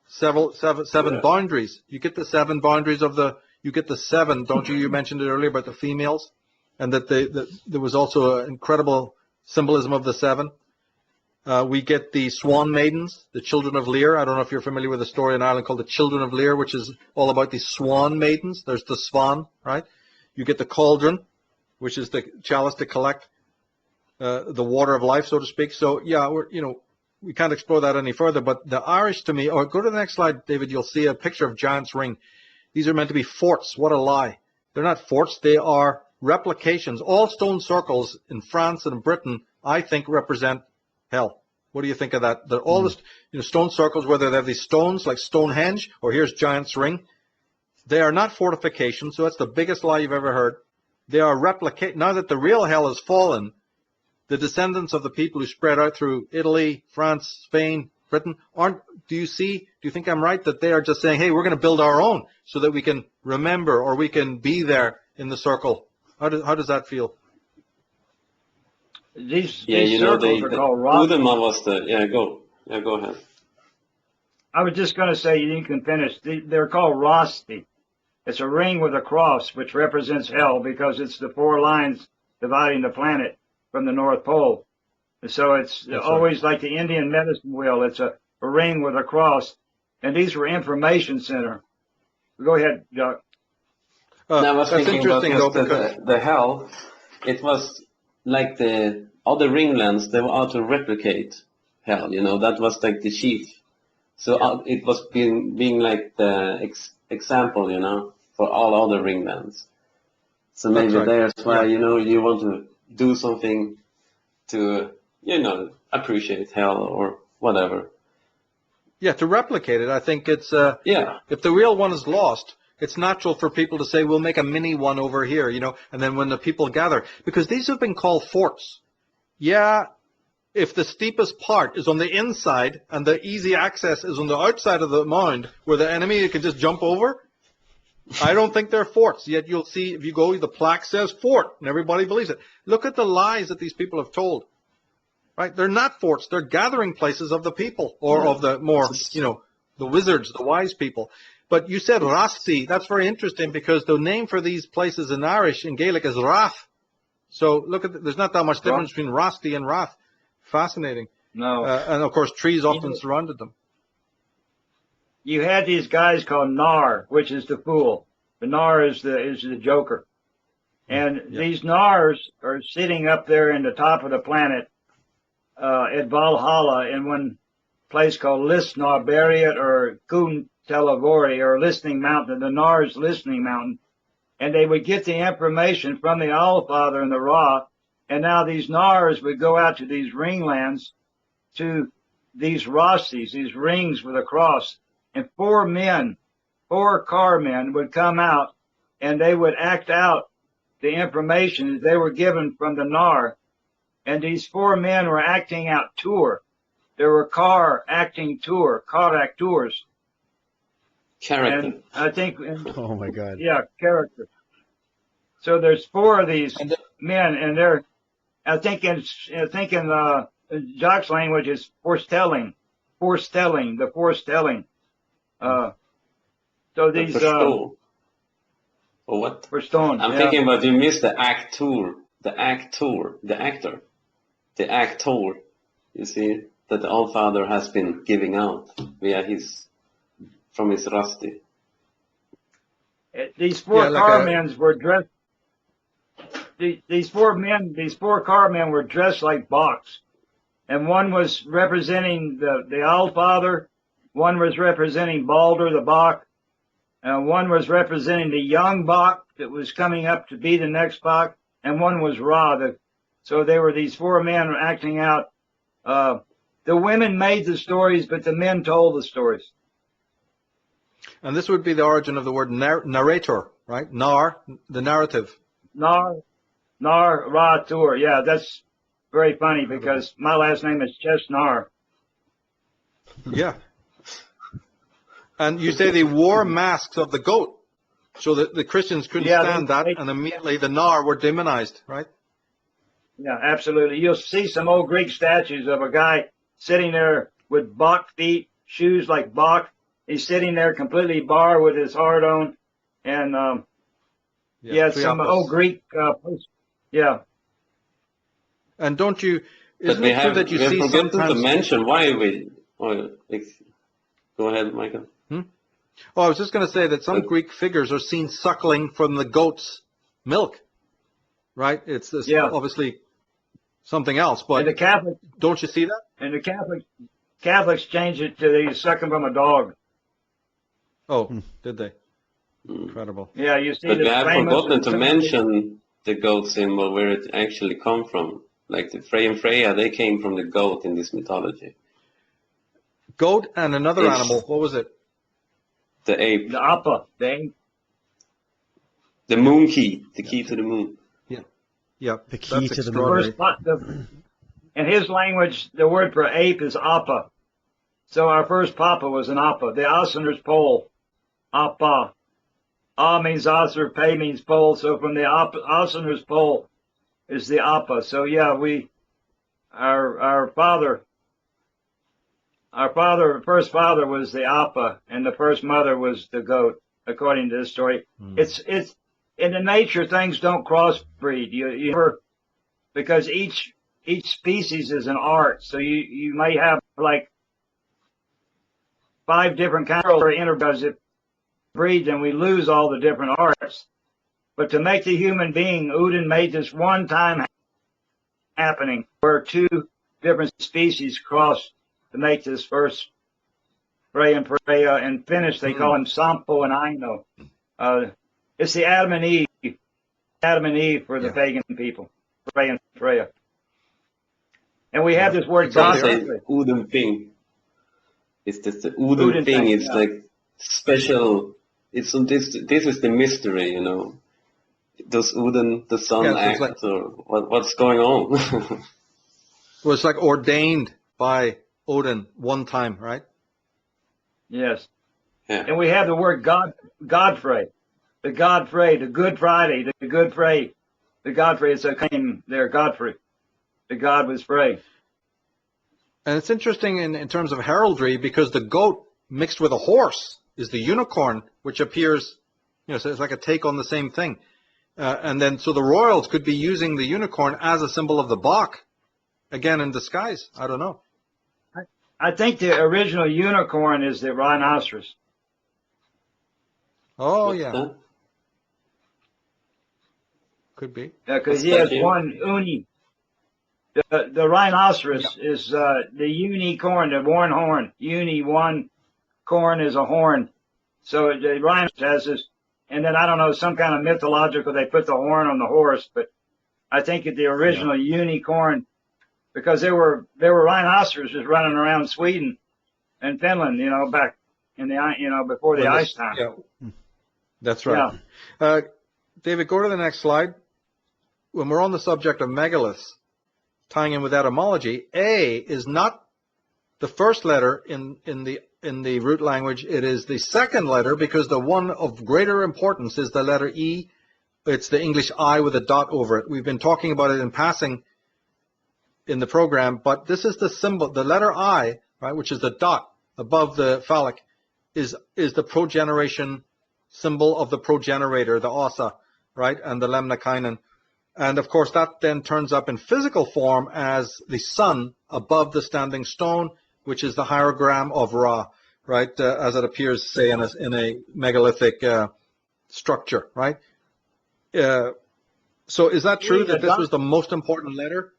seven boundaries. You get the 7 boundaries you get the 7, don't you? You mentioned it earlier about the females, and that there was also an incredible symbolism of the 7. We get the Swan Maidens, the Children of Lear. I don't know if you're familiar with a story in Ireland called the Children of Lear, which is all about the Swan Maidens. There's the Swan, right? You get the Cauldron, which is the chalice to collect the water of life, so to speak. So, yeah, we can't explore that any further, but the Irish to me, or go to the next slide, David, you'll see a picture of Giant's Ring. These are meant to be forts. What a lie. They're not forts. They are replications. All stone circles in France and in Britain, I think, represent hell. What do you think of that? They're all stone circles, whether they have these stones like Stonehenge or here's Giant's Ring. They are not fortifications, so that's the biggest lie you've ever heard. They are now that the real hell has fallen, the descendants of the people who spread out through Italy, France, Spain, Britain, do you think I'm right that they are just saying, hey, we're going to build our own so that we can remember or we can be there in the circle? How does that feel? These circles are called rosti. Go ahead. I was just going to say, you can finish. They're called rosti. It's a ring with a cross, which represents hell because it's the 4 lines dividing the planet from the North Pole. So it's always like the Indian medicine wheel. It's a ring with a cross. And these were information center. Go ahead, Doc. I was that's thinking interesting, about though, the hell. It was like the other ringlands, they were out to replicate hell, that was like the chief. So it was being like the example, for all other ringlands. So maybe that's why, you want to do something to, appreciate hell or whatever. Yeah, to replicate it. I think it's, if the real one is lost, it's natural for people to say, we'll make a mini one over here, and then when the people gather, because these have been called forts. Yeah, if the steepest part is on the inside and the easy access is on the outside of the mound where the enemy can just jump over, I don't think they're forts. Yet you'll see, if you go, the plaque says fort, and everybody believes it. Look at the lies that these people have told. Right? They're not forts. They're gathering places of the people, or of the more, the wizards, the wise people. But you said Rasti. That's very interesting because the name for these places in Irish, in Gaelic, is Rath. So look at, there's not that much difference between Rasti and Rath. Fascinating. No. And of course, trees often surrounded them. You had these guys called Nar, which is the fool. The Nar is the joker. And these Nars are sitting up there in the top of the planet at Valhalla in one place called Listnarbariat or Kun Telavori, or Listening Mountain, the Nar's Listening Mountain. And they would get the information from the Allfather and the Ra. And now these Nars would go out to these ringlands, to these Rastis, these rings with a cross. And 4 car men would come out, and they would act out the information that they were given from the Nar. And these 4 men were acting out tour. There were car actors. Character. And I think, Oh my God. yeah, character. So there's 4 of these men, and they're, I think in Jock's language is foretelling. So these, Or what? for stone. I'm thinking about, you missed the actor. The actor. You see, that the Allfather has been giving out from his Rusty. These 4 carmen were dressed. These 4 carmen were dressed like Bocks, and one was representing the Allfather, one was representing Balder the Bock, and one was representing the young Bock that was coming up to be the next Bock, and one was Ra. So they were these 4 men acting out. The women made the stories, but the men told the stories. And this would be the origin of the word narrator, right? Nar, the narrative. Nar Ra Tur. Yeah, that's very funny because my last name is Chesnar. Yeah. And you say they wore masks of the goat, so that the Christians couldn't stand that, and immediately the Nar were demonized, right? Yeah, absolutely. You'll see some old Greek statues of a guy sitting there with Bock feet, shoes like Bock. He's sitting there completely bar with his heart on, and some old Greek. And don't you? Isn't But it true that you see forgotten sometimes? to mention why we. Go ahead, Michael. Oh, I was just going to say that some Greek figures are seen suckling from the goat's milk, right? It's obviously something else, but and the Catholic, don't you see that? And the Catholics changed it to they sucking from a dog. Oh, did they? Incredible. Yeah, you see. But we have famous forgotten to mention the goat symbol, where it actually come from. Like the Frey and Freya, they came from the goat in this mythology. Goat and another animal. What was it? The ape. The Appa. The ape. The moon key. The key to the moon. Yeah. The key to the moon. In his language, the word for ape is Appa. So our first Papa was an Appa. The Asener's pole. Appa. A means Aser, Pe means pole. So from the Asener's pole is the Appa. So yeah, our first father was the Appa, and the first mother was the goat, according to this story. It's in the nature, things don't crossbreed. Because each species is an art. So you may have like 5 different kinds of interbreeds that breed, and we lose all the different arts. But to make the human being, Odin made this one time happening where 2 different species crossed to make this first Frey and Freya, and finish. They call him Sampo and Aino. It's the Adam and Eve for the pagan people, Frey and Freya. And we have this word God. Odin thing. It's just the Odin thing. It's like special. It's this is the mystery, you know. Does Odin the sun act, or what's going on? was like ordained by Odin one time, right? Yes. Yeah. And we have the word Godfrey, the Godfrey, the Good Friday, the Good Friday, the Godfrey. It's a name there, Godfrey. The God was Frey. And it's interesting in terms of heraldry because the goat mixed with a horse is the unicorn, which appears, so it's like a take on the same thing. And then so the royals could be using the unicorn as a symbol of the Bock, again in disguise. I don't know. I think the original unicorn is the rhinoceros. Oh, What's yeah. that? Could be. Yeah, because What's he that, has Jim? one uni. The rhinoceros is the unicorn, the one horn. One corn is a horn. So the rhinoceros has this, and then I don't know, some kind of mythological, they put the horn on the horse, but I think the original unicorn, because there were rhinoceroses running around Sweden and Finland, back in the, before the ice time. Yeah, that's right. Yeah. David, go to the next slide. When we're on the subject of megaliths, tying in with etymology, A is not the first letter in the root language. It is the second letter because the one of greater importance is the letter E. It's the English I with a dot over it. We've been talking about it in passing in the program, but this is the symbol, the letter I, right, which is the dot above the phallic, is the progeneration symbol of the progenitor, the ossa, right, and the lemnikainen. And of course, that then turns up in physical form as the sun above the standing stone, which is the hierogram of Ra, right, as it appears, say, in a megalithic structure, right? So is that true that this was the most important letter?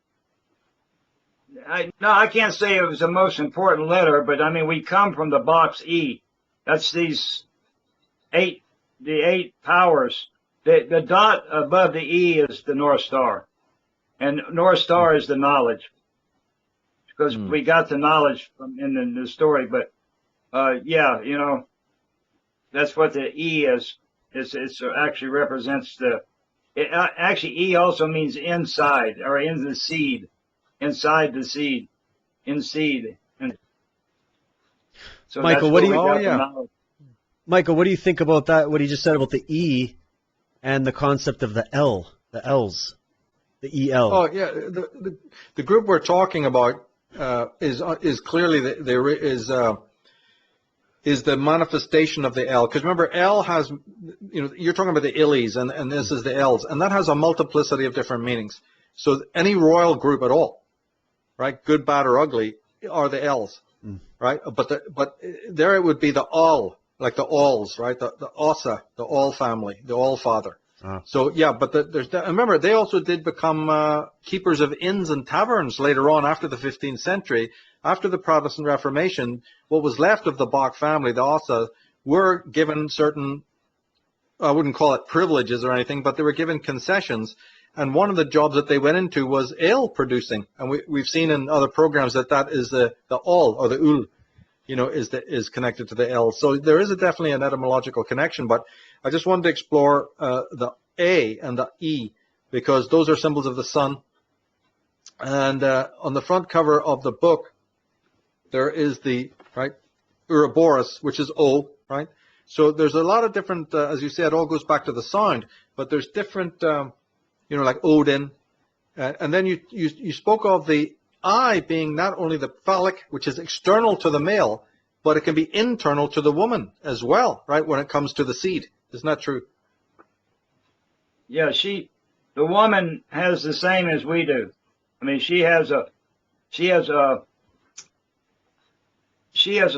No, I can't say it was the most important letter, but I mean, we come from the box E. That's the eight powers. The dot above the E is the North Star, and North Star is the knowledge, because we got the knowledge from in the story. But yeah, that's what the E is. It actually represents actually E also means inside or in the seed, inside the seed, in seed. And so Michael, that's Michael, what do you think about that? What he just said about the E and the concept of the L, the L's, the EL. Oh yeah, the group we're talking about is clearly is the manifestation of the L. Because remember, L has, you're talking about the Illies, and this is the L's, and that has a multiplicity of different meanings. So any royal group at all, right, good, bad, or ugly, are the L's, right? But there it would be the All, like the Alls, right? The Ossa, the All family, the All Father. So yeah, but remember, they also did become keepers of inns and taverns later on after the 15th century. After the Protestant Reformation, what was left of the Bock family, the Ossa, were given certain, I wouldn't call it privileges or anything, but they were given concessions. And one of the jobs that they went into was ale producing. And we've seen in other programs that is the all, or the ul, is connected to the L. So there is definitely an etymological connection, but I just wanted to explore the A and the E, because those are symbols of the sun. And on the front cover of the book, there is the, right, Ouroboros, which is O, right? So there's a lot of different, as you said, it all goes back to the sound, but there's different, like Odin. And then you spoke of the I being not only the phallic, which is external to the male, but it can be internal to the woman as well, right, when it comes to the seed. Isn't that true? Yeah, the woman has the same as we do. I mean, she has a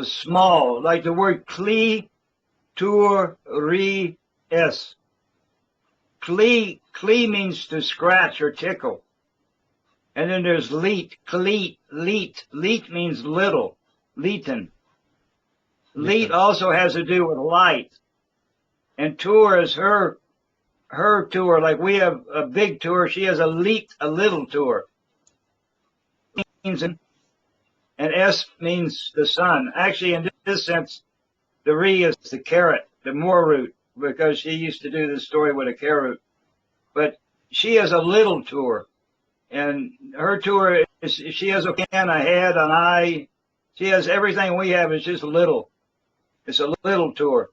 small, like the word clitoris. Cli means to scratch or tickle. And then there's leet. Leet means little. Leeton. Leet also has to do with light. And tour is her tour. Like we have a big tour, she has a little tour. And S means the sun. Actually, in this sense, the re is the carrot, the more root, because she used to do this story with a carrot. But she has a little tour, and her tour She has a can, a head, an eye. She has everything we have. It's just little. It's a little tour.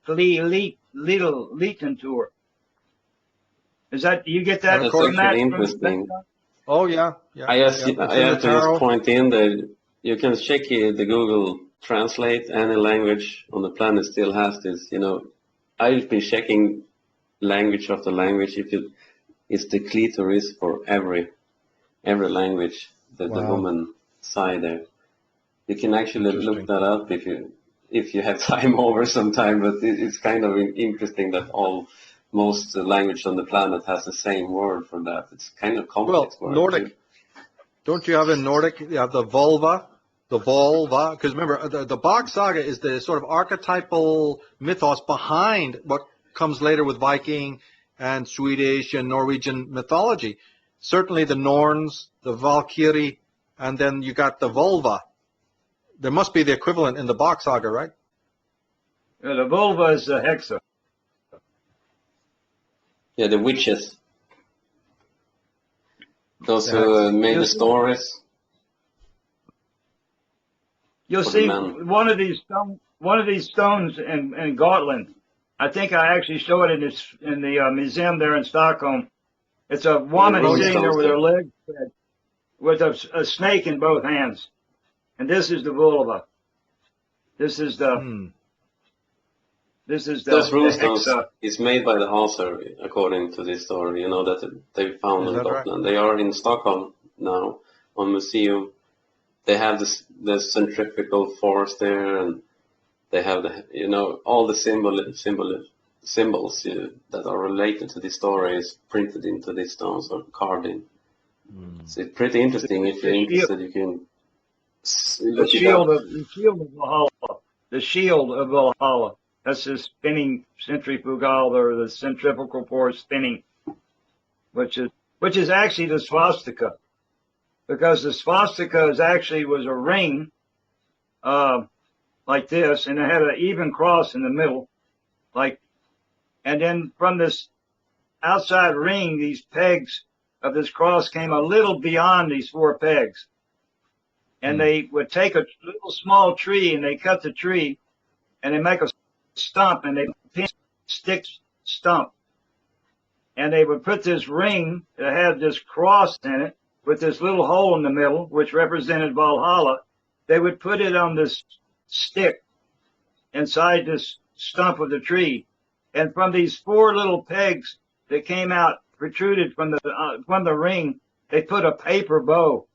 Little Leeton tour. Is that, you get that That's from that? actually interesting. Oh, yeah. I have to just point in that you can check the Google Translate. Any language on the planet still has this. I've been checking language after language. It's the clitoris for every language. The woman side there. You can actually look that up if you have time over sometime. But it's kind of interesting that most language on the planet has the same word for that. It's kind of complex. Well, Nordic. Too. Don't you have in Nordic, you have the vulva, because remember, the Bock Saga is the sort of archetypal mythos behind what comes later with Viking and Swedish and Norwegian mythology. Certainly the Norns, the Valkyrie, and then you got the vulva. There must be the equivalent in the Bock Saga, right? Yeah, the vulva is the hexa. Yeah, the witches. Those who made the stories. You'll see one of these stones in Gotland. I think I actually show it in the museum there in Stockholm. It's a woman sitting there with her legs spread, with a snake in both hands, and this is the vulva. This is the. This is the runestones is made by the Hauser, according to this story. That they found in Gotland. Right? They are in Stockholm now on museum. They have the centrifugal force there, and they have all the symbols that are related to this story is printed into these stones or carved in. So it's pretty interesting. If you're interested, you can look it up. The shield of Valhalla. The shield of Valhalla. That's the spinning centrifugal, or the centrifugal force spinning, which is actually the swastika, because the swastika was a ring, like this, and it had an even cross in the middle, and then from this outside ring, these pegs of this cross came a little beyond these 4 pegs, and they would take a little small tree and they cut the tree, and they make a stump, and they pin sticks stump, and they would put this ring that had this cross in it with this little hole in the middle, which represented Valhalla. They would put it on this stick inside this stump of the tree, and from these 4 little pegs that came out, protruded from the ring, they put a paper bow,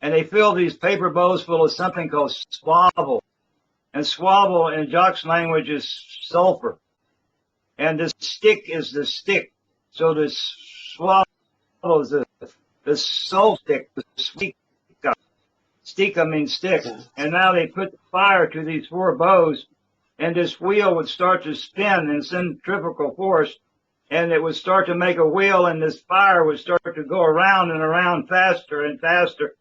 and they filled these paper bows full of something called swavel. And swavel in Jock's language is sulfur. And the stick is the stick. So the swavel is the soul stick, the stika. Stika means stick. And now they put fire to these 4 bows, and this wheel would start to spin in centrifugal force, and it would start to make a wheel, and this fire would start to go around and around faster and faster.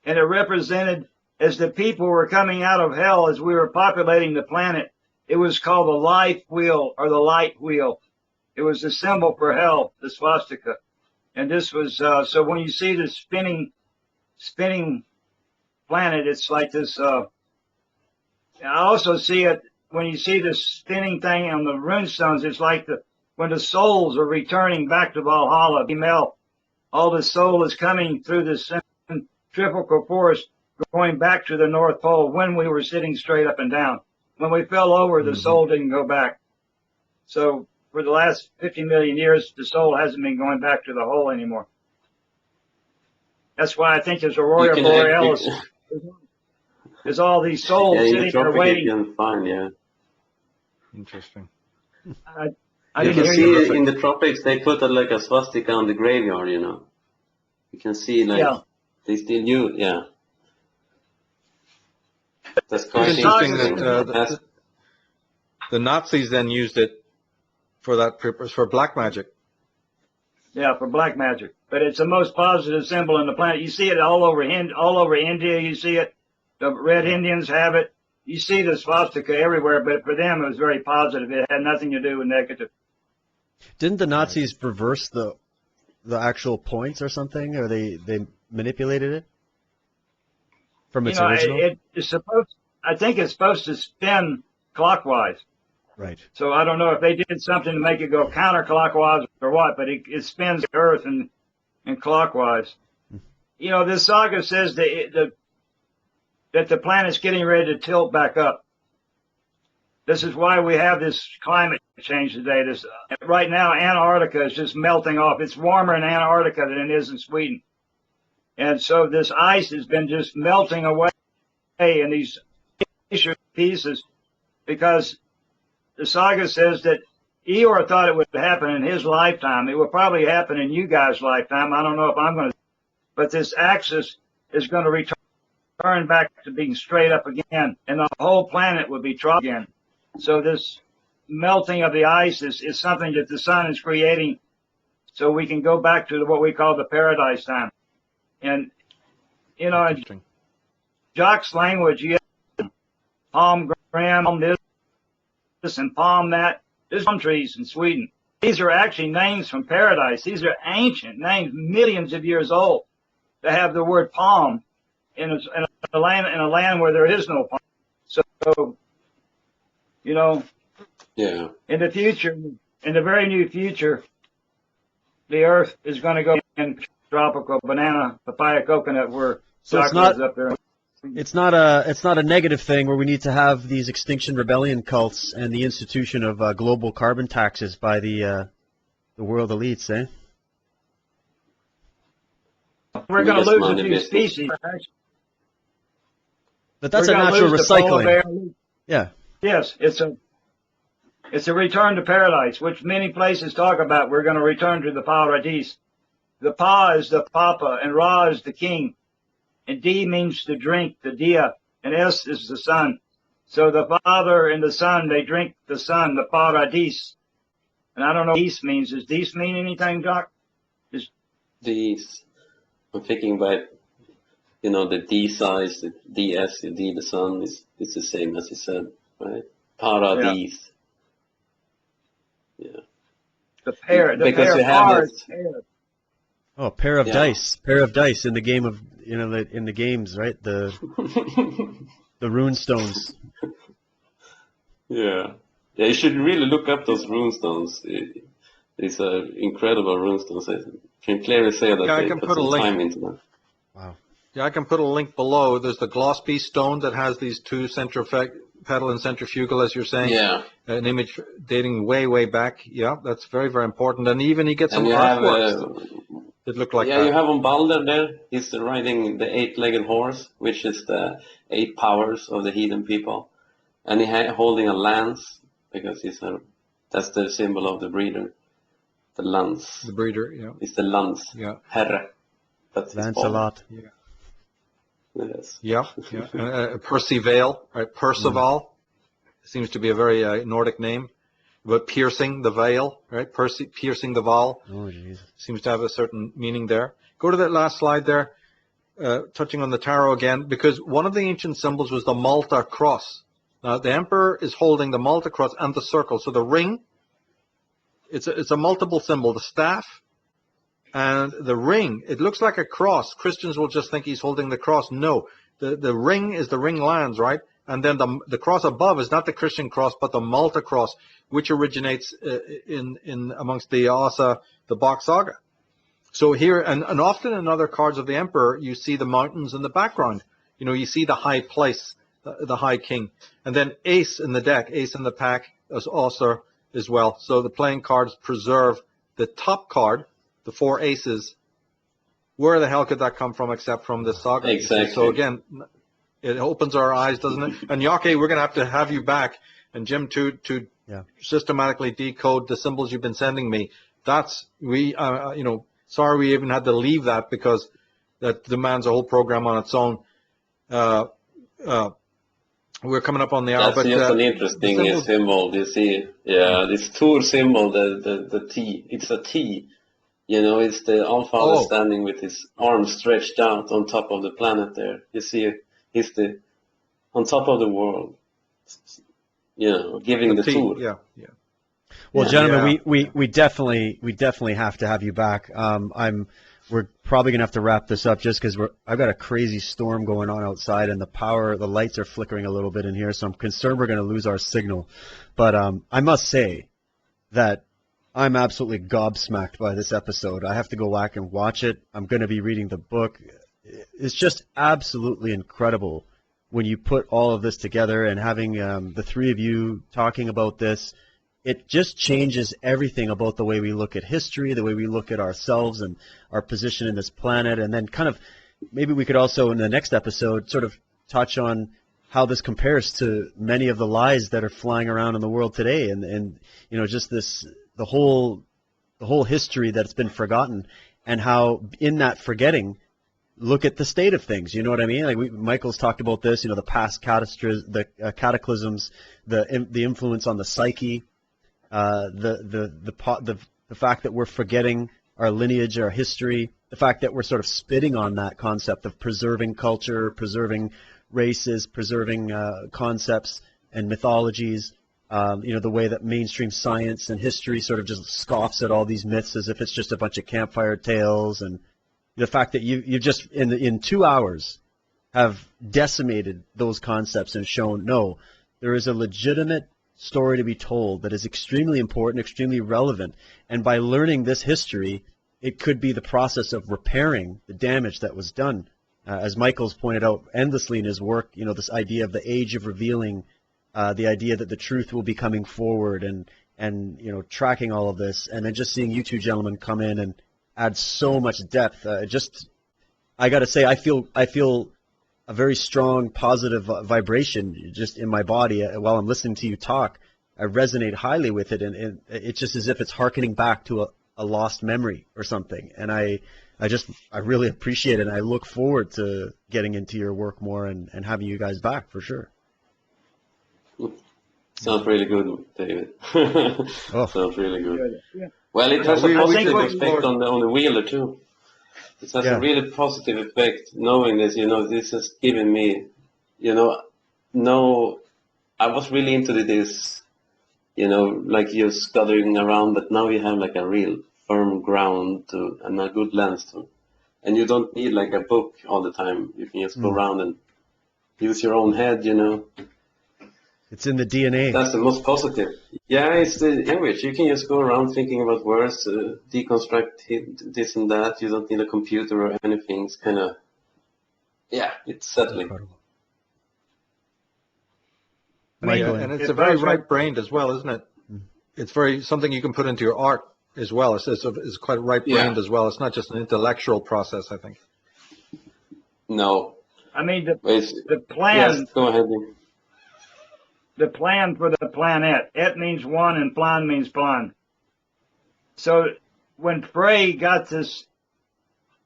And it represented, as the people were coming out of hell, as we were populating the planet, it was called the life wheel, or the light wheel. It was the symbol for hell, the swastika. And this was, so when you see the spinning planet, it's like this, I also see it, when you see the spinning thing on the runestones, it's like when the souls are returning back to Valhalla, all the soul is coming through the centrifugal force, going back to the North Pole when we were sitting straight up and down. When we fell over, the soul didn't go back. So for the last 50 million years, the soul hasn't been going back to the hole anymore. That's why I think there's Aurora Borealis. There's all these souls sitting there waiting. You can find, Interesting. I you didn't can hear see in the tropics, they put like a swastika on the graveyard, You can see they still use, That's quite interesting interesting. The Nazis then used it for that purpose, for black magic. Yeah, for black magic. But it's the most positive symbol on the planet. You see it all over India. You see it. The Red Indians have it. You see the swastika everywhere, but for them it was very positive. It had nothing to do with negative. Didn't the Nazis reverse the actual points or something, or they manipulated it from You its know, original? it is supposed. I think it's supposed to spin clockwise. Right. So I don't know if they did something to make it go counterclockwise or what, but it spins the Earth and clockwise. You know, this saga says that the planet's getting ready to tilt back up. This is why we have this climate change today. Right now, Antarctica is just melting off. It's warmer in Antarctica than it is in Sweden. And so this ice has been just melting away in these pieces because the saga says that Eeyore thought it would happen in his lifetime. It will probably happen in you guys' lifetime. I don't know if I'm going to, but this axis is going to return back to being straight up again, and the whole planet will be trough again. So this melting of the ice is something that the sun is creating so we can go back to what we call the paradise time. And, you know, in Jock's language, you have palm gram, palm this, and palm that. There's palm trees in Sweden. These are actually names from paradise. These are ancient names, millions of years old, that have the word palm in a land where there is no palm. So, you know, Yeah. in the future, in the very near future, the Earth is going to go in tropical banana, papaya, coconut, where So it's chocolate not is up there. it's not a negative thing where we need to have these Extinction Rebellion cults and the institution of global carbon taxes by the world elites, eh? We're going to Biggest lose a money few business. species. But that's We're a gonna natural lose the polar recycling. bear. Yeah. Yes, it's a return to paradise, which many places talk about. We're going to return to the paradise. The Pa is the Papa, and Ra is the King, and D means to drink, the Dia, and S is the Sun. So the Father and the Son, they drink the Sun, the paradise. And I don't know what Dis means. Does Dis mean anything, Doc? These, I'm thinking by, you know, the D size, the DS, the D, the sun is the same as you said, right? Paradise. Yeah. The pair, Because you have par it. is pair. Oh, pair of Yeah. dice in the game of in the games, right? The rune stones. Yeah. Yeah, you should really look up those runestones. These are incredible runestones. I can clearly say that Yeah, I they can put put a some link. time into them. Wow. Yeah, I can put a link below. There's the Glossby stone that has these two pedal and centrifugal, as you're saying. Yeah. An image dating way, way back. Yeah, that's very, very important. And even you get some And you have, earthworks that look like yeah, that. you have on Balder there, he's riding the eight-legged horse, which is the 8 powers of the heathen people. And holding a lance, because that's the symbol of the breeder. The lance. The breeder, yeah. It's the lance. Yeah. Herre. That's his father. Lancelot. Yes. Yeah, yeah. Percival, right? Percival seems to be a very Nordic name. But piercing the veil, right? Piercing the veil Oh, jeez. seems to have a certain meaning there. Go to that last slide there, touching on the tarot again, because one of the ancient symbols was the Malta cross. Now, the emperor is holding the Malta cross and the circle. So the ring, it's a multiple symbol. The staff and the ring, it looks like a cross. Christians will just think he's holding the cross. No, the ring is the ring lands, right? And then the cross above is not the Christian cross, but the Malta cross, which originates in amongst the Asa, the Bock Saga. So here, and often in other cards of the emperor, you see the mountains in the background. You know, you see the high place, the high king. And then ace in the deck, ace in the pack, as also as well. So the playing cards preserve the top card, the 4 aces. Where the hell could that come from except from this saga? Exactly. So again, it opens our eyes, doesn't it? And Yake, we're going to have you back, and Jim to systematically decode the symbols you've been sending me. That's sorry we even had to leave that because that demands a whole program on its own. We're coming up on the hour. That's just an interesting symbol. You see, this Thor symbol, the T. It's a T. You know, it's the Allfather standing with his arms stretched out on top of the planet there. You see, he's on top of the world. You know, giving the tour. Yeah. Well, gentlemen, we definitely have to have you back. I'm we're probably going to have to wrap this up just because I've got a crazy storm going on outside, and the lights are flickering a little bit in here, so I'm concerned we're going to lose our signal. But I must say that I'm absolutely gobsmacked by this episode. I have to go back and watch it. I'm going to be reading the book. It's just absolutely incredible when you put all of this together, and having the three of you talking about this. It just changes everything about the way we look at history, the way we look at ourselves and our position in this planet. And then kind of maybe we could also in the next episode sort of touch on how this compares to many of the lies that are flying around in the world today, and you know, just the whole history that's been forgotten, and how in that forgetting, look at the state of things. You know what I mean? Like Michael's talked about this. You know, the past cataclysms, the influence on the psyche. The fact that we're forgetting our lineage, our history, the fact that we're sort of spitting on that concept of preserving culture, preserving races, preserving concepts and mythologies, you know, the way that mainstream science and history sort of just scoffs at all these myths as if it's just a bunch of campfire tales, and the fact that you just in 2 hours have decimated those concepts and shown, no, there is a legitimate story to be told that is extremely important, extremely relevant, and by learning this history, it could be the process of repairing the damage that was done. As Michael's pointed out endlessly in his work, you know, this idea of the age of revealing, the idea that the truth will be coming forward, and you know, tracking all of this, and then just seeing you two gentlemen come in and add so much depth. I got to say, I feel a very strong positive vibration just in my body while I'm listening to you talk. I resonate highly with it, and it's just as if it's hearkening back to a lost memory or something. And I really appreciate it, and I look forward to getting into your work more and having you guys back for sure. Sounds really good, David. Sounds really good. Yeah. Well, it has a we positive look effect forward- on the wheeler too. It has a really positive effect knowing this. You know, this has given me, you know, no, I was really into this, you know, like you're stuttering around, but now you have like a real firm ground to, and a good lens to, and you don't need like a book all the time. You can just go around and use your own head, you know. It's in the DNA. That's the most positive. Yeah, it's the image. You can just go around thinking about words, deconstruct this and that. You don't need a computer or anything. It's kind of, yeah, it's settling. Incredible. Yeah, and it's a very right-brained as well, isn't it? It's very something you can put into your art as well. It's quite right-brained as well. It's not just an intellectual process, I think. No. I mean, the plan. Yes, go ahead. The plan for the planet. Et means one and plan means plan. So when Frey got this,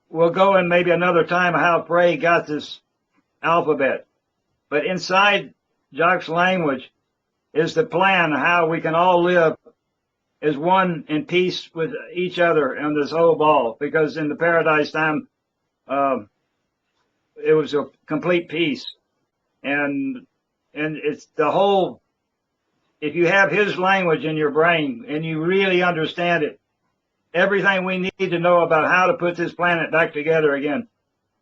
we'll go in maybe another time how Frey got this alphabet. But inside Jock's language is the plan how we can all live as one in peace with each other in this whole ball. Because in the paradise time, it was a complete peace. And it's the whole, if you have his language in your brain and you really understand it, everything we need to know about how to put this planet back together again,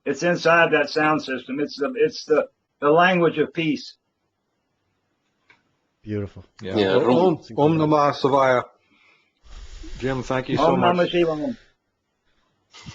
it's inside that sound system. It's the language of peace. Beautiful. Yeah. Yeah. Om Namah Shivaya. Jim, thank you so Om much. Namah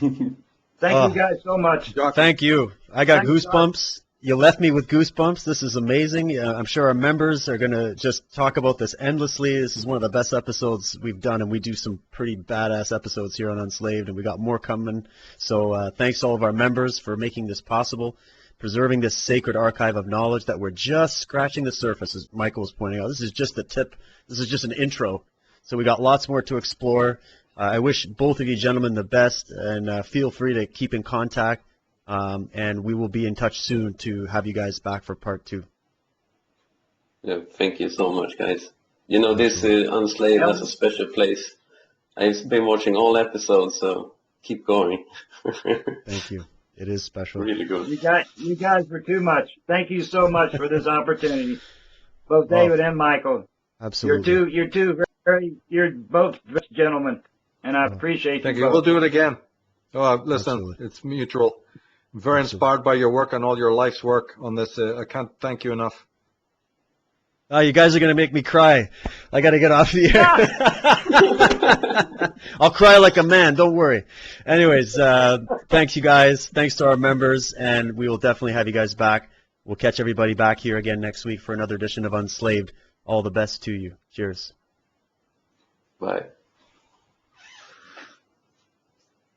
Shivaya. Thank you guys so much. Thank you. I got Thank you, goosebumps. You left me with goosebumps. This is amazing. I'm sure our members are going to just talk about this endlessly. This is one of the best episodes we've done, and we do some pretty badass episodes here on Unslaved, and we got more coming. So thanks to all of our members for making this possible, preserving this sacred archive of knowledge that we're just scratching the surface, as Michael was pointing out. This is just the tip. This is just an intro. So we got lots more to explore. I wish both of you gentlemen the best, and feel free to keep in contact. And we will be in touch soon to have you guys back for part 2. Yeah, thank you so much, guys. You know, this Unslaved has a special place. I've been watching all episodes, so keep going. Thank you. It is special. Really good. You guys were too much. Thank you so much for this opportunity, both David and Michael. Absolutely. You're both gentlemen, and I appreciate Thank you you. both. We'll do it again. Listen, Absolutely. it's mutual. Very inspired by your work and all your life's work on this. I can't thank you enough. Oh, you guys are going to make me cry. I got to get off the air. I'll cry like a man. Don't worry. Anyways, thanks, you guys. Thanks to our members, and we will definitely have you guys back. We'll catch everybody back here again next week for another edition of Unslaved. All the best to you. Cheers. Bye.